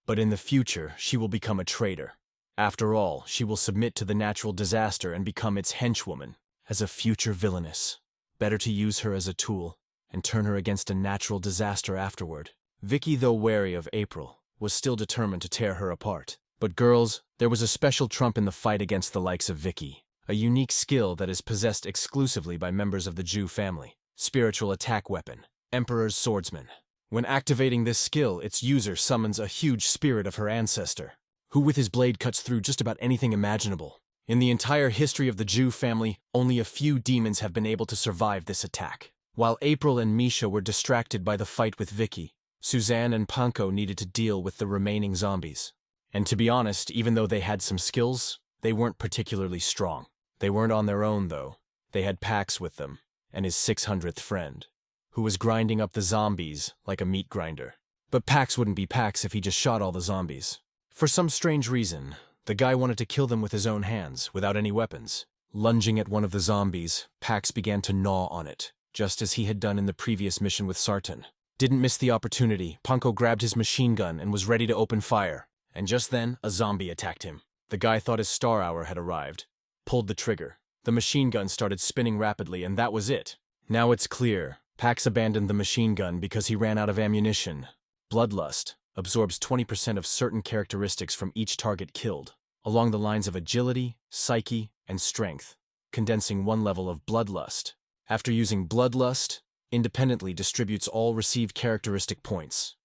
But in the future, she will become a traitor. After all, she will submit to the natural disaster and become its henchwoman, as a future villainess. Better to use her as a tool, and turn her against a natural disaster afterward. Vicky, though wary of April, was still determined to tear her apart. But girls, there was a special trump in the fight against the likes of Vicky. A unique skill that is possessed exclusively by members of the Jew family. Spiritual attack weapon. Emperor's Swordsman. When activating this skill, its user summons a huge spirit of her ancestor, who with his blade cuts through just about anything imaginable. In the entire history of the Jew family, only a few demons have been able to survive this attack. While April and Misha were distracted by the fight with Vicky, Suzanne and Panko needed to deal with the remaining zombies. And to be honest, even though they had some skills, they weren't particularly strong. They weren't on their own, though. They had Pax with them, and his 600th friend, who was grinding up the zombies like a meat grinder. But Pax wouldn't be Pax if he just shot all the zombies. For some strange reason, the guy wanted to kill them with his own hands, without any weapons. Lunging at one of the zombies, Pax began to gnaw on it, just as he had done in the previous mission with Sartan. Didn't miss the opportunity. Panko grabbed his machine gun and was ready to open fire. And just then, a zombie attacked him. The guy thought his star hour had arrived. Pulled the trigger. The machine gun started spinning rapidly, and that was it. Now it's clear. Pax abandoned the machine gun because he ran out of ammunition. Bloodlust absorbs 20% of certain characteristics from each target killed, along the lines of agility, psyche, and strength, condensing one level of bloodlust. After using bloodlust, independently distributes all received characteristic points.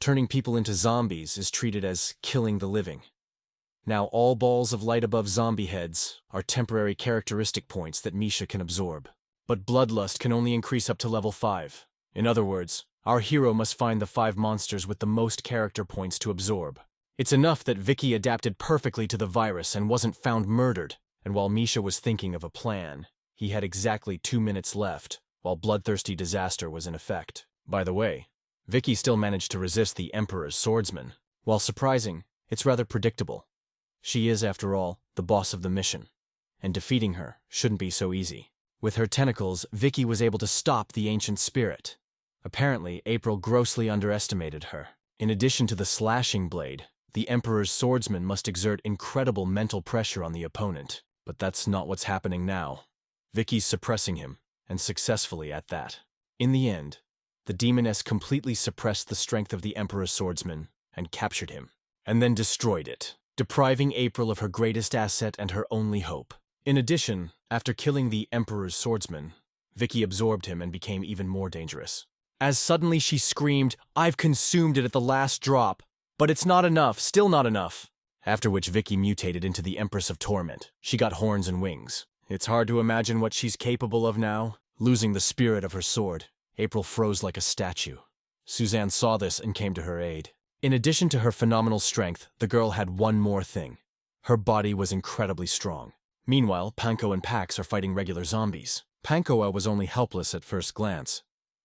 Turning people into zombies is treated as killing the living. Now all balls of light above zombie heads are temporary characteristic points that Misha can absorb. But bloodlust can only increase up to level 5. In other words, our hero must find the 5 monsters with the most character points to absorb. It's enough that Vicky adapted perfectly to the virus and wasn't found murdered. And while Misha was thinking of a plan, he had exactly 2 minutes left, while Bloodthirsty Disaster was in effect. By the way, Vicky still managed to resist the Emperor's Swordsman. While surprising, it's rather predictable. She is, after all, the boss of the mission, and defeating her shouldn't be so easy. With her tentacles, Vicky was able to stop the ancient spirit. Apparently, April grossly underestimated her. In addition to the slashing blade, The Emperor's swordsman must exert incredible mental pressure on the opponent, but that's not what's happening now. Vicky's suppressing him, and successfully at that. In the end, the demoness completely suppressed the strength of the Emperor's swordsman and captured him, and then destroyed it, depriving April of her greatest asset and her only hope. In addition, after killing the Emperor's swordsman, Vicky absorbed him and became even more dangerous. As suddenly she screamed, "I've consumed it at the last drop, but it's not enough, still not enough." After which Vicky mutated into the Empress of Torment. She got horns and wings. It's hard to imagine what she's capable of now. Losing the spirit of her sword, April froze like a statue. Suzanne saw this and came to her aid. In addition to her phenomenal strength, the girl had one more thing. Her body was incredibly strong. Meanwhile, Panko and Pax are fighting regular zombies. Pankoa was only helpless at first glance.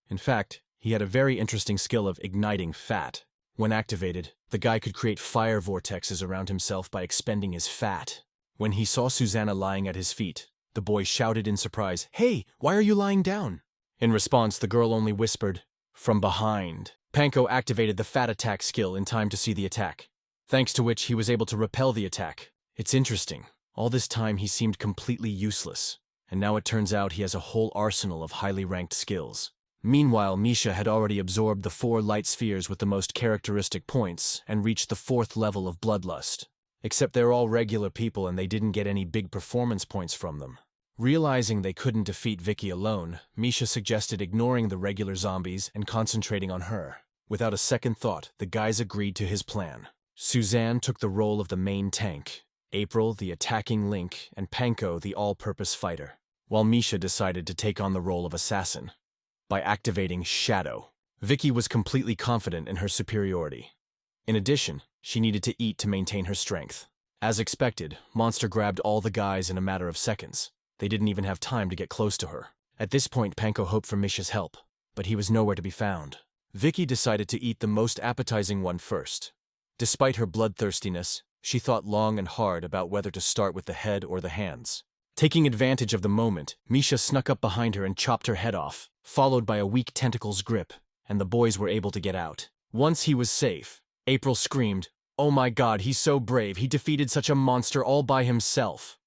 In fact, he had a very interesting skill of igniting fat. When activated, the guy could create fire vortexes around himself by expending his fat. When he saw Susanna lying at his feet, the boy shouted in surprise, "Hey, why are you lying down?" In response, the girl only whispered, "From behind." Panko activated the fat attack skill in time to see the attack, thanks to which he was able to repel the attack. It's interesting. All this time he seemed completely useless, and now it turns out he has a whole arsenal of highly ranked skills. Meanwhile, Misha had already absorbed the 4 light spheres with the most characteristic points and reached the 4th level of Bloodlust. Except they're all regular people and they didn't get any big performance points from them. Realizing they couldn't defeat Vicky alone, Misha suggested ignoring the regular zombies and concentrating on her. Without a second thought, the guys agreed to his plan. Suzanne took the role of the main tank, April the attacking link, and Panko the all-purpose fighter, while Misha decided to take on the role of assassin by activating Shadow. Vicky was completely confident in her superiority. In addition, she needed to eat to maintain her strength. As expected, Monster grabbed all the guys in a matter of seconds. They didn't even have time to get close to her. At this point, Panko hoped for Misha's help, but he was nowhere to be found. Vicky decided to eat the most appetizing one first. Despite her bloodthirstiness, she thought long and hard about whether to start with the head or the hands. Taking advantage of the moment, Misha snuck up behind her and chopped her head off, followed by a weak tentacle's grip, and the boys were able to get out. Once he was safe, April screamed, "Oh my God, he's so brave, he defeated such a monster all by himself."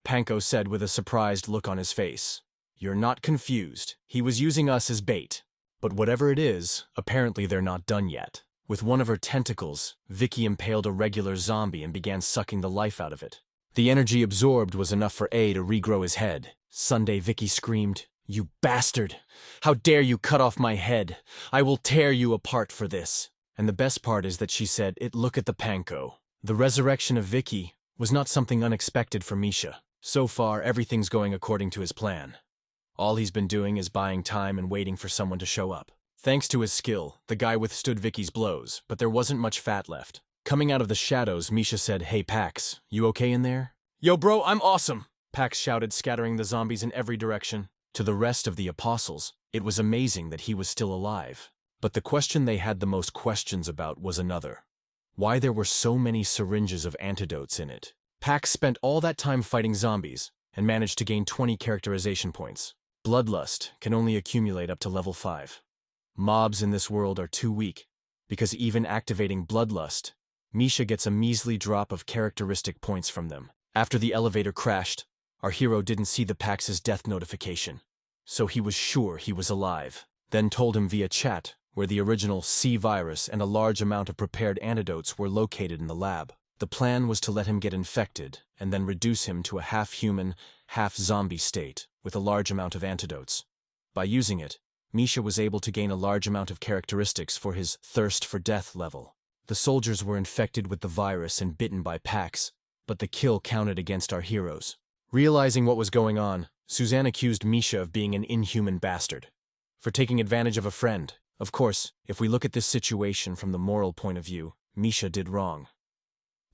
Panko said with a surprised look on his face, "You're not confused, he was using us as bait. But whatever it is, apparently they're not done yet." With one of her tentacles, Vicky impaled a regular zombie and began sucking the life out of it. The energy absorbed was enough for A to regrow his head. Sunday, Vicky screamed, "You bastard! How dare you cut off my head! I will tear you apart for this." And the best part is that she said, "Look at the Panko." The resurrection of Vicky was not something unexpected for Misha. So far, everything's going according to his plan. All he's been doing is buying time and waiting for someone to show up. Thanks to his skill, the guy withstood Vicky's blows, but there wasn't much fat left. Coming out of the shadows, Misha said, "Hey Pax, you okay in there?" "Yo bro, I'm awesome!" Pax shouted, scattering the zombies in every direction. To the rest of the apostles, it was amazing that he was still alive. But the question they had the most questions about was another. Why there were so many syringes of antidotes in it. Pax spent all that time fighting zombies and managed to gain 20 characterization points. Bloodlust can only accumulate up to level 5. Mobs in this world are too weak, because even activating Bloodlust, Misha gets a measly drop of characteristic points from them. After the elevator crashed, our hero didn't see the Pax's death notification, so he was sure he was alive. Then told him via chat where the original C virus and a large amount of prepared antidotes were located in the lab. The plan was to let him get infected and then reduce him to a half-human, half-zombie state with a large amount of antidotes. By using it, Misha was able to gain a large amount of characteristics for his thirst for death level. The soldiers were infected with the virus and bitten by Pax, but the kill counted against our heroes. Realizing what was going on, Suzanne accused Misha of being an inhuman bastard, for taking advantage of a friend. Of course, if we look at this situation from the moral point of view, Misha did wrong.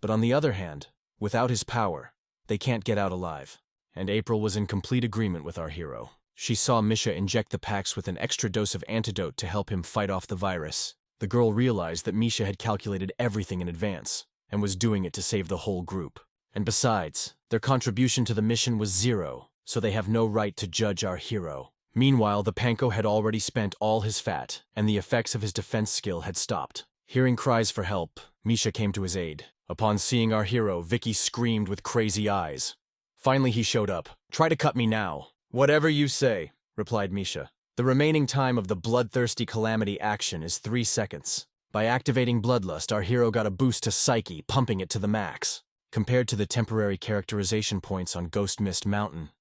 But on the other hand, without his power, they can't get out alive. And April was in complete agreement with our hero. She saw Misha inject the Pax with an extra dose of antidote to help him fight off the virus. The girl realized that Misha had calculated everything in advance, and was doing it to save the whole group. And besides, their contribution to the mission was 0, so they have no right to judge our hero. Meanwhile, the Panko had already spent all his fat, and the effects of his defense skill had stopped. Hearing cries for help, Misha came to his aid. Upon seeing our hero, Vicky screamed with crazy eyes. Finally he showed up. "Try to cut me now." "Whatever you say," replied Misha. The remaining time of the bloodthirsty calamity action is 3 seconds. By activating Bloodlust, our hero got a boost to Psyche, pumping it to the max. Compared to the temporary characterization points on Ghost Mist Mountain,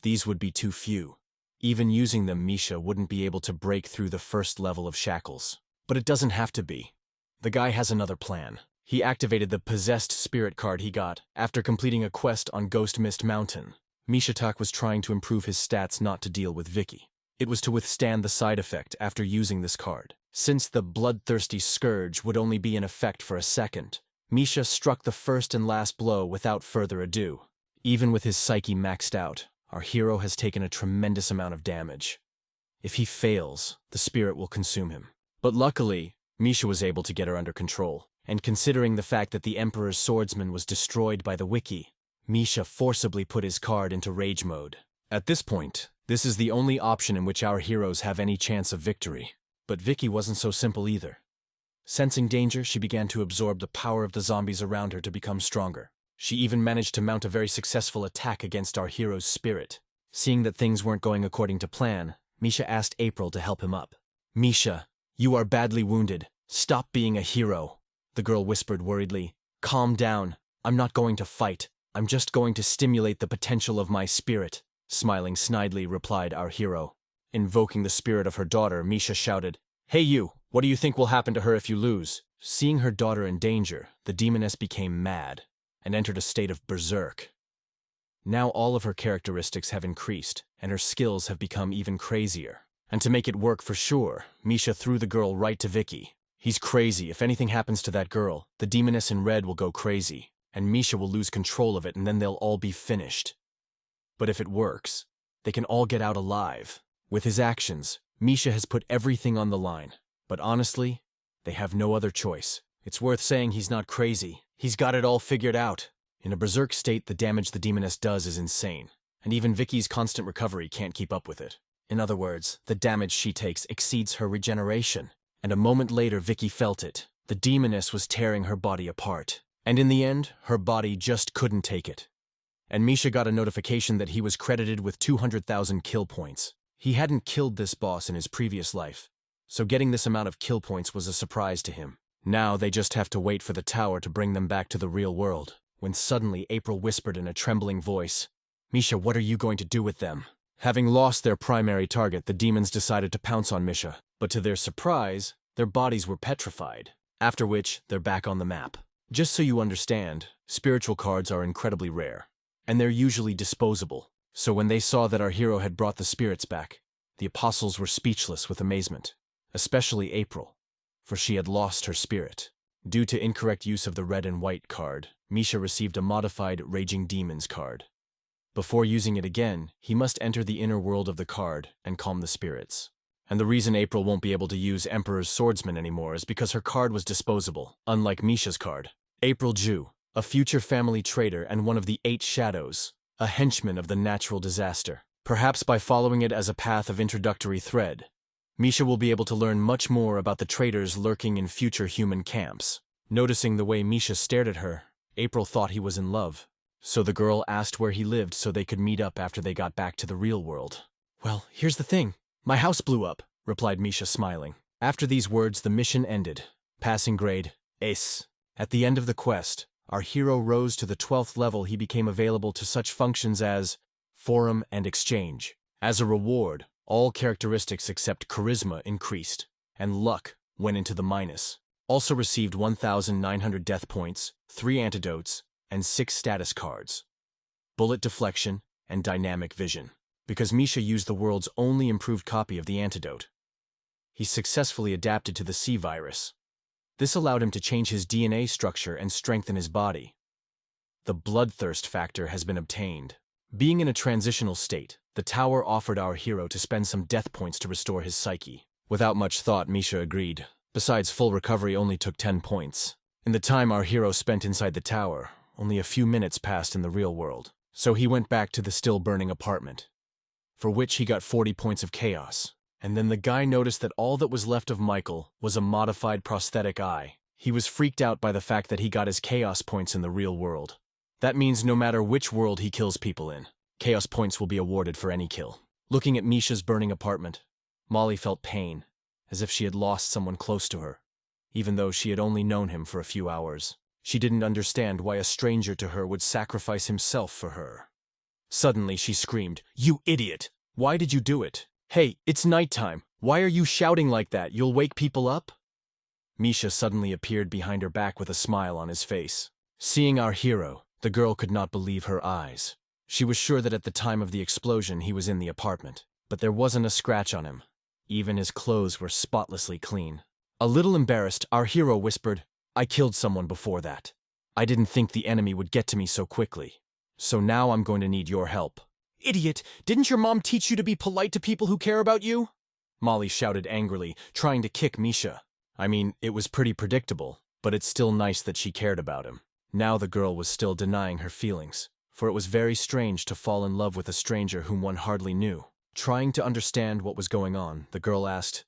these would be too few. Even using them, Misha wouldn't be able to break through the first level of shackles. But it doesn't have to be. The guy has another plan. He activated the Possessed Spirit card he got after completing a quest on Ghost Mist Mountain. Misha Tak was trying to improve his stats not to deal with Vicky. It was to withstand the side effect after using this card. Since the bloodthirsty scourge would only be in effect for a second, Misha struck the first and last blow without further ado. Even with his psyche maxed out, our hero has taken a tremendous amount of damage. If he fails, the spirit will consume him. But luckily, Misha was able to get her under control. And considering the fact that the Emperor's swordsman was destroyed by the Wiki, Misha forcibly put his card into rage mode. At this point, this is the only option in which our heroes have any chance of victory. But Vicky wasn't so simple either. Sensing danger, she began to absorb the power of the zombies around her to become stronger. She even managed to mount a very successful attack against our hero's spirit. Seeing that things weren't going according to plan, Misha asked April to help him up. "Misha, you are badly wounded. Stop being a hero," the girl whispered worriedly. "Calm down. I'm not going to fight. I'm just going to stimulate the potential of my spirit," smiling snidely replied our hero. Invoking the spirit of her daughter, Misha shouted, "Hey you, what do you think will happen to her if you lose?" Seeing her daughter in danger, the demoness became mad and entered a state of berserk. Now all of her characteristics have increased, and her skills have become even crazier. And to make it work for sure, Misha threw the girl right to Vicky. He's crazy. If anything happens to that girl, the demoness in red will go crazy, and Misha will lose control of it, and then they'll all be finished. But if it works, they can all get out alive. With his actions, Misha has put everything on the line. But honestly, they have no other choice. It's worth saying he's not crazy. He's got it all figured out. In a berserk state, the damage the demoness does is insane, and even Vicky's constant recovery can't keep up with it. In other words, the damage she takes exceeds her regeneration. And a moment later, Vicky felt it. The demoness was tearing her body apart. And in the end, her body just couldn't take it. And Misha got a notification that he was credited with 200,000 kill points. He hadn't killed this boss in his previous life, so getting this amount of kill points was a surprise to him. Now they just have to wait for the tower to bring them back to the real world. When suddenly April whispered in a trembling voice, "Misha, what are you going to do with them?" Having lost their primary target, the demons decided to pounce on Misha, but to their surprise, their bodies were petrified, after which they're back on the map. Just so you understand, spiritual cards are incredibly rare, and they're usually disposable. So when they saw that our hero had brought the spirits back, the apostles were speechless with amazement, especially April, for she had lost her spirit. Due to incorrect use of the red and white card, Misha received a modified Raging Demons card. Before using it again, he must enter the inner world of the card and calm the spirits. And the reason April won't be able to use Emperor's Swordsman anymore is because her card was disposable, unlike Misha's card. April Ju, a future family traitor and one of the 8 shadows, a henchman of the natural disaster. Perhaps by following it as a path of introductory thread, Misha will be able to learn much more about the traitors lurking in future human camps. Noticing the way Misha stared at her, April thought he was in love. So the girl asked where he lived so they could meet up after they got back to the real world. "Well, here's the thing. My house blew up," replied Misha, smiling. After these words, the mission ended. Passing grade, Ace. At the end of the quest, our hero rose to the 12th level. He became available to such functions as forum and exchange. As a reward, all characteristics except charisma increased, and luck went into the minus. Also received 1,900 death points, 3 antidotes, and 6 status cards. Bullet deflection and dynamic vision, because Misha used the world's only improved copy of the antidote. He successfully adapted to the C virus. This allowed him to change his DNA structure and strengthen his body. The bloodthirst factor has been obtained. Being in a transitional state, the tower offered our hero to spend some death points to restore his psyche. Without much thought, Misha agreed. Besides, full recovery only took 10 points. In the time our hero spent inside the tower, only a few minutes passed in the real world. So he went back to the still burning apartment, for which he got 40 points of chaos. And then the guy noticed that all that was left of Michael was a modified prosthetic eye. He was freaked out by the fact that he got his chaos points in the real world. That means no matter which world he kills people in, chaos points will be awarded for any kill. Looking at Misha's burning apartment, Molly felt pain, as if she had lost someone close to her, even though she had only known him for a few hours. She didn't understand why a stranger to her would sacrifice himself for her. Suddenly she screamed, "You idiot! Why did you do it? Hey, it's nighttime. Why are you shouting like that? You'll wake people up?" Misha suddenly appeared behind her back with a smile on his face. Seeing our hero, the girl could not believe her eyes. She was sure that at the time of the explosion he was in the apartment, but there wasn't a scratch on him. Even his clothes were spotlessly clean. A little embarrassed, our hero whispered, "I killed someone before that. I didn't think the enemy would get to me so quickly. So now I'm going to need your help." "Idiot! Didn't your mom teach you to be polite to people who care about you?" Molly shouted angrily, trying to kick Misha. I mean, it was pretty predictable, but it's still nice that she cared about him. Now the girl was still denying her feelings, for it was very strange to fall in love with a stranger whom one hardly knew. Trying to understand what was going on, the girl asked,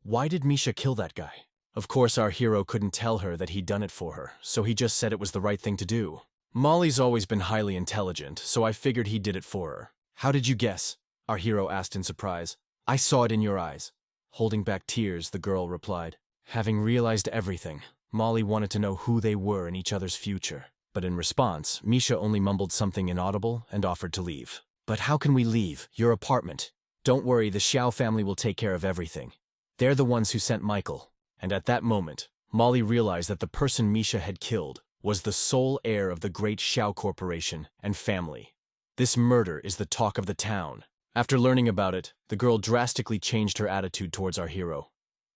"Why did Misha kill that guy?" Of course, our hero couldn't tell her that he'd done it for her, so he just said it was the right thing to do. Molly's always been highly intelligent, so I figured he did it for her. "How did you guess?" our hero asked in surprise. "I saw it in your eyes." Holding back tears, the girl replied. Having realized everything, Molly wanted to know who they were in each other's future. But in response, Misha only mumbled something inaudible and offered to leave. "But how can we leave? Your apartment. Don't worry, the Xiao family will take care of everything. They're the ones who sent Michael." And at that moment, Molly realized that the person Misha had killed was the sole heir of the great Xiao Corporation and family. This murder is the talk of the town. After learning about it, the girl drastically changed her attitude towards our hero.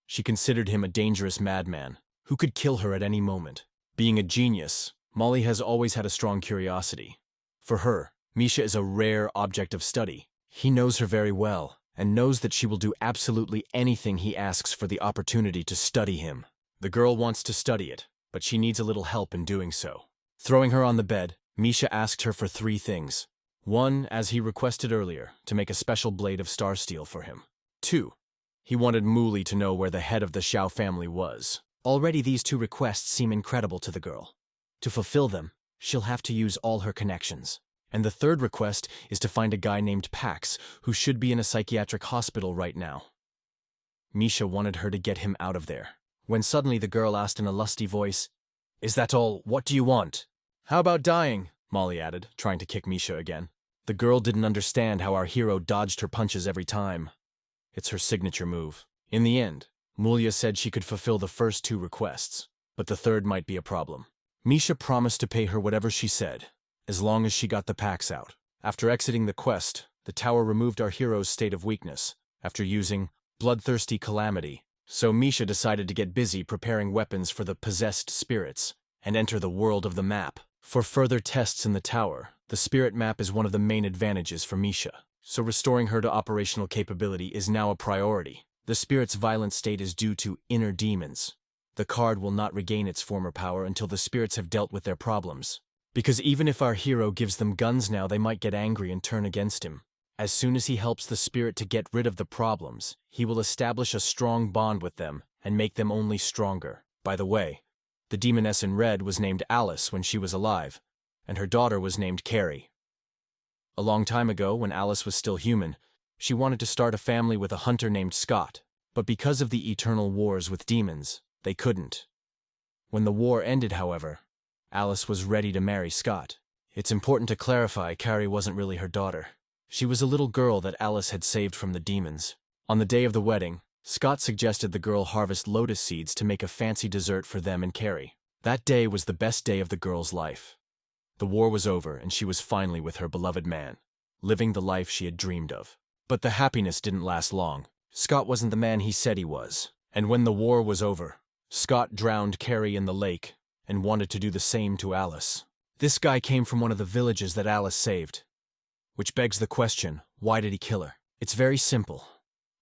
She considered him a dangerous madman who could kill her at any moment. Being a genius, Molly has always had a strong curiosity. For her, Misha is a rare object of study. He knows her very well, and knows that she will do absolutely anything he asks for the opportunity to study him. The girl wants to study it, but she needs a little help in doing so. Throwing her on the bed, Misha asked her for 3 things. 1, as he requested earlier, to make a special blade of star steel for him. 2, he wanted Muli to know where the head of the Xiao family was. Already these 2 requests seem incredible to the girl. To fulfill them, she'll have to use all her connections. And the 3rd request is to find a guy named Pax, who should be in a psychiatric hospital right now. Misha wanted her to get him out of there, when suddenly the girl asked in a lusty voice, "Is that all? What do you want?" "How about dying?" Molly added, trying to kick Misha again. The girl didn't understand how our hero dodged her punches every time. It's her signature move. In the end, Mulia said she could fulfill the first 2 requests, but the 3rd might be a problem. Misha promised to pay her whatever she said, as long as she got the Pax out. After exiting the quest, the tower removed our hero's state of weakness, after using bloodthirsty calamity. So Misha decided to get busy preparing weapons for the possessed spirits, and enter the world of the map. For further tests in the tower, the spirit map is one of the main advantages for Misha, so restoring her to operational capability is now a priority. The spirit's violent state is due to inner demons. The card will not regain its former power until the spirits have dealt with their problems. Because even if our hero gives them guns now, they might get angry and turn against him. As soon as he helps the spirit to get rid of the problems, he will establish a strong bond with them and make them only stronger. By the way, the demoness in red was named Alice when she was alive, and her daughter was named Carrie. A long time ago, when Alice was still human, she wanted to start a family with a hunter named Scott, but because of the eternal wars with demons, they couldn't. When the war ended, however, Alice was ready to marry Scott. It's important to clarify Carrie wasn't really her daughter. She was a little girl that Alice had saved from the demons. On the day of the wedding, Scott suggested the girl harvest lotus seeds to make a fancy dessert for them and Carrie. That day was the best day of the girl's life. The war was over and she was finally with her beloved man, living the life she had dreamed of. But the happiness didn't last long. Scott wasn't the man he said he was. And when the war was over, Scott drowned Carrie in the lake and wanted to do the same to Alice. This guy came from one of the villages that Alice saved. Which begs the question, why did he kill her? It's very simple.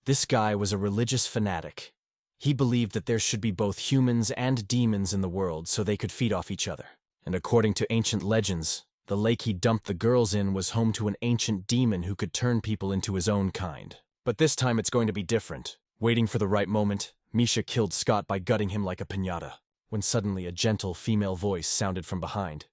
This guy was a religious fanatic. He believed that there should be both humans and demons in the world so they could feed off each other. And according to ancient legends, the lake he dumped the girls in was home to an ancient demon who could turn people into his own kind. But this time it's going to be different. Waiting for the right moment, Misha killed Scott by gutting him like a piñata, when suddenly a gentle female voice sounded from behind.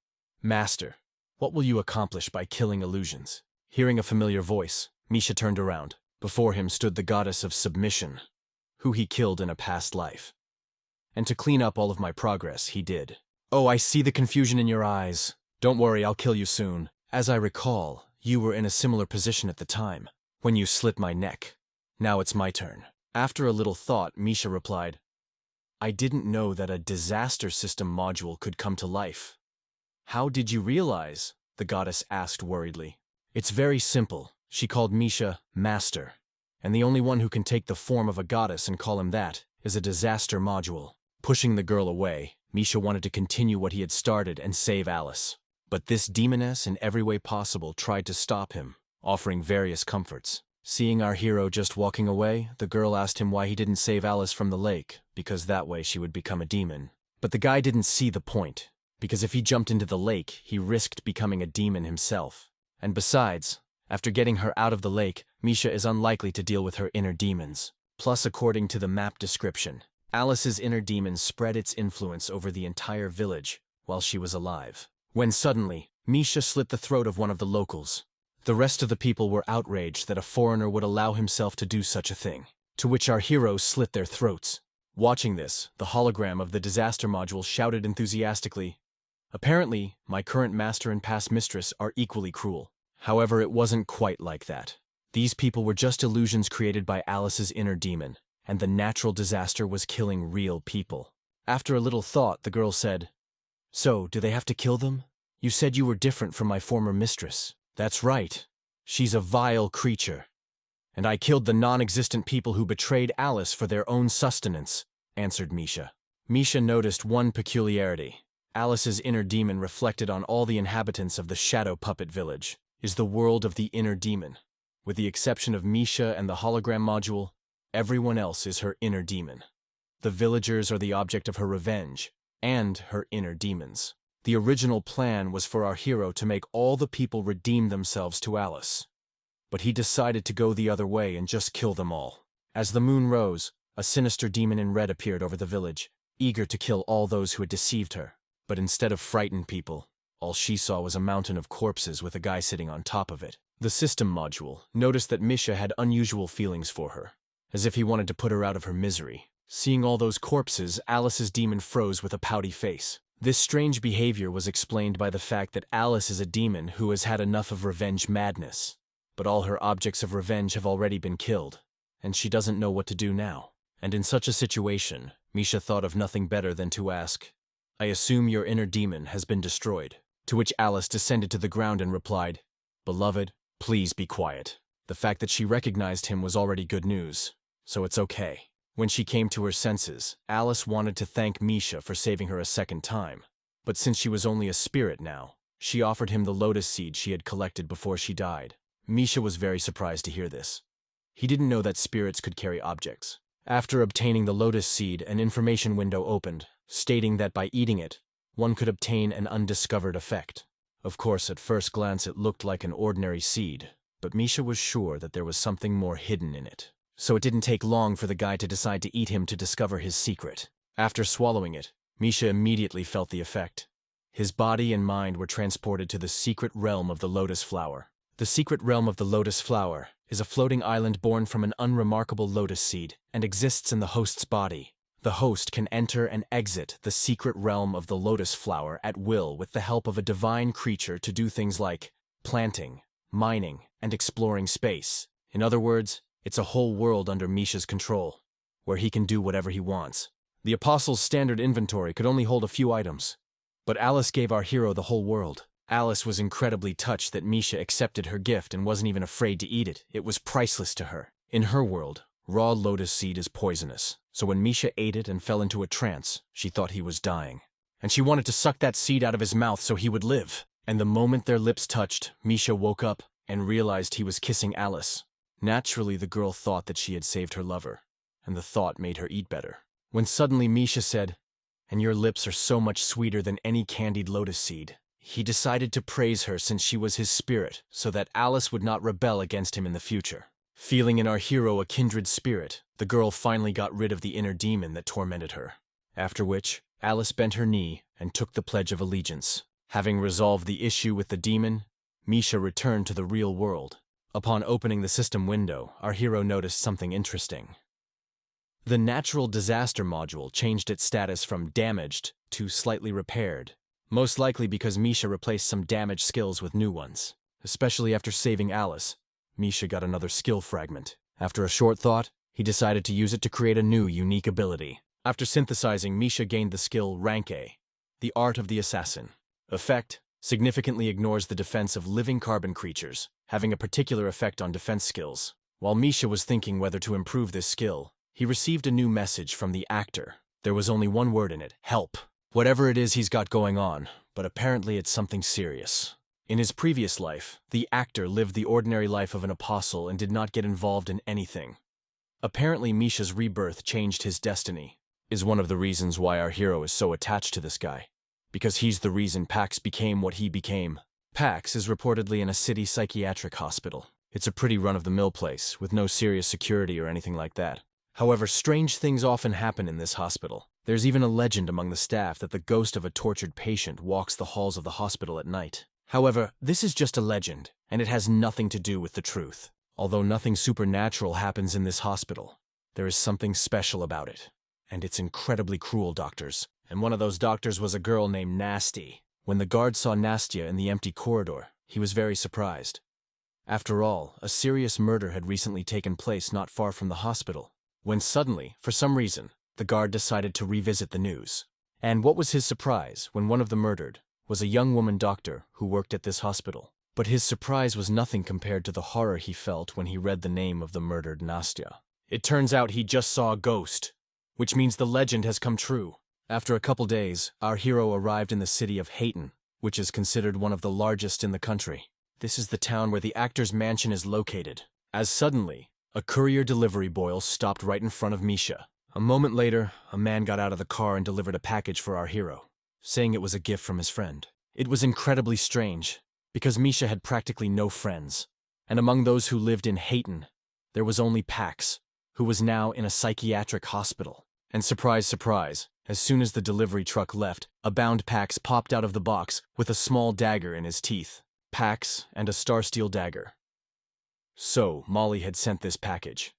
Master, what will you accomplish by killing illusions? Hearing a familiar voice, Misha turned around. Before him stood the goddess of submission, who he killed in a past life. And to clean up all of my progress, he did. Oh, I see the confusion in your eyes. Don't worry, I'll kill you soon. As I recall, you were in a similar position at the time, when you slit my neck. Now it's my turn. After a little thought, Misha replied, I didn't know that a disaster system module could come to life. How did you realize? The goddess asked worriedly. It's very simple. She called Misha Master, and the only one who can take the form of a goddess and call him that is a disaster module. Pushing the girl away, Misha wanted to continue what he had started and save Alice. But this demoness in every way possible tried to stop him, offering various comforts. Seeing our hero just walking away, the girl asked him why he didn't save Alice from the lake, because that way she would become a demon. But the guy didn't see the point, because if he jumped into the lake, he risked becoming a demon himself. And besides, after getting her out of the lake, Misha is unlikely to deal with her inner demons. Plus, according to the map description, Alice's inner demon spread its influence over the entire village while she was alive. When suddenly, Misha slit the throat of one of the locals. The rest of the people were outraged that a foreigner would allow himself to do such a thing, to which our hero slit their throats. Watching this, the hologram of the disaster module shouted enthusiastically, Apparently, my current master and past mistress are equally cruel. However, it wasn't quite like that. These people were just illusions created by Alice's inner demon, and the natural disaster was killing real people. After a little thought, the girl said, So, do they have to kill them? You said you were different from my former mistress. That's right. She's a vile creature. And I killed the non-existent people who betrayed Alice for their own sustenance, answered Misha. Misha noticed one peculiarity. Alice's inner demon reflected on all the inhabitants of the Shadow Puppet Village, is the world of the inner demon. With the exception of Misha and the hologram module, everyone else is her inner demon. The villagers are the object of her revenge, and her inner demons. The original plan was for our hero to make all the people redeem themselves to Alice. But he decided to go the other way and just kill them all. As the moon rose, a sinister demon in red appeared over the village, eager to kill all those who had deceived her. But instead of frightened people, all she saw was a mountain of corpses with a guy sitting on top of it. The system module noticed that Misha had unusual feelings for her, as if he wanted to put her out of her misery. Seeing all those corpses, Alice's demon froze with a pouty face. This strange behavior was explained by the fact that Alice is a demon who has had enough of revenge madness. But all her objects of revenge have already been killed, and she doesn't know what to do now. And in such a situation, Misha thought of nothing better than to ask, I assume your inner demon has been destroyed. To which Alice descended to the ground and replied, Beloved, please be quiet. The fact that she recognized him was already good news, so it's okay. When she came to her senses, Alice wanted to thank Misha for saving her a second time. But since she was only a spirit now, she offered him the lotus seed she had collected before she died. Misha was very surprised to hear this. He didn't know that spirits could carry objects. After obtaining the lotus seed, an information window opened, stating that by eating it, one could obtain an undiscovered effect. Of course, at first glance it looked like an ordinary seed, but Misha was sure that there was something more hidden in it. So it didn't take long for the guy to decide to eat him to discover his secret. After swallowing it, Misha immediately felt the effect. His body and mind were transported to the secret realm of the lotus flower. The secret realm of the lotus flower is a floating island born from an unremarkable lotus seed and exists in the host's body. The host can enter and exit the secret realm of the lotus flower at will with the help of a divine creature to do things like planting, mining, and exploring space. In other words, it's a whole world under Misha's control, where he can do whatever he wants. The Apostle's standard inventory could only hold a few items, but Alice gave our hero the whole world. Alice was incredibly touched that Misha accepted her gift and wasn't even afraid to eat it. It was priceless to her. In her world, raw lotus seed is poisonous, so when Misha ate it and fell into a trance, she thought he was dying. And she wanted to suck that seed out of his mouth so he would live. And the moment their lips touched, Misha woke up and realized he was kissing Alice. Naturally, the girl thought that she had saved her lover, and the thought made her eat better. When suddenly Misha said, "And your lips are so much sweeter than any candied lotus seed," he decided to praise her since she was his spirit, so that Alice would not rebel against him in the future. Feeling in our hero a kindred spirit, the girl finally got rid of the inner demon that tormented her. After which, Alice bent her knee and took the Pledge of Allegiance. Having resolved the issue with the demon, Misha returned to the real world. Upon opening the system window, our hero noticed something interesting. The natural disaster module changed its status from damaged to slightly repaired, most likely because Misha replaced some damaged skills with new ones. Especially after saving Alice, Misha got another skill fragment. After a short thought, he decided to use it to create a new, unique ability. After synthesizing, Misha gained the skill Rank A, the Art of the Assassin. Effect: significantly ignores the defense of living carbon creatures, having a particular effect on defense skills. While Misha was thinking whether to improve this skill, he received a new message from the actor. There was only one word in it: help. Whatever it is he's got going on, but apparently it's something serious. In his previous life, the actor lived the ordinary life of an apostle and did not get involved in anything. Apparently Misha's rebirth changed his destiny, is one of the reasons why our hero is so attached to this guy. Because he's the reason Pax became what he became. Pax is reportedly in a city psychiatric hospital. It's a pretty run-of-the-mill place, with no serious security or anything like that. However, strange things often happen in this hospital. There's even a legend among the staff that the ghost of a tortured patient walks the halls of the hospital at night. However, this is just a legend, and it has nothing to do with the truth. Although nothing supernatural happens in this hospital, there is something special about it. And it's incredibly cruel doctors. And one of those doctors was a girl named Nasty. When the guard saw Nastya in the empty corridor, he was very surprised. After all, a serious murder had recently taken place not far from the hospital, when suddenly, for some reason, the guard decided to revisit the news. And what was his surprise when one of the murdered was a young woman doctor who worked at this hospital. But his surprise was nothing compared to the horror he felt when he read the name of the murdered Nastya. It turns out he just saw a ghost, which means the legend has come true. After a couple days, our hero arrived in the city of Hayton, which is considered one of the largest in the country. This is the town where the actor's mansion is located. As suddenly, a courier delivery boy stopped right in front of Misha. A moment later, a man got out of the car and delivered a package for our hero, saying it was a gift from his friend. It was incredibly strange, because Misha had practically no friends, and among those who lived in Hayton, there was only Pax, who was now in a psychiatric hospital. And surprise, surprise, as soon as the delivery truck left, a bound Pax popped out of the box with a small dagger in his teeth. Pax and a star steel dagger. So, Molly had sent this package.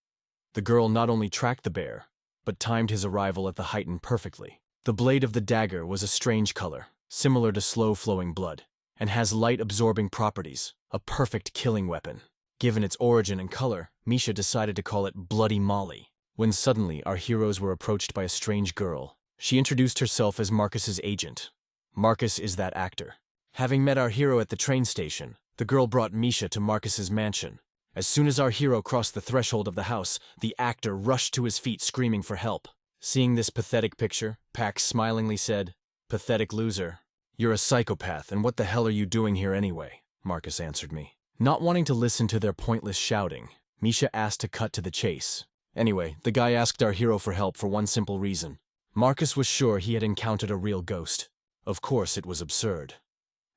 The girl not only tracked the bear, but timed his arrival at the Hayton perfectly. The blade of the dagger was a strange color, similar to slow-flowing blood, and has light-absorbing properties, a perfect killing weapon. Given its origin and color, Misha decided to call it Bloody Molly. When suddenly our heroes were approached by a strange girl. She introduced herself as Marcus's agent. Marcus is that actor. Having met our hero at the train station, the girl brought Misha to Marcus's mansion. As soon as our hero crossed the threshold of the house, the actor rushed to his feet screaming for help. Seeing this pathetic picture, Pax smilingly said, "Pathetic loser. You're a psychopath, and what the hell are you doing here anyway?" Marcus answered me. Not wanting to listen to their pointless shouting, Misha asked to cut to the chase. Anyway, the guy asked our hero for help for one simple reason. Marcus was sure he had encountered a real ghost. Of course, it was absurd.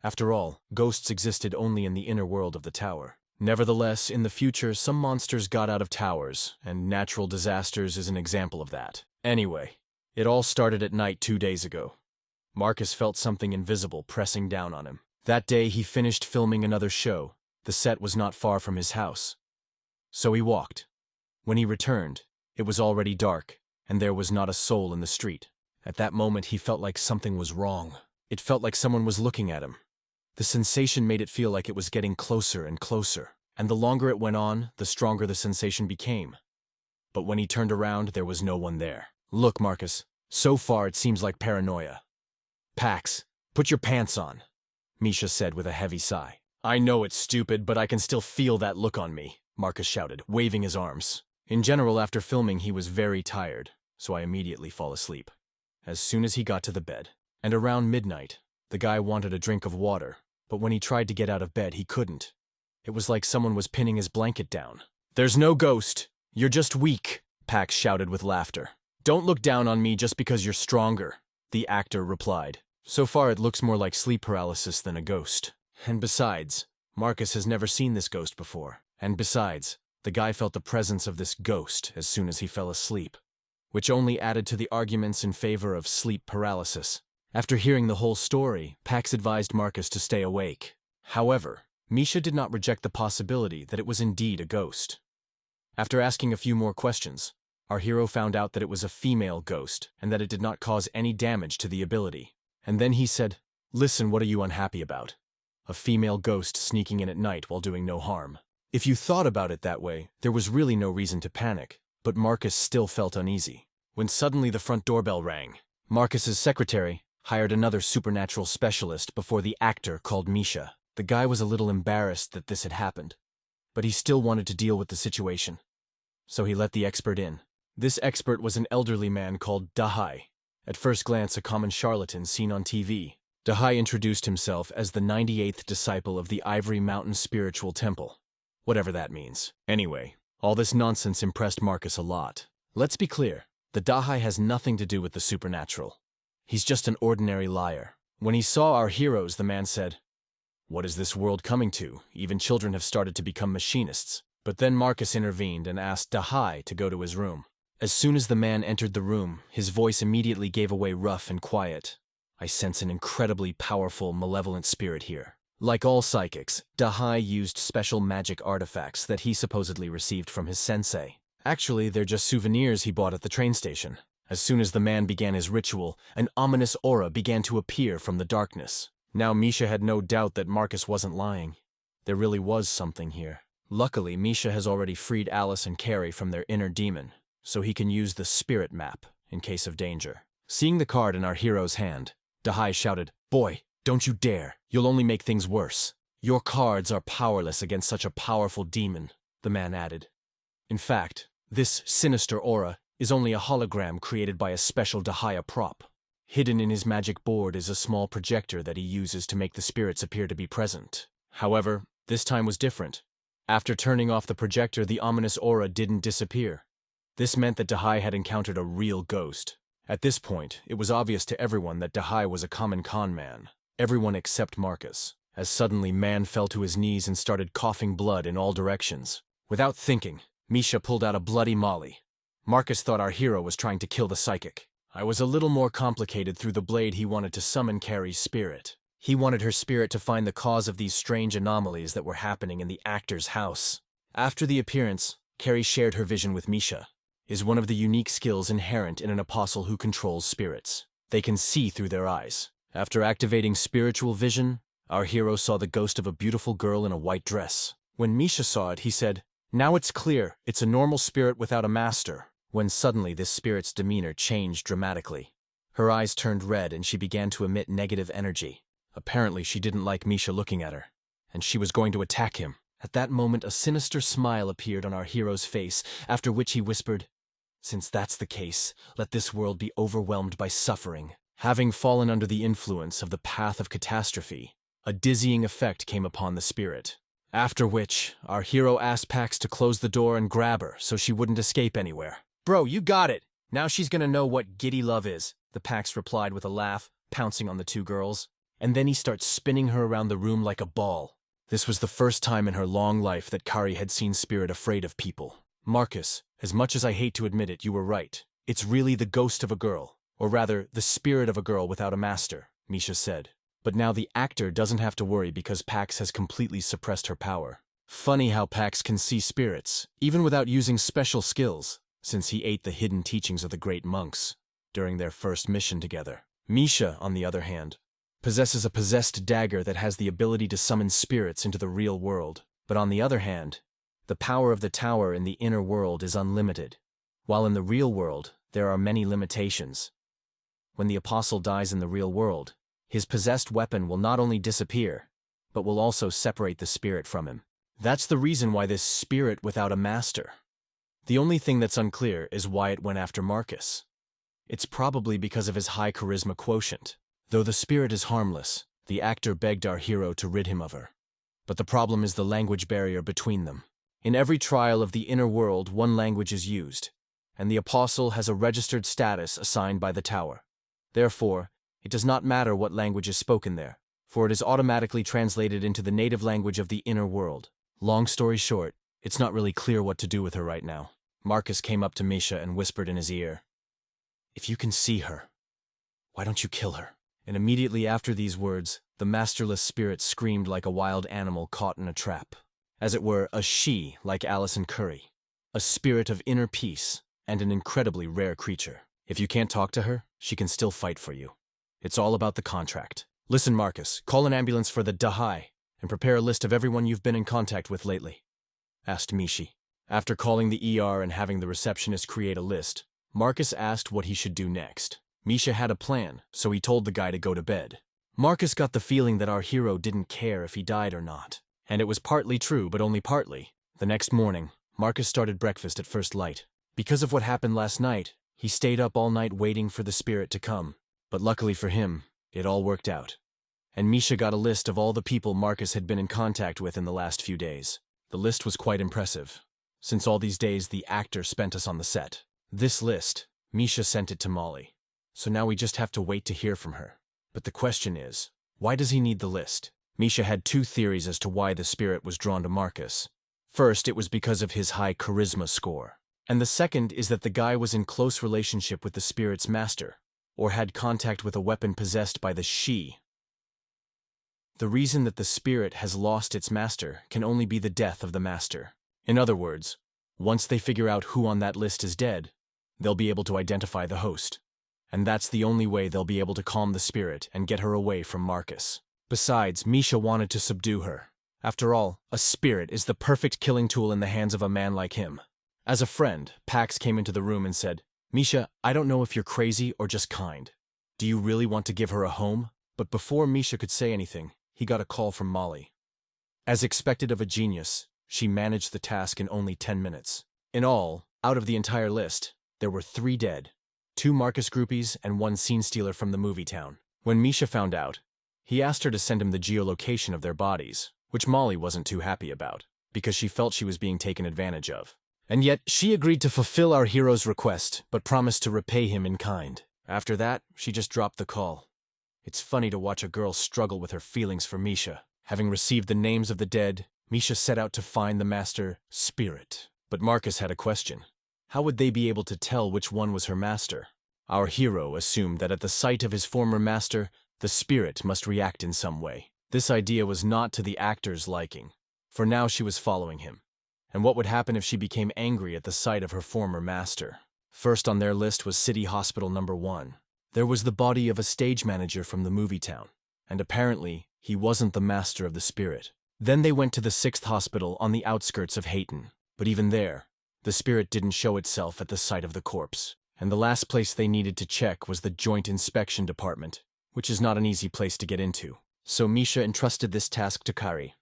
After all, ghosts existed only in the inner world of the tower. Nevertheless, in the future, some monsters got out of towers, and natural disasters is an example of that. Anyway, it all started at night 2 days ago. Marcus felt something invisible pressing down on him. That day, he finished filming another show. The set was not far from his house. So he walked. When he returned, it was already dark, and there was not a soul in the street. At that moment, he felt like something was wrong. It felt like someone was looking at him. The sensation made it feel like it was getting closer and closer, and the longer it went on, the stronger the sensation became. But when he turned around, there was no one there. "Look, Marcus, so far it seems like paranoia." "Pax, put your pants on," Misha said with a heavy sigh. "I know it's stupid, but I can still feel that look on me," Marcus shouted, waving his arms. In general, after filming, he was very tired, so I immediately fall asleep. As soon as he got to the bed, and around midnight, the guy wanted a drink of water, but when he tried to get out of bed, he couldn't. It was like someone was pinning his blanket down. "There's no ghost. You're just weak," Pax shouted with laughter. "Don't look down on me just because you're stronger," the actor replied. "So far, it looks more like sleep paralysis than a ghost. And besides, Marcus has never seen this ghost before. And besides, The guy felt the presence of this ghost as soon as he fell asleep, which only added to the arguments in favor of sleep paralysis. After hearing the whole story, Pax advised Marcus to stay awake. However, Misha did not reject the possibility that it was indeed a ghost. After asking a few more questions, our hero found out that it was a female ghost and that it did not cause any damage to the ability. And then he said, "Listen, what are you unhappy about? A female ghost sneaking in at night while doing no harm." If you thought about it that way, there was really no reason to panic, but Marcus still felt uneasy. When suddenly the front doorbell rang. Marcus's secretary hired another supernatural specialist before the actor called Misha. The guy was a little embarrassed that this had happened, but he still wanted to deal with the situation. So he let the expert in. This expert was an elderly man called Dahai. At first glance, a common charlatan seen on TV. Dahai introduced himself as the 98th disciple of the Ivory Mountain Spiritual Temple. Whatever that means. Anyway, all this nonsense impressed Marcus a lot. Let's be clear, the Dahai has nothing to do with the supernatural. He's just an ordinary liar. When he saw our heroes, the man said, "What is this world coming to? Even children have started to become machinists." But then Marcus intervened and asked Dahai to go to his room. As soon as the man entered the room, his voice immediately gave away rough and quiet. "I sense an incredibly powerful, malevolent spirit here." Like all psychics, Dahai used special magic artifacts that he supposedly received from his sensei. Actually, they're just souvenirs he bought at the train station. As soon as the man began his ritual, an ominous aura began to appear from the darkness. Now Misha had no doubt that Marcus wasn't lying. There really was something here. Luckily, Misha has already freed Alice and Carrie from their inner demon, so he can use the spirit map in case of danger. Seeing the card in our hero's hand, Dahai shouted, "Boy, don't you dare. You'll only make things worse. Your cards are powerless against such a powerful demon," the man added. In fact, this sinister aura is only a hologram created by a special Dahaya prop. Hidden in his magic board is a small projector that he uses to make the spirits appear to be present. However, this time was different. After turning off the projector, the ominous aura didn't disappear. This meant that Dahai had encountered a real ghost. At this point, it was obvious to everyone that Dahai was a common con man. Everyone except Marcus, as suddenly man fell to his knees and started coughing blood in all directions. Without thinking, Misha pulled out a bloody molly. Marcus thought our hero was trying to kill the psychic. I was a little more complicated. Through the blade he wanted to summon Carrie's spirit. He wanted her spirit to find the cause of these strange anomalies that were happening in the actor's house. After the appearance, Carrie shared her vision with Misha. Is one of the unique skills inherent in an apostle who controls spirits. They can see through their eyes. After activating spiritual vision, our hero saw the ghost of a beautiful girl in a white dress. When Misha saw it, he said, "Now it's clear, it's a normal spirit without a master." When suddenly this spirit's demeanor changed dramatically. Her eyes turned red and she began to emit negative energy. Apparently she didn't like Misha looking at her, and she was going to attack him. At that moment a sinister smile appeared on our hero's face, after which he whispered, "Since that's the case, let this world be overwhelmed by suffering." Having fallen under the influence of the path of catastrophe, a dizzying effect came upon the spirit. After which, our hero asked Pax to close the door and grab her so she wouldn't escape anywhere. "Bro, you got it! Now she's gonna know what giddy love is," the Pax replied with a laugh, pouncing on the two girls. And then he starts spinning her around the room like a ball. This was the first time in her long life that Kari had seen spirit afraid of people. "Marcus, as much as I hate to admit it, you were right. It's really the ghost of a girl, or rather, the spirit of a girl without a master," Misha said. But now the actor doesn't have to worry because Pax has completely suppressed her power. Funny how Pax can see spirits, even without using special skills, since he ate the hidden teachings of the great monks during their first mission together. Misha, on the other hand, possesses a possessed dagger that has the ability to summon spirits into the real world. But on the other hand, the power of the tower in the inner world is unlimited, while in the real world there are many limitations. When the apostle dies in the real world, his possessed weapon will not only disappear, but will also separate the spirit from him. That's the reason why this spirit without a master. The only thing that's unclear is why it went after Marcus. It's probably because of his high charisma quotient. Though the spirit is harmless, the actor begged our hero to rid him of her. But the problem is the language barrier between them. In every trial of the inner world, one language is used, and the apostle has a registered status assigned by the tower. Therefore, it does not matter what language is spoken there, for it is automatically translated into the native language of the inner world. Long story short, It's not really clear what to do with her right now. Marcus came up to Misha and whispered in his ear, "If you can see her, why don't you kill her?" And immediately after these words, the masterless spirit screamed like a wild animal caught in a trap. As it were, a she like Allison Curry. A spirit of inner peace and an incredibly rare creature. If you can't talk to her, she can still fight for you. It's all about the contract. Listen, Marcus, call an ambulance for the Dahai and prepare a list of everyone you've been in contact with lately, asked Mishi. After calling the ER and having the receptionist create a list, Marcus asked what he should do next. Misha had a plan, so he told the guy to go to bed. Marcus got the feeling that our hero didn't care if he died or not. And it was partly true, but only partly. The next morning, Marcus started breakfast at first light. Because of what happened last night, he stayed up all night waiting for the spirit to come. But luckily for him, it all worked out. And Misha got a list of all the people Marcus had been in contact with in the last few days. The list was quite impressive, since all these days the actor spent us on the set. This list, Misha sent it to Molly. So now we just have to wait to hear from her. But the question is, why does he need the list? Misha had two theories as to why the spirit was drawn to Marcus. First, it was because of his high charisma score. And the second is that the guy was in close relationship with the spirit's master, or had contact with a weapon possessed by the she. The reason that the spirit has lost its master can only be the death of the master. In other words, once they figure out who on that list is dead, they'll be able to identify the host. And that's the only way they'll be able to calm the spirit and get her away from Marcus. Besides, Misha wanted to subdue her. After all, a spirit is the perfect killing tool in the hands of a man like him. As a friend, Pax came into the room and said, "Misha, I don't know if you're crazy or just kind. Do you really want to give her a home?" But before Misha could say anything, he got a call from Molly. As expected of a genius, she managed the task in only 10 minutes. In all, out of the entire list, there were 3 dead, 2 Marcus groupies and 1 scene stealer from the movie town. When Misha found out, he asked her to send him the geolocation of their bodies, which Molly wasn't too happy about, because she felt she was being taken advantage of. And yet, she agreed to fulfill our hero's request, but promised to repay him in kind. After that, she just dropped the call. It's funny to watch a girl struggle with her feelings for Misha. Having received the names of the dead, Misha set out to find the master, Spirit. But Marcus had a question. How would they be able to tell which one was her master? Our hero assumed that at the sight of his former master, the spirit must react in some way. This idea was not to the actor's liking, for now she was following him. And what would happen if she became angry at the sight of her former master? First on their list was City Hospital number 1. There was the body of a stage manager from the movie town, and apparently he wasn't the master of the spirit. Then they went to the 6th hospital on the outskirts of Hayton, but even there, the spirit didn't show itself at the sight of the corpse. And the last place they needed to check was the Joint Inspection Department, which is not an easy place to get into. So Misha entrusted this task to Kari.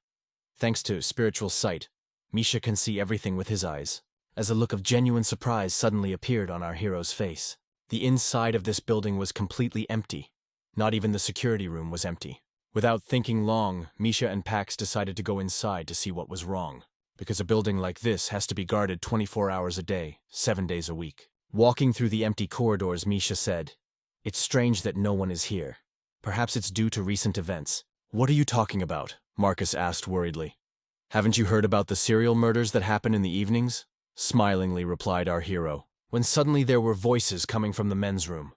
Thanks to spiritual sight, Misha can see everything with his eyes, as a look of genuine surprise suddenly appeared on our hero's face. The inside of this building was completely empty. Not even the security room was empty. Without thinking long, Misha and Pax decided to go inside to see what was wrong, because a building like this has to be guarded 24 hours a day, 7 days a week. Walking through the empty corridors, Misha said, "It's strange that no one is here. Perhaps it's due to recent events." "What are you talking about?" Marcus asked worriedly. "Haven't you heard about the serial murders that happen in the evenings?" Smilingly replied our hero, when suddenly there were voices coming from the men's room.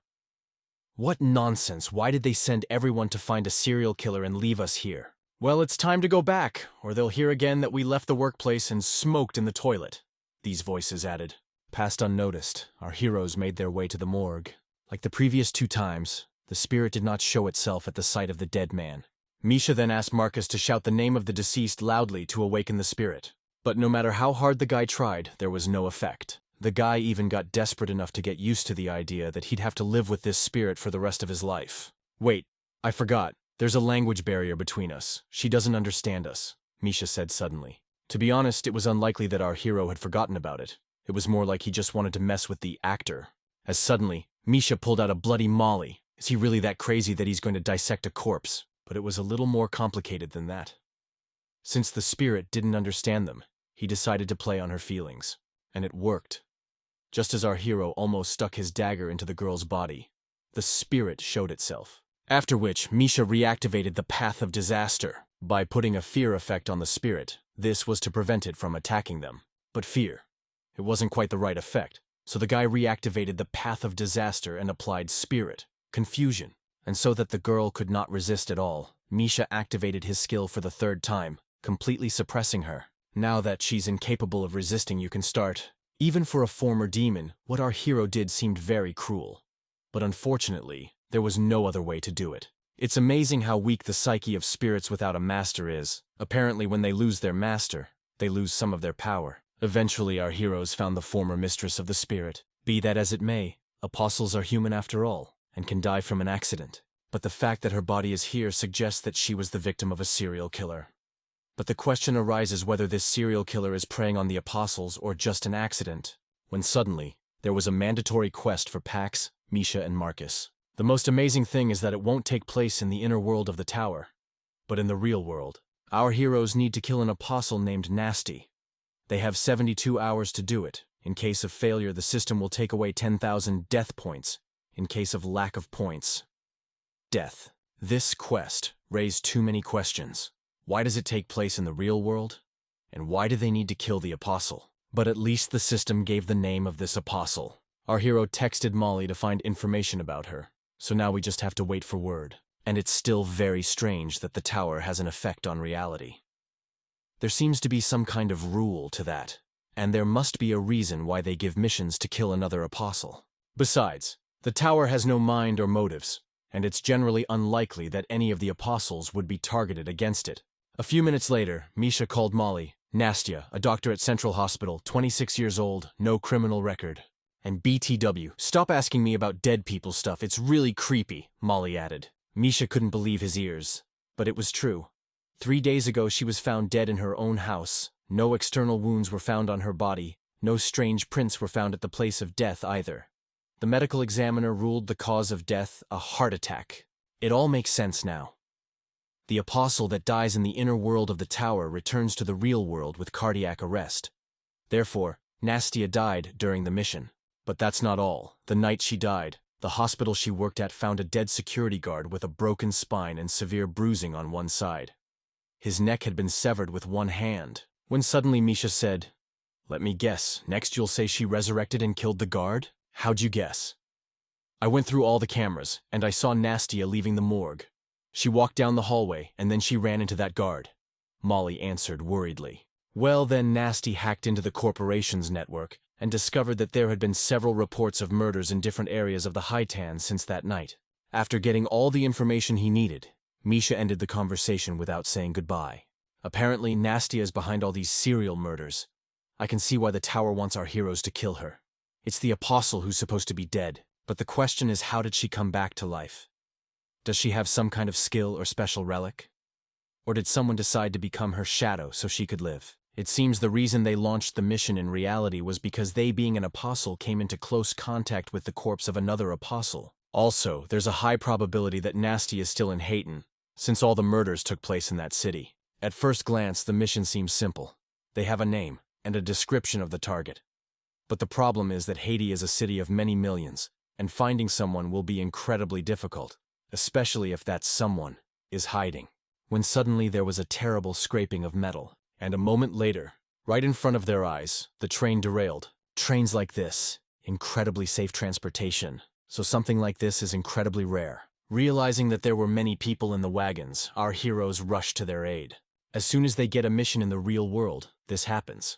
"What nonsense! Why did they send everyone to find a serial killer and leave us here?" "Well, it's time to go back, or they'll hear again that we left the workplace and smoked in the toilet," these voices added. Passed unnoticed, our heroes made their way to the morgue. Like the previous 2 times, the spirit did not show itself at the sight of the dead man. Misha then asked Marcus to shout the name of the deceased loudly to awaken the spirit. But no matter how hard the guy tried, there was no effect. The guy even got desperate enough to get used to the idea that he'd have to live with this spirit for the rest of his life. "Wait, I forgot. There's a language barrier between us. She doesn't understand us," Misha said suddenly. To be honest, it was unlikely that our hero had forgotten about it. It was more like he just wanted to mess with the actor. As suddenly, Misha pulled out a bloody molly. Is he really that crazy that he's going to dissect a corpse? But it was a little more complicated than that. Since the spirit didn't understand them, he decided to play on her feelings. And it worked. Just as our hero almost stuck his dagger into the girl's body, the spirit showed itself. After which, Misha reactivated the path of disaster by putting a fear effect on the spirit. This was to prevent it from attacking them. But fear. It wasn't quite the right effect, so the guy reactivated the path of disaster and applied spirit, confusion. And so that the girl could not resist at all, Misha activated his skill for the third time, completely suppressing her. Now that she's incapable of resisting, you can start. Even for a former demon, what our hero did seemed very cruel. But unfortunately, there was no other way to do it. It's amazing how weak the psyche of spirits without a master is. Apparently, when they lose their master, they lose some of their power. Eventually, our heroes found the former mistress of the spirit. Be that as it may, apostles are human after all, and can die from an accident. But the fact that her body is here suggests that she was the victim of a serial killer. But the question arises whether this serial killer is preying on the apostles or just an accident, when suddenly, there was a mandatory quest for Pax, Misha, and Marcus. The most amazing thing is that it won't take place in the inner world of the tower, but in the real world. Our heroes need to kill an apostle named Nasty. They have 72 hours to do it. In case of failure, the system will take away 10,000 death points. In case of lack of points. Death. This quest raised too many questions. Why does it take place in the real world? And why do they need to kill the apostle? But at least the system gave the name of this apostle. Our hero texted Molly to find information about her, so now we just have to wait for word. And it's still very strange that the tower has an effect on reality. There seems to be some kind of rule to that, and there must be a reason why they give missions to kill another apostle. Besides, the tower has no mind or motives, and it's generally unlikely that any of the apostles would be targeted against it. A few minutes later, Misha called Molly, Nastya, a doctor at Central Hospital, 26 years old, no criminal record. And BTW, stop asking me about dead people stuff, it's really creepy, Molly added. Misha couldn't believe his ears. But it was true. 3 days ago she was found dead in her own house. No external wounds were found on her body. No strange prints were found at the place of death either. The medical examiner ruled the cause of death a heart attack. It all makes sense now. The apostle that dies in the inner world of the tower returns to the real world with cardiac arrest. Therefore, Nastya died during the mission. But that's not all. The night she died, the hospital she worked at found a dead security guard with a broken spine and severe bruising on one side. His neck had been severed with one hand. When suddenly Misha said, "Let me guess, next you'll say she resurrected and killed the guard? How'd you guess?" I went through all the cameras, and I saw Nastya leaving the morgue. She walked down the hallway, and then she ran into that guard. Molly answered worriedly. Well, then Nasty hacked into the corporation's network and discovered that there had been several reports of murders in different areas of the Hightan since that night. After getting all the information he needed, Misha ended the conversation without saying goodbye. Apparently, Nastya is behind all these serial murders. I can see why the tower wants our heroes to kill her. It's the apostle who's supposed to be dead, but the question is, how did she come back to life? Does she have some kind of skill or special relic? Or did someone decide to become her shadow so she could live? It seems the reason they launched the mission in reality was because they, being an apostle, came into close contact with the corpse of another apostle. Also, there's a high probability that Nasty is still in Hayton, since all the murders took place in that city. At first glance, the mission seems simple. They have a name and a description of the target. But the problem is that Haiti is a city of many millions, and finding someone will be incredibly difficult, especially if that someone is hiding. When suddenly there was a terrible scraping of metal, and a moment later, right in front of their eyes, the train derailed. Trains like this, incredibly safe transportation, so something like this is incredibly rare. Realizing that there were many people in the wagons, our heroes rushed to their aid. As soon as they get a mission in the real world, this happens.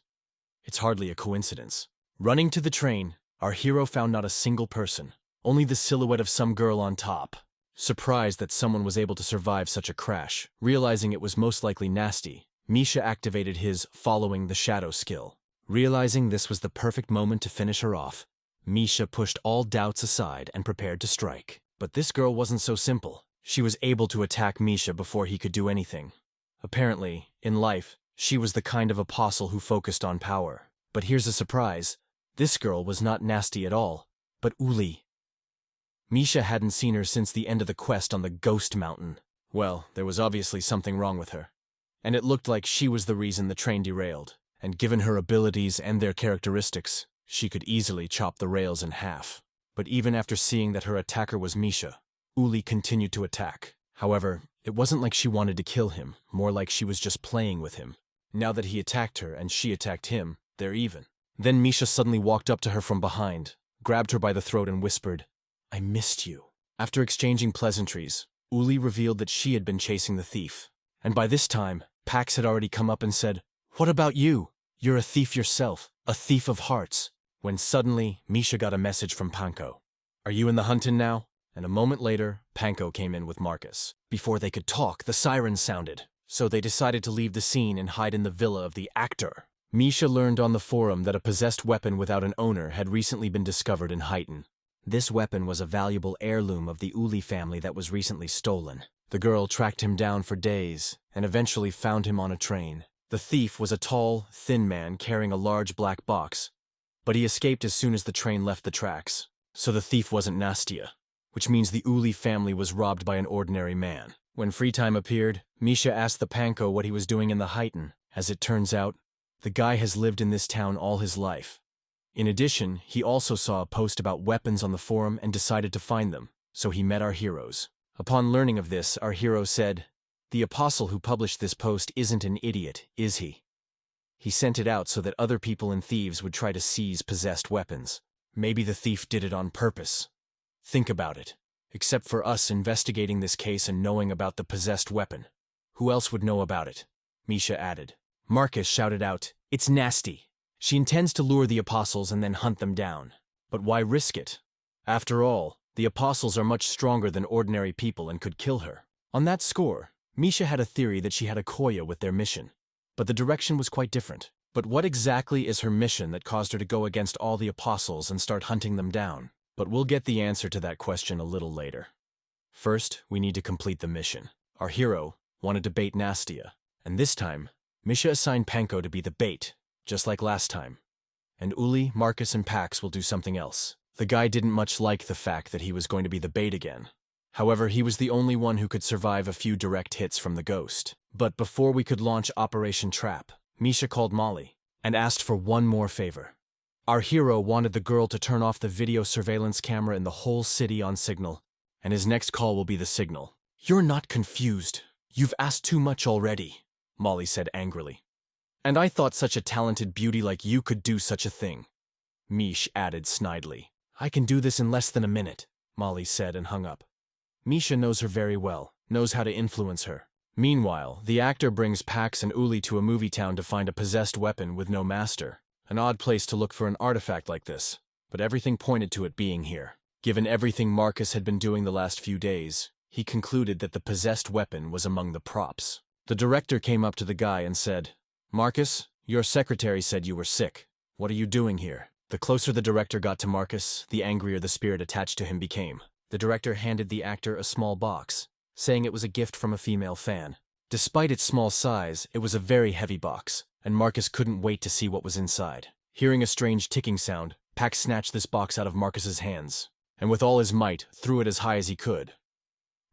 It's hardly a coincidence. Running to the train, our hero found not a single person, only the silhouette of some girl on top. Surprised that someone was able to survive such a crash, realizing it was most likely Nasty, Misha activated his following the shadow skill. Realizing this was the perfect moment to finish her off, Misha pushed all doubts aside and prepared to strike. But this girl wasn't so simple. She was able to attack Misha before he could do anything. Apparently, in life, she was the kind of apostle who focused on power. But here's a surprise. This girl was not Nasty at all, but Uli. Misha hadn't seen her since the end of the quest on the Ghost Mountain. Well, there was obviously something wrong with her. And it looked like she was the reason the train derailed. And given her abilities and their characteristics, she could easily chop the rails in half. But even after seeing that her attacker was Misha, Uli continued to attack. However, it wasn't like she wanted to kill him, more like she was just playing with him. Now that he attacked her and she attacked him, they're even. Then Misha suddenly walked up to her from behind, grabbed her by the throat and whispered, "I missed you." After exchanging pleasantries, Uli revealed that she had been chasing the thief. And by this time, Pax had already come up and said, "What about you? You're a thief yourself, a thief of hearts." When suddenly, Misha got a message from Panko. "Are you in the huntin' now?" And a moment later, Panko came in with Marcus. Before they could talk, the sirens sounded, so they decided to leave the scene and hide in the villa of the actor. Misha learned on the forum that a possessed weapon without an owner had recently been discovered in Haiten. This weapon was a valuable heirloom of the Uli family that was recently stolen. The girl tracked him down for days and eventually found him on a train. The thief was a tall, thin man carrying a large black box, but he escaped as soon as the train left the tracks. So the thief wasn't Nastia, which means the Uli family was robbed by an ordinary man. When free time appeared, Misha asked the Panko what he was doing in the Haiten. As it turns out, the guy has lived in this town all his life. In addition, he also saw a post about weapons on the forum and decided to find them, so he met our heroes. Upon learning of this, our hero said, "The apostle who published this post isn't an idiot, is he? He sent it out so that other people and thieves would try to seize possessed weapons. Maybe the thief did it on purpose. Think about it. Except for us investigating this case and knowing about the possessed weapon. Who else would know about it?" Misha added. Marcus shouted out, "It's nasty. She intends to lure the apostles and then hunt them down. But why risk it? After all, the apostles are much stronger than ordinary people and could kill her." On that score, Misha had a theory that she had a koya with their mission. But the direction was quite different. But what exactly is her mission that caused her to go against all the apostles and start hunting them down? But we'll get the answer to that question a little later. First, we need to complete the mission. Our hero wanted to bait Nastia, and this time, Misha assigned Panko to be the bait, just like last time. And Uli, Marcus, and Pax will do something else. The guy didn't much like the fact that he was going to be the bait again. However, he was the only one who could survive a few direct hits from the ghost. But before we could launch Operation Trap, Misha called Molly and asked for one more favor. Our hero wanted the girl to turn off the video surveillance camera in the whole city on signal, and his next call will be the signal. "You're not confused. You've asked too much already," Molly said angrily. "And I thought such a talented beauty like you could do such a thing," Mish added snidely. "I can do this in less than a minute," Molly said and hung up. Misha knows her very well, knows how to influence her. Meanwhile, the actor brings Pax and Uli to a movie town to find a possessed weapon with no master. An odd place to look for an artifact like this, but everything pointed to it being here. Given everything Marcus had been doing the last few days, he concluded that the possessed weapon was among the props. The director came up to the guy and said, "Marcus, your secretary said you were sick. What are you doing here?" The closer the director got to Marcus, the angrier the spirit attached to him became. The director handed the actor a small box, saying it was a gift from a female fan. Despite its small size, it was a very heavy box, and Marcus couldn't wait to see what was inside. Hearing a strange ticking sound, Pax snatched this box out of Marcus's hands, and with all his might, threw it as high as he could.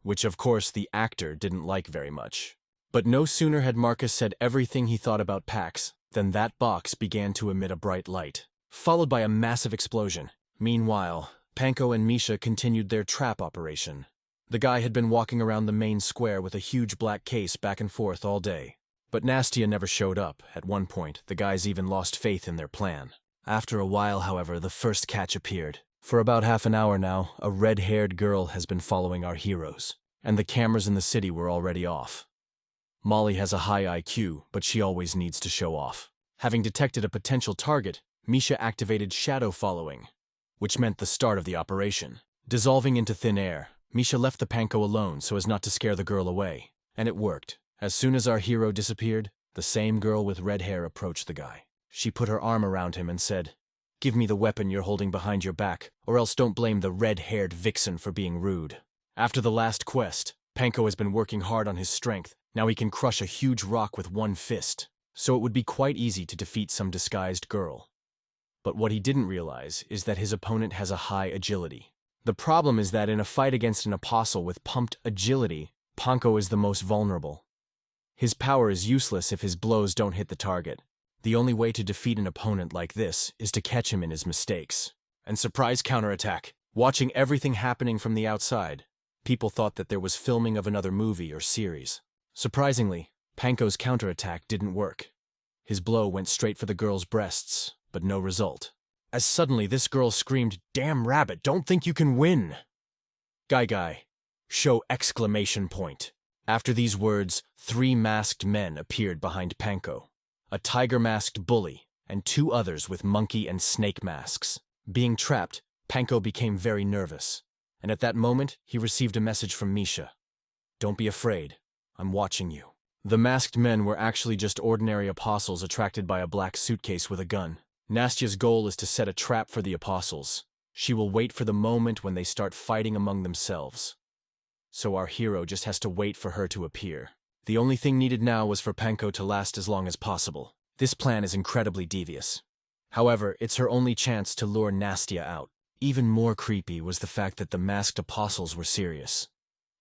Which, of course, the actor didn't like very much. But no sooner had Marcus said everything he thought about Pax than that box began to emit a bright light, followed by a massive explosion. Meanwhile, Panko and Misha continued their trap operation. The guy had been walking around the main square with a huge black case back and forth all day. But Nastia never showed up. At one point, the guys even lost faith in their plan. After a while, however, the first catch appeared. For about half an hour now, a red-haired girl has been following our heroes, and the cameras in the city were already off. Molly has a high IQ, but she always needs to show off. Having detected a potential target, Misha activated shadow following, which meant the start of the operation. Dissolving into thin air, Misha left the Panko alone so as not to scare the girl away. And it worked. As soon as our hero disappeared, the same girl with red hair approached the guy. She put her arm around him and said, "Give me the weapon you're holding behind your back, or else don't blame the red-haired vixen for being rude." After the last quest, Panko has been working hard on his strength. Now he can crush a huge rock with one fist, so it would be quite easy to defeat some disguised girl. But what he didn't realize is that his opponent has a high agility. The problem is that in a fight against an apostle with pumped agility, Panko is the most vulnerable. His power is useless if his blows don't hit the target. The only way to defeat an opponent like this is to catch him in his mistakes. And surprise counterattack. Watching everything happening from the outside, people thought that there was filming of another movie or series. Surprisingly, Panko's counterattack didn't work. His blow went straight for the girl's breasts, but no result. As suddenly this girl screamed, "Damn rabbit, don't think you can win!" Guy, show exclamation point. After these words, 3 masked men appeared behind Panko. A tiger-masked bully, and 2 others with monkey and snake masks. Being trapped, Panko became very nervous, and at that moment he received a message from Misha. "Don't be afraid, I'm watching you." The masked men were actually just ordinary apostles attracted by a black suitcase with a gun. Nastia's goal is to set a trap for the apostles. She will wait for the moment when they start fighting among themselves. So our hero just has to wait for her to appear. The only thing needed now was for Panko to last as long as possible. This plan is incredibly devious. However, it's her only chance to lure Nastia out. Even more creepy was the fact that the masked apostles were serious.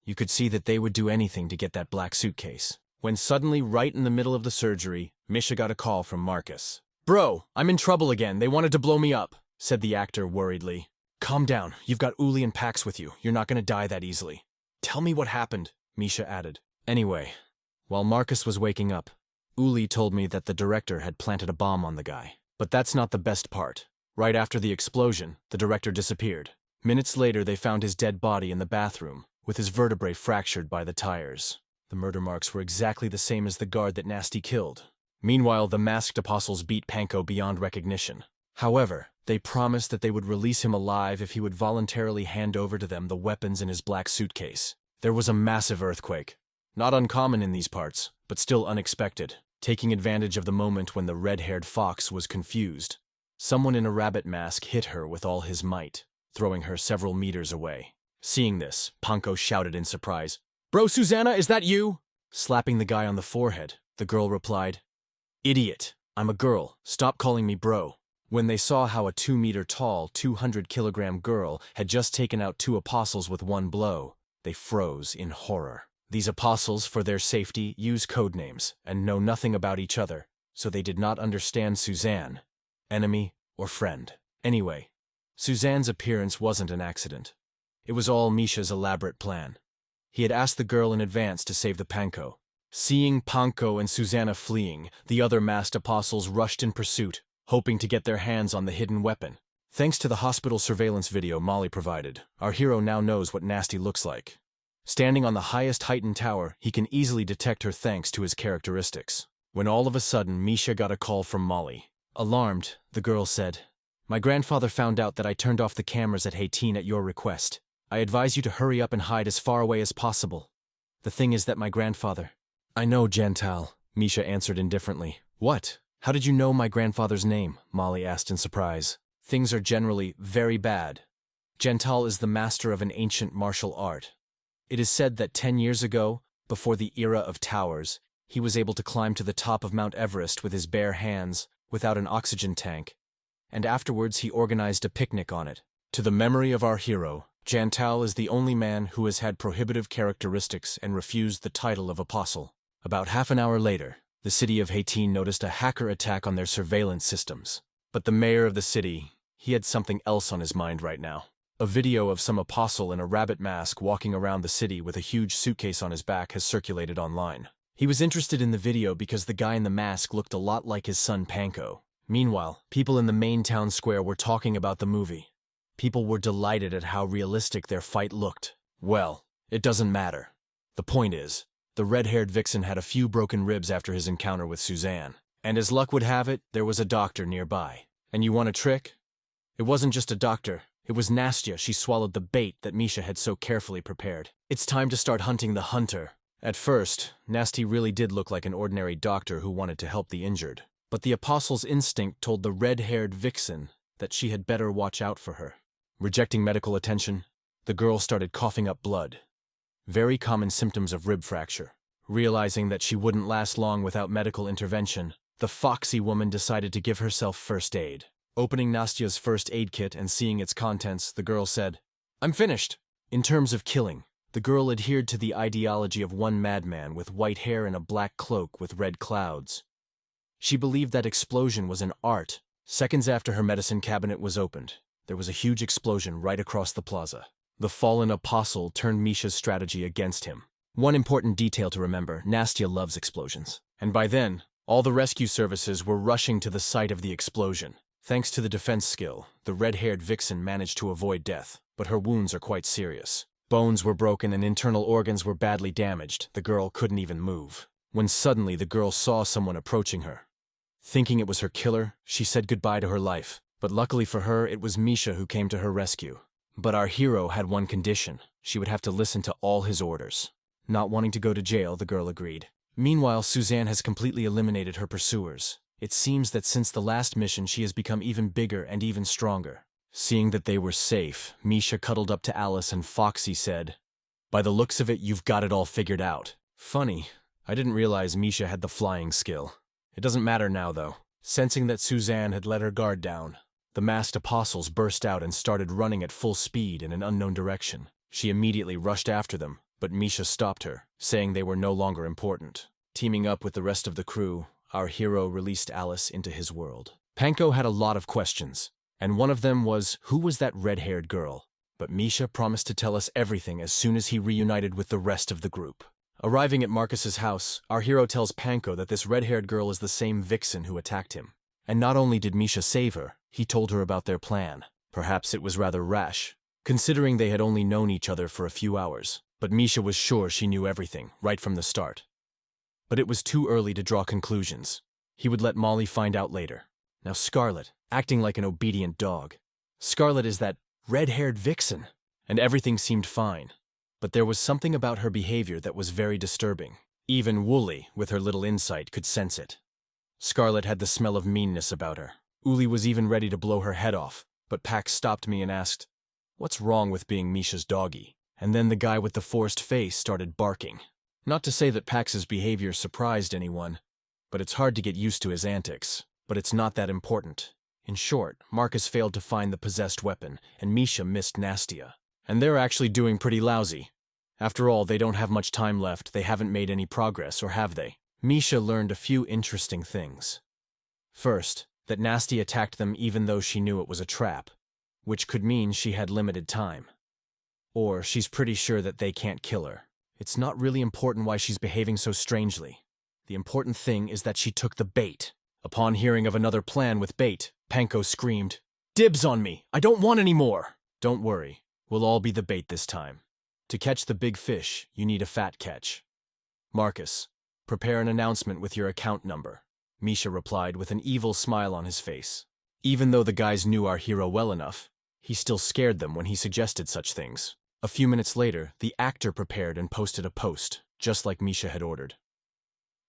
You could see that they would do anything to get that black suitcase. When suddenly, right in the middle of the surgery, Misha got a call from Marcus. "Bro, I'm in trouble again. They wanted to blow me up," said the actor worriedly. "Calm down. You've got Uli and Pax with you. You're not going to die that easily." "Tell me what happened," Misha added. Anyway, while Marcus was waking up, Uli told me that the director had planted a bomb on the guy. But that's not the best part. Right after the explosion, the director disappeared. Minutes later, they found his dead body in the bathroom, with his vertebrae fractured by the tires. The murder marks were exactly the same as the guard that Nasty killed. Meanwhile, the masked apostles beat Panko beyond recognition. However, they promised that they would release him alive if he would voluntarily hand over to them the weapons in his black suitcase. There was a massive earthquake. Not uncommon in these parts, but still unexpected. Taking advantage of the moment when the red-haired fox was confused, someone in a rabbit mask hit her with all his might, throwing her several meters away. Seeing this, Panko shouted in surprise, "Bro, Susanna, is that you?" Slapping the guy on the forehead, the girl replied, "Idiot, I'm a girl, stop calling me bro." When they saw how a 2-meter-tall, 200-kilogram girl had just taken out 2 apostles with one blow, they froze in horror. These apostles, for their safety, use code names and know nothing about each other, so they did not understand Suzanne, enemy or friend. Anyway, Suzanne's appearance wasn't an accident. It was all Misha's elaborate plan. He had asked the girl in advance to save the Panko. Seeing Panko and Susanna fleeing, the other masked apostles rushed in pursuit, hoping to get their hands on the hidden weapon. Thanks to the hospital surveillance video Molly provided, our hero now knows what Nasty looks like. Standing on the highest heightened tower, he can easily detect her thanks to his characteristics. When all of a sudden, Misha got a call from Molly. Alarmed, the girl said, "My grandfather found out that I turned off the cameras at Hateen at your request. I advise you to hurry up and hide as far away as possible. The thing is that my grandfather—" "I know, Jantal," Misha answered indifferently. "What? How did you know my grandfather's name?" Molly asked in surprise. "Things are generally very bad. Jantal is the master of an ancient martial art. It is said that 10 years ago, before the era of towers, he was able to climb to the top of Mount Everest with his bare hands, without an oxygen tank, and afterwards he organized a picnic on it. To the memory of our hero, Jantal is the only man who has had prohibitive characteristics and refused the title of apostle." About half an hour later, the city of Hateen noticed a hacker attack on their surveillance systems. But the mayor of the city, he had something else on his mind right now. A video of some apostle in a rabbit mask walking around the city with a huge suitcase on his back has circulated online. He was interested in the video because the guy in the mask looked a lot like his son Panko. Meanwhile, people in the main town square were talking about the movie. People were delighted at how realistic their fight looked. Well, it doesn't matter. The point is, the red-haired vixen had a few broken ribs after his encounter with Suzanne. And as luck would have it, there was a doctor nearby. And you want a trick? It wasn't just a doctor. It was Nastia. She swallowed the bait that Misha had so carefully prepared. It's time to start hunting the hunter. At first, Nasty really did look like an ordinary doctor who wanted to help the injured. But the apostle's instinct told the red-haired vixen that she had better watch out for her. Rejecting medical attention, the girl started coughing up blood. Very common symptoms of rib fracture. Realizing that she wouldn't last long without medical intervention, the foxy woman decided to give herself first aid. Opening Nastia's first aid kit and seeing its contents, the girl said, "I'm finished." In terms of killing, the girl adhered to the ideology of one madman with white hair and a black cloak with red clouds. She believed that explosion was an art. Seconds after her medicine cabinet was opened, there was a huge explosion right across the plaza. The fallen apostle turned Misha's strategy against him. One important detail to remember, Nastia loves explosions. And by then, All the rescue services were rushing to the site of the explosion. Thanks to the defense skill, the red-haired vixen managed to avoid death, but her wounds are quite serious. Bones were broken and internal organs were badly damaged. The girl couldn't even move. When suddenly the girl saw someone approaching her. Thinking it was her killer, she said goodbye to her life. But luckily for her, it was Misha who came to her rescue. But our hero had one condition. She would have to listen to all his orders. Not wanting to go to jail, the girl agreed. Meanwhile, Suzanne has completely eliminated her pursuers. It seems that since the last mission, she has become even bigger and even stronger. Seeing that they were safe, Misha cuddled up to Alice and Foxy said, "By the looks of it, you've got it all figured out." Funny, I didn't realize Misha had the flying skill. It doesn't matter now, though. Sensing that Suzanne had let her guard down, the masked apostles burst out and started running at full speed in an unknown direction. She immediately rushed after them, but Misha stopped her, saying they were no longer important. Teaming up with the rest of the crew, our hero released Alice into his world. Panko had a lot of questions, and one of them was, who was that red-haired girl? But Misha promised to tell us everything as soon as he reunited with the rest of the group. Arriving at Marcus's house, our hero tells Panko that this red-haired girl is the same vixen who attacked him. And not only did Misha save her, he told her about their plan. Perhaps it was rather rash, considering they had only known each other for a few hours. But Misha was sure she knew everything, right from the start. But it was too early to draw conclusions. He would let Molly find out later. Now Scarlet, acting like an obedient dog. Scarlet is that red-haired vixen, and everything seemed fine. But there was something about her behavior that was very disturbing. Even Wooly, with her little insight, could sense it. Scarlet had the smell of meanness about her. Uli was even ready to blow her head off, but Pax stopped me and asked, "What's wrong with being Misha's doggy?" And then the guy with the forced face started barking. Not to say that Pax's behavior surprised anyone, but it's hard to get used to his antics. But it's not that important. In short, Marcus failed to find the possessed weapon, and Misha missed Nastia. And they're actually doing pretty lousy. After all, they don't have much time left, they haven't made any progress, or have they? Misha learned a few interesting things. First, that Nasty attacked them even though she knew it was a trap, which could mean she had limited time. Or she's pretty sure that they can't kill her. It's not really important why she's behaving so strangely. The important thing is that she took the bait. Upon hearing of another plan with bait, Panko screamed, "Dibs on me! I don't want any more!" Don't worry, we'll all be the bait this time. To catch the big fish, you need a fat catch. Marcus, prepare an announcement with your account number, Misha replied with an evil smile on his face. Even though the guys knew our hero well enough, he still scared them when he suggested such things. A few minutes later, the actor prepared and posted a post, just like Misha had ordered.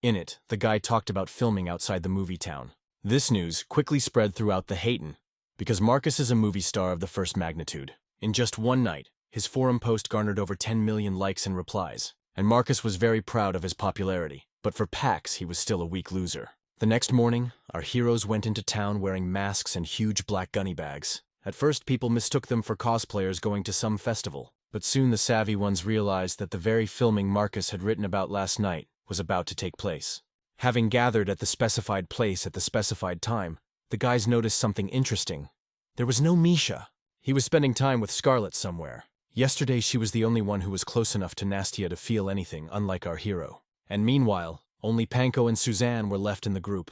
In it, the guy talked about filming outside the movie town. This news quickly spread throughout the Hayton, because Marcus is a movie star of the first magnitude. In just one night, his forum post garnered over 10 million likes and replies, and Marcus was very proud of his popularity. But for Pax, he was still a weak loser. The next morning, our heroes went into town wearing masks and huge black gunny bags. At first, people mistook them for cosplayers going to some festival, but soon the savvy ones realized that the very filming Marcus had written about last night was about to take place. Having gathered at the specified place at the specified time, the guys noticed something interesting. There was no Misha. He was spending time with Scarlet somewhere. Yesterday she was the only one who was close enough to Nastia to feel anything, unlike our hero. And meanwhile, only Panko and Suzanne were left in the group.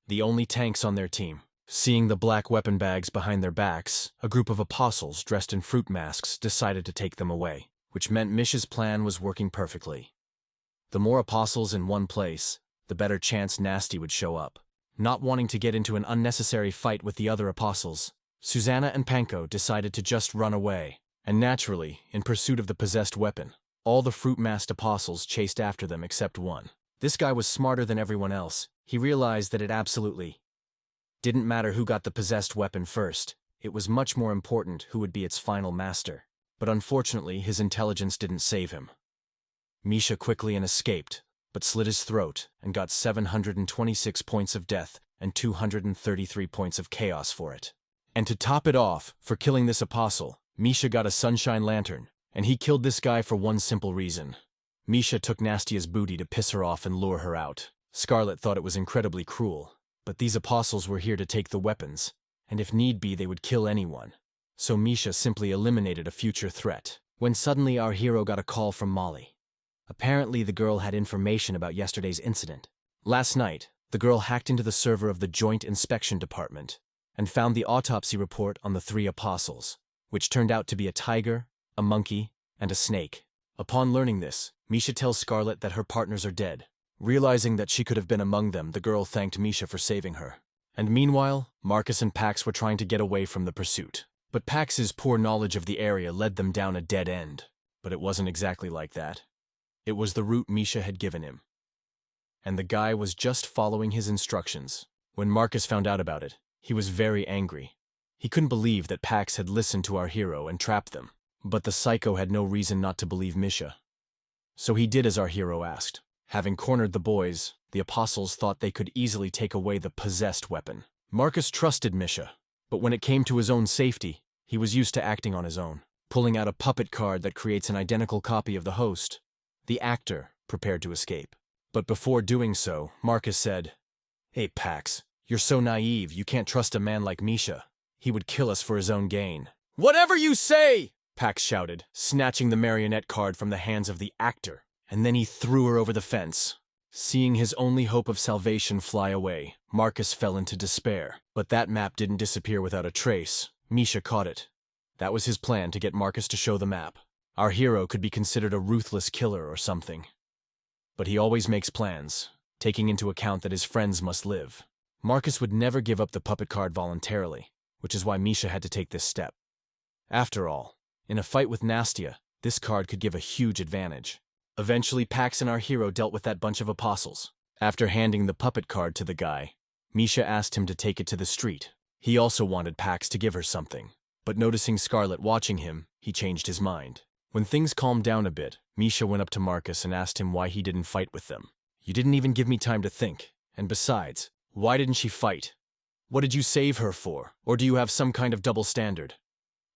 The only tanks on their team. Seeing the black weapon bags behind their backs, a group of apostles dressed in fruit masks decided to take them away, which meant Misha's plan was working perfectly. The more apostles in one place, the better chance Nasty would show up. Not wanting to get into an unnecessary fight with the other apostles, Susanna and Panko decided to just run away, and naturally, in pursuit of the possessed weapon, all the fruit-masked apostles chased after them except one. This guy was smarter than everyone else. He realized that it absolutely didn't matter who got the possessed weapon first. It was much more important who would be its final master. But unfortunately, his intelligence didn't save him. Misha quickly escaped, but slit his throat and got 726 points of death and 233 points of chaos for it. And to top it off, for killing this apostle, Misha got a sunshine lantern, and he killed this guy for one simple reason. Misha took Nastia's booty to piss her off and lure her out. Scarlet thought it was incredibly cruel, but these apostles were here to take the weapons, and if need be they would kill anyone. So Misha simply eliminated a future threat, when suddenly our hero got a call from Molly. Apparently the girl had information about yesterday's incident. Last night, the girl hacked into the server of the Joint Inspection Department and found the autopsy report on the 3 apostles, which turned out to be a tiger, a monkey, and a snake. Upon learning this, Misha tells Scarlet that her partners are dead. Realizing that she could have been among them, the girl thanked Misha for saving her. And meanwhile, Marcus and Pax were trying to get away from the pursuit. But Pax's poor knowledge of the area led them down a dead end. But it wasn't exactly like that. It was the route Misha had given him. And the guy was just following his instructions. When Marcus found out about it, he was very angry. He couldn't believe that Pax had listened to our hero and trapped them. But the psycho had no reason not to believe Misha. So he did as our hero asked. Having cornered the boys, the apostles thought they could easily take away the possessed weapon. Marcus trusted Misha, but when it came to his own safety, he was used to acting on his own, pulling out a puppet card that creates an identical copy of the host. The actor prepared to escape. But before doing so, Marcus said, "Hey Pax, you're so naive, you can't trust a man like Misha. He would kill us for his own gain." "Whatever you say!" Pax shouted, snatching the marionette card from the hands of the actor, and then he threw her over the fence. Seeing his only hope of salvation fly away, Marcus fell into despair. But that map didn't disappear without a trace. Misha caught it. That was his plan, to get Marcus to show the map. Our hero could be considered a ruthless killer or something. But he always makes plans, taking into account that his friends must live. Marcus would never give up the puppet card voluntarily, which is why Misha had to take this step. After all, in a fight with Nastia, this card could give a huge advantage. Eventually, Pax and our hero dealt with that bunch of apostles. After handing the puppet card to the guy, Misha asked him to take it to the street. He also wanted Pax to give her something, but noticing Scarlet watching him, he changed his mind. When things calmed down a bit, Misha went up to Marcus and asked him why he didn't fight with them. "You didn't even give me time to think, and besides, why didn't she fight? What did you save her for, or do you have some kind of double standard?"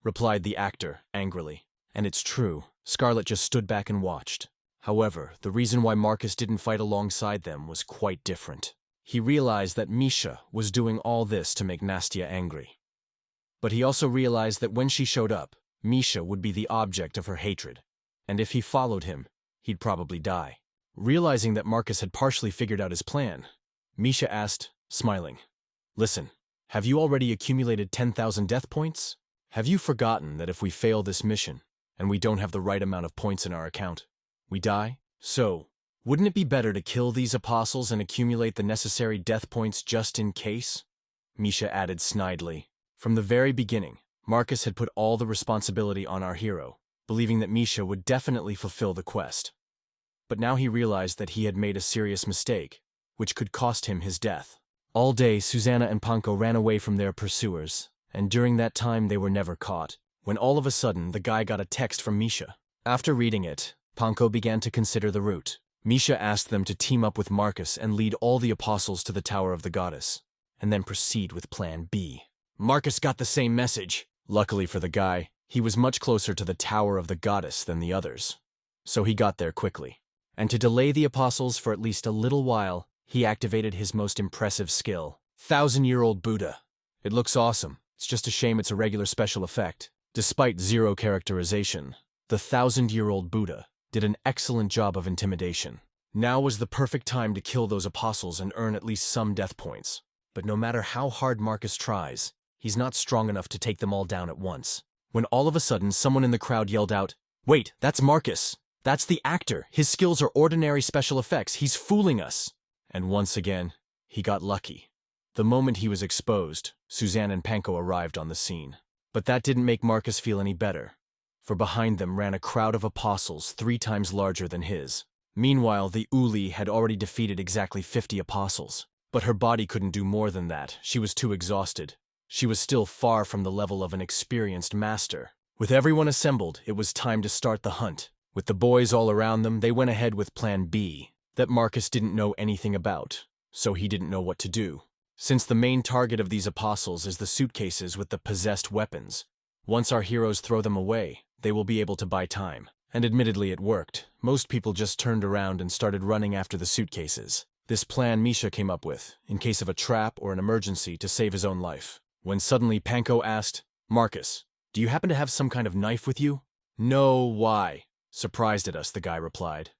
replied the actor, angrily. And it's true, Scarlet just stood back and watched. However, the reason why Marcus didn't fight alongside them was quite different. He realized that Misha was doing all this to make Nastia angry. But he also realized that when she showed up, Misha would be the object of her hatred, and if he followed him, he'd probably die. Realizing that Marcus had partially figured out his plan, Misha asked, smiling, "Listen, have you already accumulated 10,000 death points? Have you forgotten that if we fail this mission, and we don't have the right amount of points in our account, we die? So, wouldn't it be better to kill these apostles and accumulate the necessary death points just in case?" Misha added snidely. From the very beginning, Marcus had put all the responsibility on our hero, believing that Misha would definitely fulfill the quest. But now he realized that he had made a serious mistake, which could cost him his death. All day, Susanna and Panko ran away from their pursuers, and during that time they were never caught, when all of a sudden the guy got a text from Misha. After reading it, Panko began to consider the route. Misha asked them to team up with Marcus and lead all the apostles to the Tower of the Goddess, and then proceed with Plan B. Marcus got the same message. Luckily for the guy, he was much closer to the Tower of the Goddess than the others, so he got there quickly. And to delay the apostles for at least a little while, he activated his most impressive skill, 1,000-year-old Buddha. It looks awesome, it's just a shame it's a regular special effect. Despite zero characterization, the 1,000-year-old Buddha did an excellent job of intimidation. Now was the perfect time to kill those apostles and earn at least some death points. But no matter how hard Marcus tries, he's not strong enough to take them all down at once. When all of a sudden someone in the crowd yelled out, "Wait, that's Marcus! That's the actor! His skills are ordinary special effects, he's fooling us!" And once again, he got lucky. The moment he was exposed, Suzanne and Panko arrived on the scene. But that didn't make Marcus feel any better, for behind them ran a crowd of apostles 3 times larger than his. Meanwhile, the Uli had already defeated exactly 50 apostles. But her body couldn't do more than that, she was too exhausted. She was still far from the level of an experienced master. With everyone assembled, it was time to start the hunt. With the boys all around them, they went ahead with Plan B, that Marcus didn't know anything about, so he didn't know what to do. Since the main target of these apostles is the suitcases with the possessed weapons, once our heroes throw them away, they will be able to buy time. And admittedly it worked. Most people just turned around and started running after the suitcases. This plan Misha came up with, in case of a trap or an emergency to save his own life. When suddenly Panko asked, "Marcus, do you happen to have some kind of knife with you?" "No, why?" Surprised at us, the guy replied.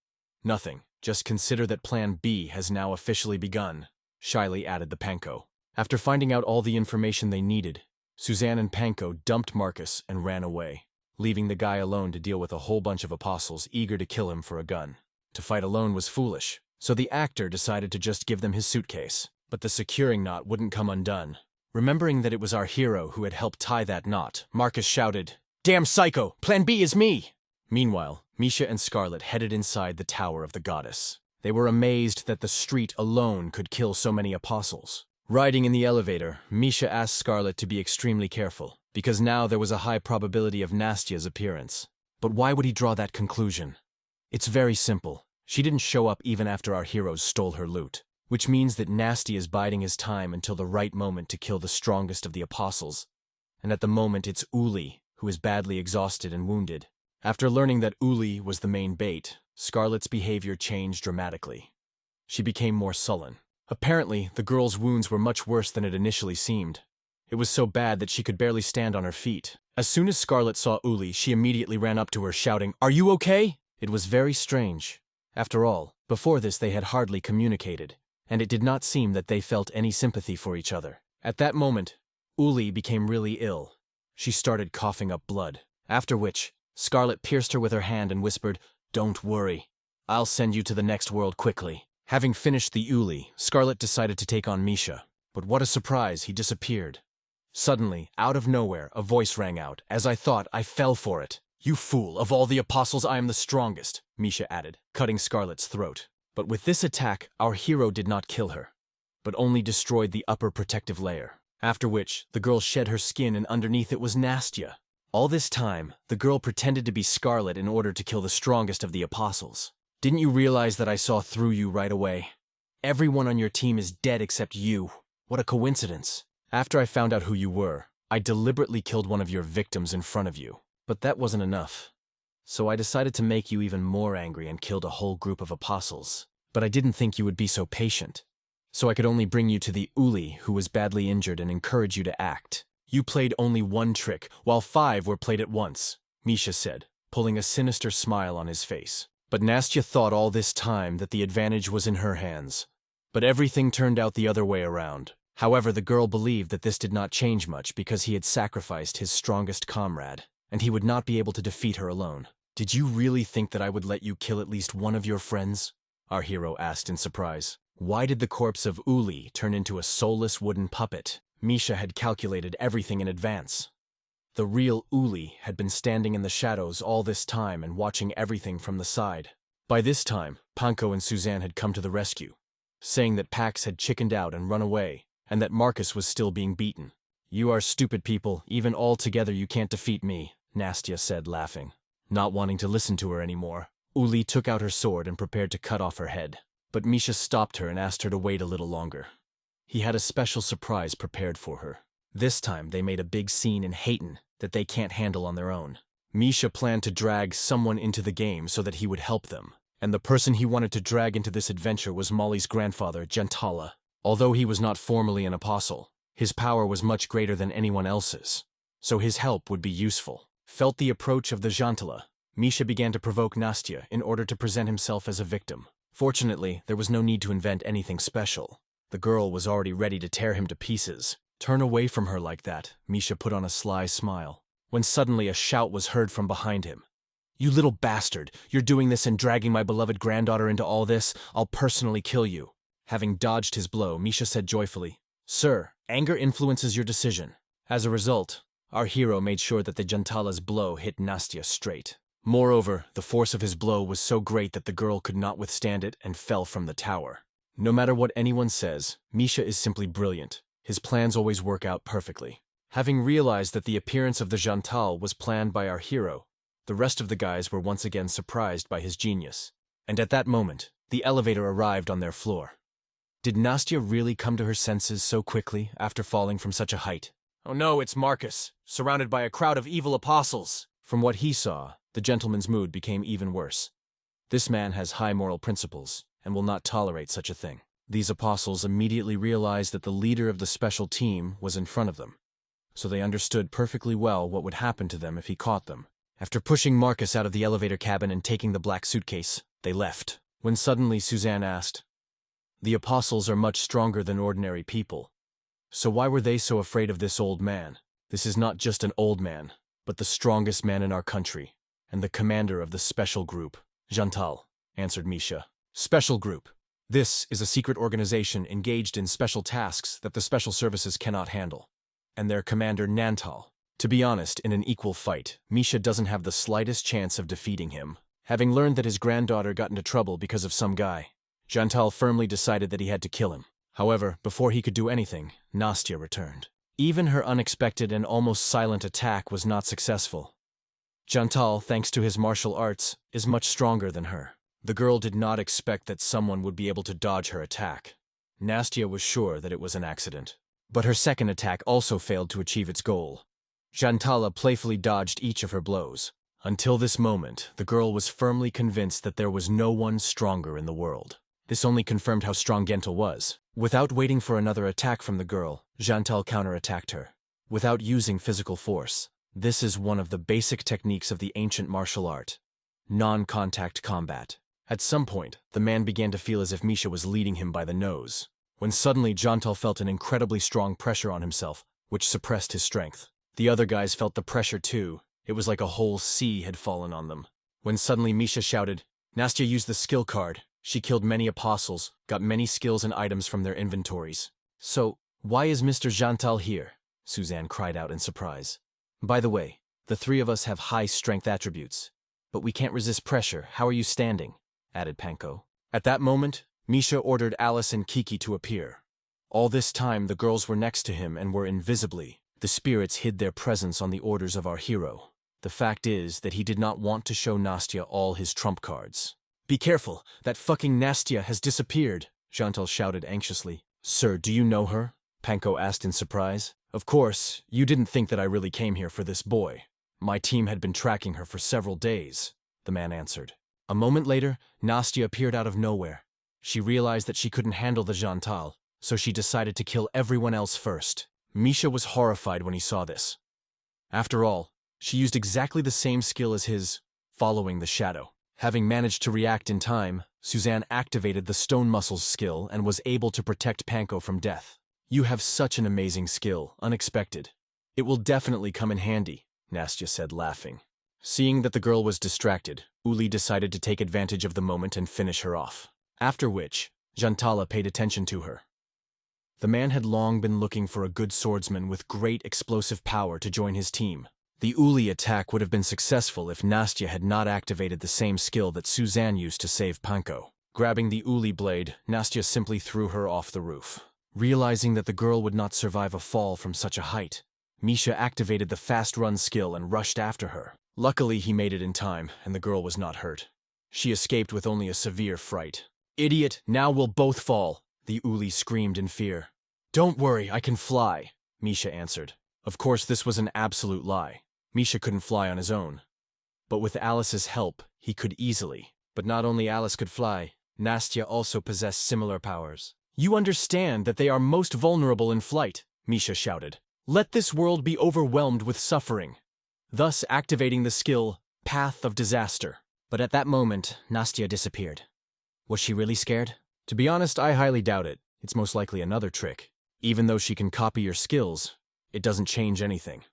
"Nothing. Just consider that Plan B has now officially begun." shyly added the Panko. After finding out all the information they needed, Suzanne and Panko dumped Marcus and ran away, leaving the guy alone to deal with a whole bunch of apostles eager to kill him for a gun. To fight alone was foolish, so the actor decided to just give them his suitcase. But the securing knot wouldn't come undone. Remembering that it was our hero who had helped tie that knot, Marcus shouted, "Damn psycho! Plan B is me!" Meanwhile, Misha and Scarlet headed inside the Tower of the Goddess. They were amazed that the street alone could kill so many apostles. Riding in the elevator, Misha asked Scarlet to be extremely careful, because now there was a high probability of Nastia's appearance. But why would he draw that conclusion? It's very simple. She didn't show up even after our heroes stole her loot, which means that Nastia is biding his time until the right moment to kill the strongest of the apostles. And at the moment it's Uli, who is badly exhausted and wounded. After learning that Uli was the main bait, Scarlet's behavior changed dramatically. She became more sullen. Apparently, the girl's wounds were much worse than it initially seemed. It was so bad that she could barely stand on her feet. As soon as Scarlet saw Uli, she immediately ran up to her, shouting, "Are you okay?" It was very strange. After all, before this they had hardly communicated, and it did not seem that they felt any sympathy for each other. At that moment, Uli became really ill. She started coughing up blood, after which Scarlet pierced her with her hand and whispered, "Don't worry. I'll send you to the next world quickly." Having finished the Uli, Scarlet decided to take on Misha. But what a surprise, he disappeared. Suddenly, out of nowhere, a voice rang out. "As I thought, I fell for it." "You fool, of all the apostles I am the strongest," Misha added, cutting Scarlet's throat. But with this attack, our hero did not kill her, but only destroyed the upper protective layer. After which, the girl shed her skin and underneath it was Nastia. All this time, the girl pretended to be Scarlet in order to kill the strongest of the apostles. "Didn't you realize that I saw through you right away? Everyone on your team is dead except you. What a coincidence. After I found out who you were, I deliberately killed one of your victims in front of you. But that wasn't enough. So I decided to make you even more angry and killed a whole group of apostles. But I didn't think you would be so patient. So I could only bring you to the Uli, who was badly injured, and encourage you to act. You played only one trick, while 5 were played at once," Misha said, pulling a sinister smile on his face. But Nastia thought all this time that the advantage was in her hands. But everything turned out the other way around. However, the girl believed that this did not change much because he had sacrificed his strongest comrade, and he would not be able to defeat her alone. "Did you really think that I would let you kill at least one of your friends?" our hero asked in surprise. Why did the corpse of Uli turn into a soulless wooden puppet? Misha had calculated everything in advance. The real Uli had been standing in the shadows all this time and watching everything from the side. By this time, Panko and Suzanne had come to the rescue, saying that Pax had chickened out and run away, and that Marcus was still being beaten. "You are stupid people, even all together you can't defeat me," Nastia said, laughing. Not wanting to listen to her anymore, Uli took out her sword and prepared to cut off her head. But Misha stopped her and asked her to wait a little longer. He had a special surprise prepared for her. This time they made a big scene in Hayton that they can't handle on their own. Misha planned to drag someone into the game so that he would help them, and the person he wanted to drag into this adventure was Molly's grandfather, Gentala. Although he was not formally an apostle, his power was much greater than anyone else's, so his help would be useful. Felt the approach of the Gentala, Misha began to provoke Nastia in order to present himself as a victim. Fortunately, there was no need to invent anything special. The girl was already ready to tear him to pieces. "Turn away from her like that," Misha put on a sly smile, when suddenly a shout was heard from behind him. "You little bastard, you're doing this and dragging my beloved granddaughter into all this. I'll personally kill you." Having dodged his blow, Misha said joyfully, "Sir, anger influences your decision." As a result, our hero made sure that the Gentala's blow hit Nastia straight. Moreover, the force of his blow was so great that the girl could not withstand it and fell from the tower. No matter what anyone says, Misha is simply brilliant. His plans always work out perfectly. Having realized that the appearance of the Gental was planned by our hero, the rest of the guys were once again surprised by his genius. And at that moment, the elevator arrived on their floor. Did Nastia really come to her senses so quickly after falling from such a height? "Oh no, it's Marcus, surrounded by a crowd of evil apostles." From what he saw, the gentleman's mood became even worse. This man has high moral principles and will not tolerate such a thing. These apostles immediately realized that the leader of the special team was in front of them, so they understood perfectly well what would happen to them if he caught them. After pushing Marcus out of the elevator cabin and taking the black suitcase, they left. When suddenly Suzanne asked, The apostles are much stronger than ordinary people. So why were they so afraid of this old man? This is not just an old man, but the strongest man in our country, and the commander of the special group. Jantal, answered Misha. Special group. This is a secret organization engaged in special tasks that the special services cannot handle. And their commander Nantal. To be honest, in an equal fight, Misha doesn't have the slightest chance of defeating him. Having learned that his granddaughter got into trouble because of some guy, Jantal firmly decided that he had to kill him. However, before he could do anything, Nastya returned. Even her unexpected and almost silent attack was not successful. Jantal, thanks to his martial arts, is much stronger than her. The girl did not expect that someone would be able to dodge her attack. Nastya was sure that it was an accident. But her second attack also failed to achieve its goal. Jantala playfully dodged each of her blows. Until this moment, the girl was firmly convinced that there was no one stronger in the world. This only confirmed how strong Gentle was. Without waiting for another attack from the girl, Jantal counterattacked her. Without using physical force. This is one of the basic techniques of the ancient martial art. Non-contact combat. At some point, the man began to feel as if Misha was leading him by the nose, when suddenly Jantal felt an incredibly strong pressure on himself, which suppressed his strength. The other guys felt the pressure too. It was like a whole sea had fallen on them. When suddenly Misha shouted, Nastya used the skill card. She killed many apostles, got many skills and items from their inventories. So, why is Mr. Jantal here? Suzanne cried out in surprise. By the way, the three of us have high strength attributes. But we can't resist pressure. How are you standing? Added Panko. At that moment, Misha ordered Alice and Kiki to appear. All this time, the girls were next to him and were invisibly. The spirits hid their presence on the orders of our hero. The fact is that he did not want to show Nastya all his trump cards. Be careful, that fucking Nastya has disappeared, Jantal shouted anxiously. Sir, do you know her? Panko asked in surprise. Of course, you didn't think that I really came here for this boy. My team had been tracking her for several days, the man answered. A moment later, Nastya appeared out of nowhere. She realized that she couldn't handle the Jantal, so she decided to kill everyone else first. Misha was horrified when he saw this. After all, she used exactly the same skill as his, following the shadow. Having managed to react in time, Suzanne activated the stone muscles skill and was able to protect Panko from death. You have such an amazing skill, unexpected. It will definitely come in handy, Nastya said, laughing. Seeing that the girl was distracted, Uli decided to take advantage of the moment and finish her off. After which, Jantala paid attention to her. The man had long been looking for a good swordsman with great explosive power to join his team. The Uli attack would have been successful if Nastya had not activated the same skill that Suzanne used to save Panko. Grabbing the Uli blade, Nastya simply threw her off the roof. Realizing that the girl would not survive a fall from such a height, Misha activated the fast run skill and rushed after her. Luckily, he made it in time, and the girl was not hurt. She escaped with only a severe fright. Idiot, now we'll both fall, the Uli screamed in fear. Don't worry, I can fly, Misha answered. Of course, this was an absolute lie. Misha couldn't fly on his own. But with Alice's help, he could easily. But not only Alice could fly, Nastya also possessed similar powers. You understand that they are most vulnerable in flight, Misha shouted. Let this world be overwhelmed with suffering. Thus activating the skill, Path of Disaster. But at that moment, Nastya disappeared. Was she really scared? To be honest, I highly doubt it. It's most likely another trick. Even though she can copy your skills, it doesn't change anything.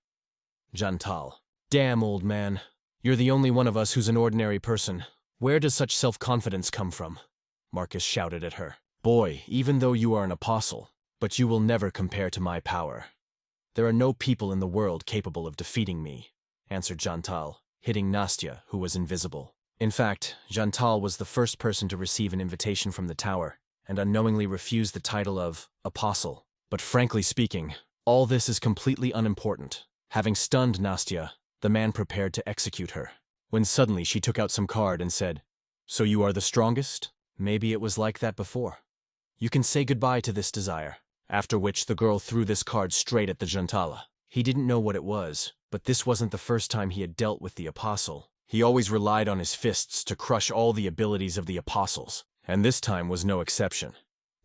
Jantal. Damn, old man. You're the only one of us who's an ordinary person. Where does such self-confidence come from? Marcus shouted at her. Boy, even though you are an apostle, but you will never compare to my power. There are no people in the world capable of defeating me, answered Jantal, hitting Nastya, who was invisible. In fact, Jantal was the first person to receive an invitation from the tower, and unknowingly refused the title of apostle. But frankly speaking, all this is completely unimportant. Having stunned Nastya, the man prepared to execute her, when suddenly she took out some card and said, So you are the strongest? Maybe it was like that before. You can say goodbye to this desire. After which the girl threw this card straight at the Jantala. He didn't know what it was, but this wasn't the first time he had dealt with the apostle. He always relied on his fists to crush all the abilities of the apostles, and this time was no exception.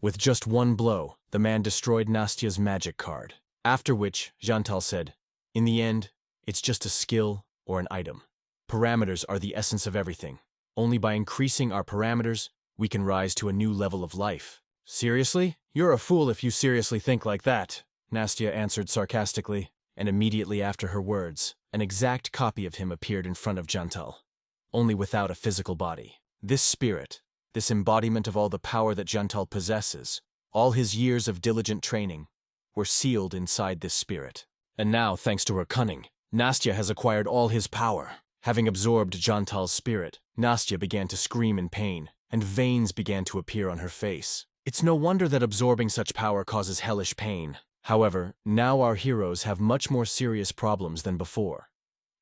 With just one blow, the man destroyed Nastya's magic card. After which, Jantal said, In the end, it's just a skill or an item. Parameters are the essence of everything. Only by increasing our parameters, we can rise to a new level of life. Seriously? You're a fool if you seriously think like that, Nastya answered sarcastically, and immediately after her words, an exact copy of him appeared in front of Jantal, only without a physical body. This spirit, this embodiment of all the power that Jantal possesses, all his years of diligent training, were sealed inside this spirit. And now, thanks to her cunning, Nastya has acquired all his power. Having absorbed Jantal's spirit, Nastya began to scream in pain, and veins began to appear on her face. It's no wonder that absorbing such power causes hellish pain. However, now our heroes have much more serious problems than before.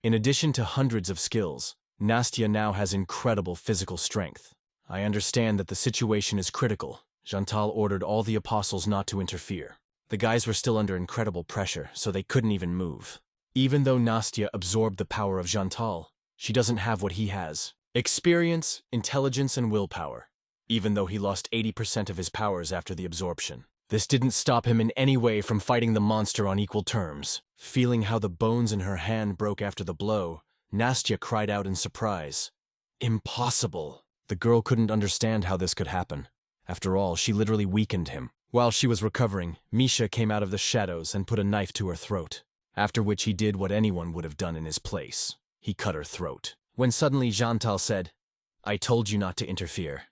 In addition to hundreds of skills, Nastya now has incredible physical strength. I understand that the situation is critical. Jantal ordered all the apostles not to interfere. The guys were still under incredible pressure, so they couldn't even move. Even though Nastya absorbed the power of Jantal, she doesn't have what he has: experience, intelligence, and willpower, even though he lost 80% of his powers after the absorption. This didn't stop him in any way from fighting the monster on equal terms. Feeling how the bones in her hand broke after the blow, Nastya cried out in surprise. Impossible! The girl couldn't understand how this could happen. After all, she literally weakened him. While she was recovering, Misha came out of the shadows and put a knife to her throat, after which he did what anyone would have done in his place. He cut her throat. When suddenly Jantal said, "I told you not to interfere."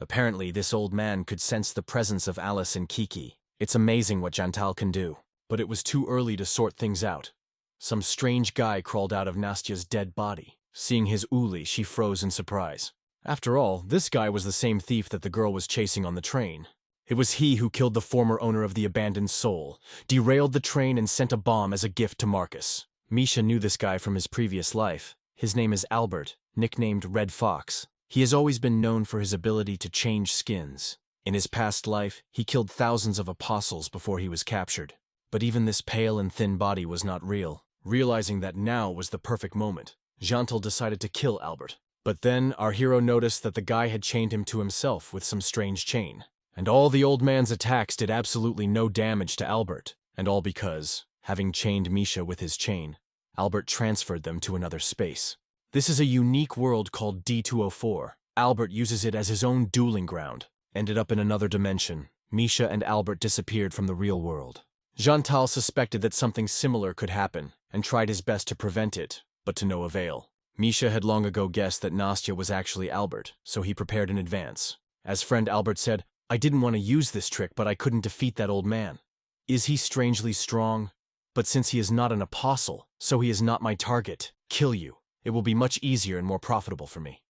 Apparently, this old man could sense the presence of Alice and Kiki. It's amazing what Jantal can do. But it was too early to sort things out. Some strange guy crawled out of Nastya's dead body. Seeing his Uli, she froze in surprise. After all, this guy was the same thief that the girl was chasing on the train. It was he who killed the former owner of the abandoned soul, derailed the train, and sent a bomb as a gift to Marcus. Misha knew this guy from his previous life. His name is Albert, nicknamed Red Fox. He has always been known for his ability to change skins. In his past life, he killed thousands of apostles before he was captured. But even this pale and thin body was not real. Realizing that now was the perfect moment, Jantal decided to kill Albert. But then our hero noticed that the guy had chained him to himself with some strange chain. And all the old man's attacks did absolutely no damage to Albert. And all because, having chained Misha with his chain, Albert transferred them to another space. This is a unique world called D204. Albert uses it as his own dueling ground. Ended up in another dimension. Misha and Albert disappeared from the real world. Jantal suspected that something similar could happen, and tried his best to prevent it, but to no avail. Misha had long ago guessed that Nastya was actually Albert, so he prepared in advance. As friend Albert said, "I didn't want to use this trick, but I couldn't defeat that old man. Is he strangely strong? But since he is not an apostle, so he is not my target. Kill you. It will be much easier and more profitable for me.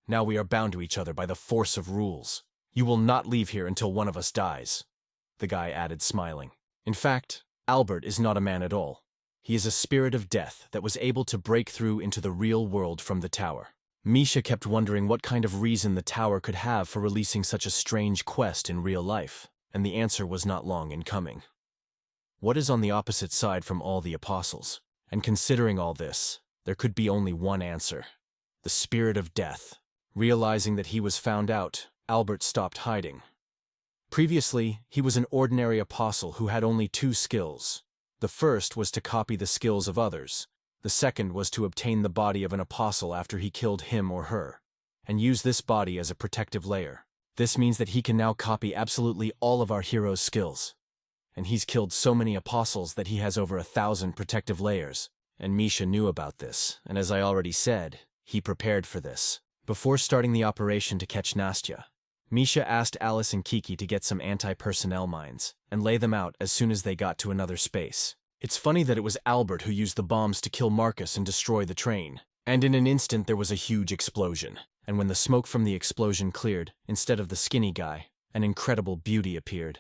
Now we are bound to each other by the force of rules. You will not leave here until one of us dies," the guy added, smiling. In fact, Albert is not a man at all. He is a spirit of death that was able to break through into the real world from the tower. Misha kept wondering what kind of reason the tower could have for releasing such a strange quest in real life, and the answer was not long in coming. What is on the opposite side from all the apostles? And considering all this, there could be only one answer: the spirit of death. Realizing that he was found out, Albert stopped hiding. Previously, he was an ordinary apostle who had only two skills. The first was to copy the skills of others. The second was to obtain the body of an apostle after he killed him or her, and use this body as a protective layer. This means that he can now copy absolutely all of our hero's skills. And he's killed so many apostles that he has over 1,000 protective layers. And Misha knew about this, and as I already said, he prepared for this. Before starting the operation to catch Nastya, Misha asked Alice and Kiki to get some anti-personnel mines and lay them out as soon as they got to another space. It's funny that it was Albert who used the bombs to kill Marcus and destroy the train. And in an instant there was a huge explosion. And when the smoke from the explosion cleared, instead of the skinny guy, an incredible beauty appeared.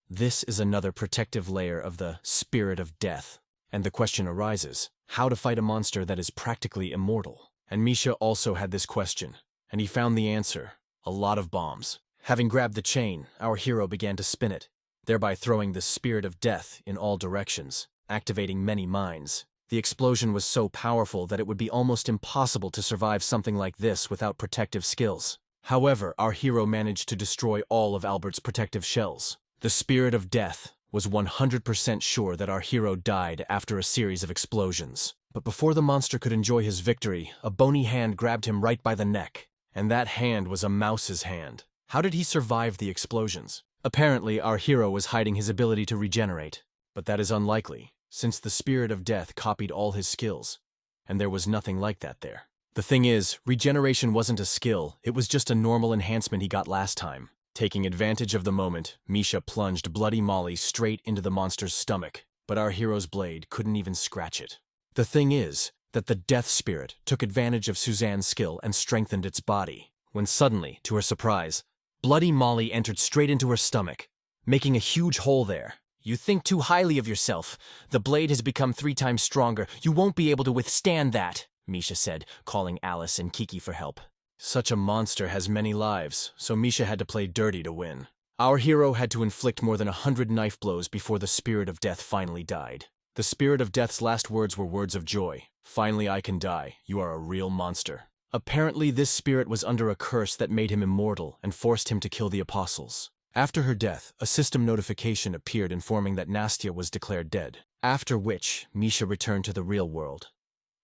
This is another protective layer of the spirit of death. And the question arises, how to fight a monster that is practically immortal? And Misha also had this question, and he found the answer: a lot of bombs. Having grabbed the chain, our hero began to spin it, thereby throwing the spirit of death in all directions, activating many mines. The explosion was so powerful that it would be almost impossible to survive something like this without protective skills. However, our hero managed to destroy all of Albert's protective shells. The spirit of death was 100% sure that our hero died after a series of explosions. But before the monster could enjoy his victory, a bony hand grabbed him right by the neck. And that hand was a mouse's hand. How did he survive the explosions? Apparently, our hero was hiding his ability to regenerate. But that is unlikely, since the spirit of death copied all his skills. And there was nothing like that there. The thing is, regeneration wasn't a skill, it was just a normal enhancement he got last time. Taking advantage of the moment, Misha plunged Bloody Molly straight into the monster's stomach, but our hero's blade couldn't even scratch it. The thing is that the death spirit took advantage of Suzanne's skill and strengthened its body, when suddenly, to her surprise, Bloody Molly entered straight into her stomach, making a huge hole there. You think too highly of yourself. The blade has become 3 times stronger. You won't be able to withstand that, Misha said, calling Alice and Kiki for help. Such a monster has many lives, so Misha had to play dirty to win. Our hero had to inflict more than 100 knife blows before the spirit of death finally died. The spirit of death's last words were words of joy. Finally I can die. You are a real monster. Apparently this spirit was under a curse that made him immortal and forced him to kill the apostles. After her death, a system notification appeared informing that Nastya was declared dead, after which Misha returned to the real world.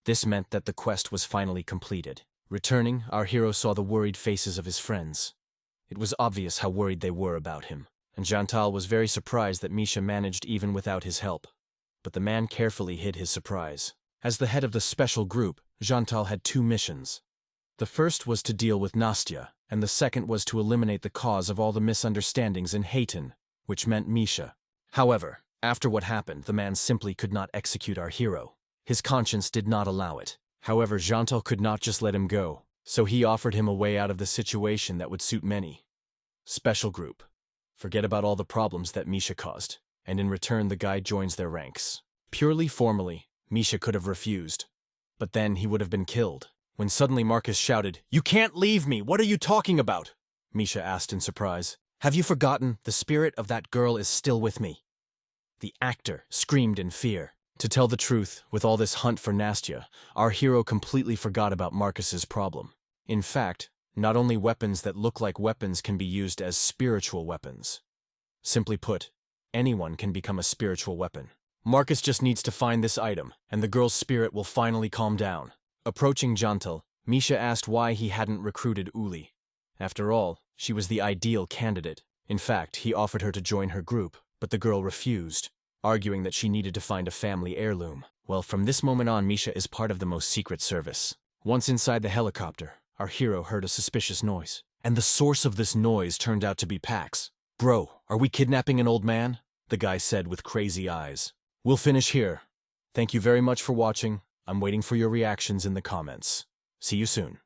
This meant that the quest was finally completed. Returning, our hero saw the worried faces of his friends. It was obvious how worried they were about him, and Chantal was very surprised that Misha managed even without his help. But the man carefully hid his surprise. As the head of the special group, Chantal had 2 missions. The first was to deal with Nastya, and the second was to eliminate the cause of all the misunderstandings in Hayton, which meant Misha. However, after what happened, the man simply could not execute our hero. His conscience did not allow it. However, Chantal could not just let him go, so he offered him a way out of the situation that would suit many. Special group. Forget about all the problems that Misha caused, and in return the guy joins their ranks. Purely formally, Misha could have refused, but then he would have been killed. When suddenly Marcus shouted, "You can't leave me! What are you talking about?" Misha asked in surprise. "Have you forgotten? The spirit of that girl is still with me." The actor screamed in fear. To tell the truth, with all this hunt for Nastya, our hero completely forgot about Marcus's problem. In fact, not only weapons that look like weapons can be used as spiritual weapons. Simply put, anyone can become a spiritual weapon. Marcus just needs to find this item, and the girl's spirit will finally calm down. Approaching Chantal, Misha asked why he hadn't recruited Uli. After all, she was the ideal candidate. In fact, he offered her to join her group, but the girl refused, arguing that she needed to find a family heirloom. Well, from this moment on, Misha is part of the most secret service. Once inside the helicopter, our hero heard a suspicious noise. And the source of this noise turned out to be Pax. "Bro, are we kidnapping an old man?" the guy said with crazy eyes. "We'll finish here. Thank you very much for watching. I'm waiting for your reactions in the comments. See you soon."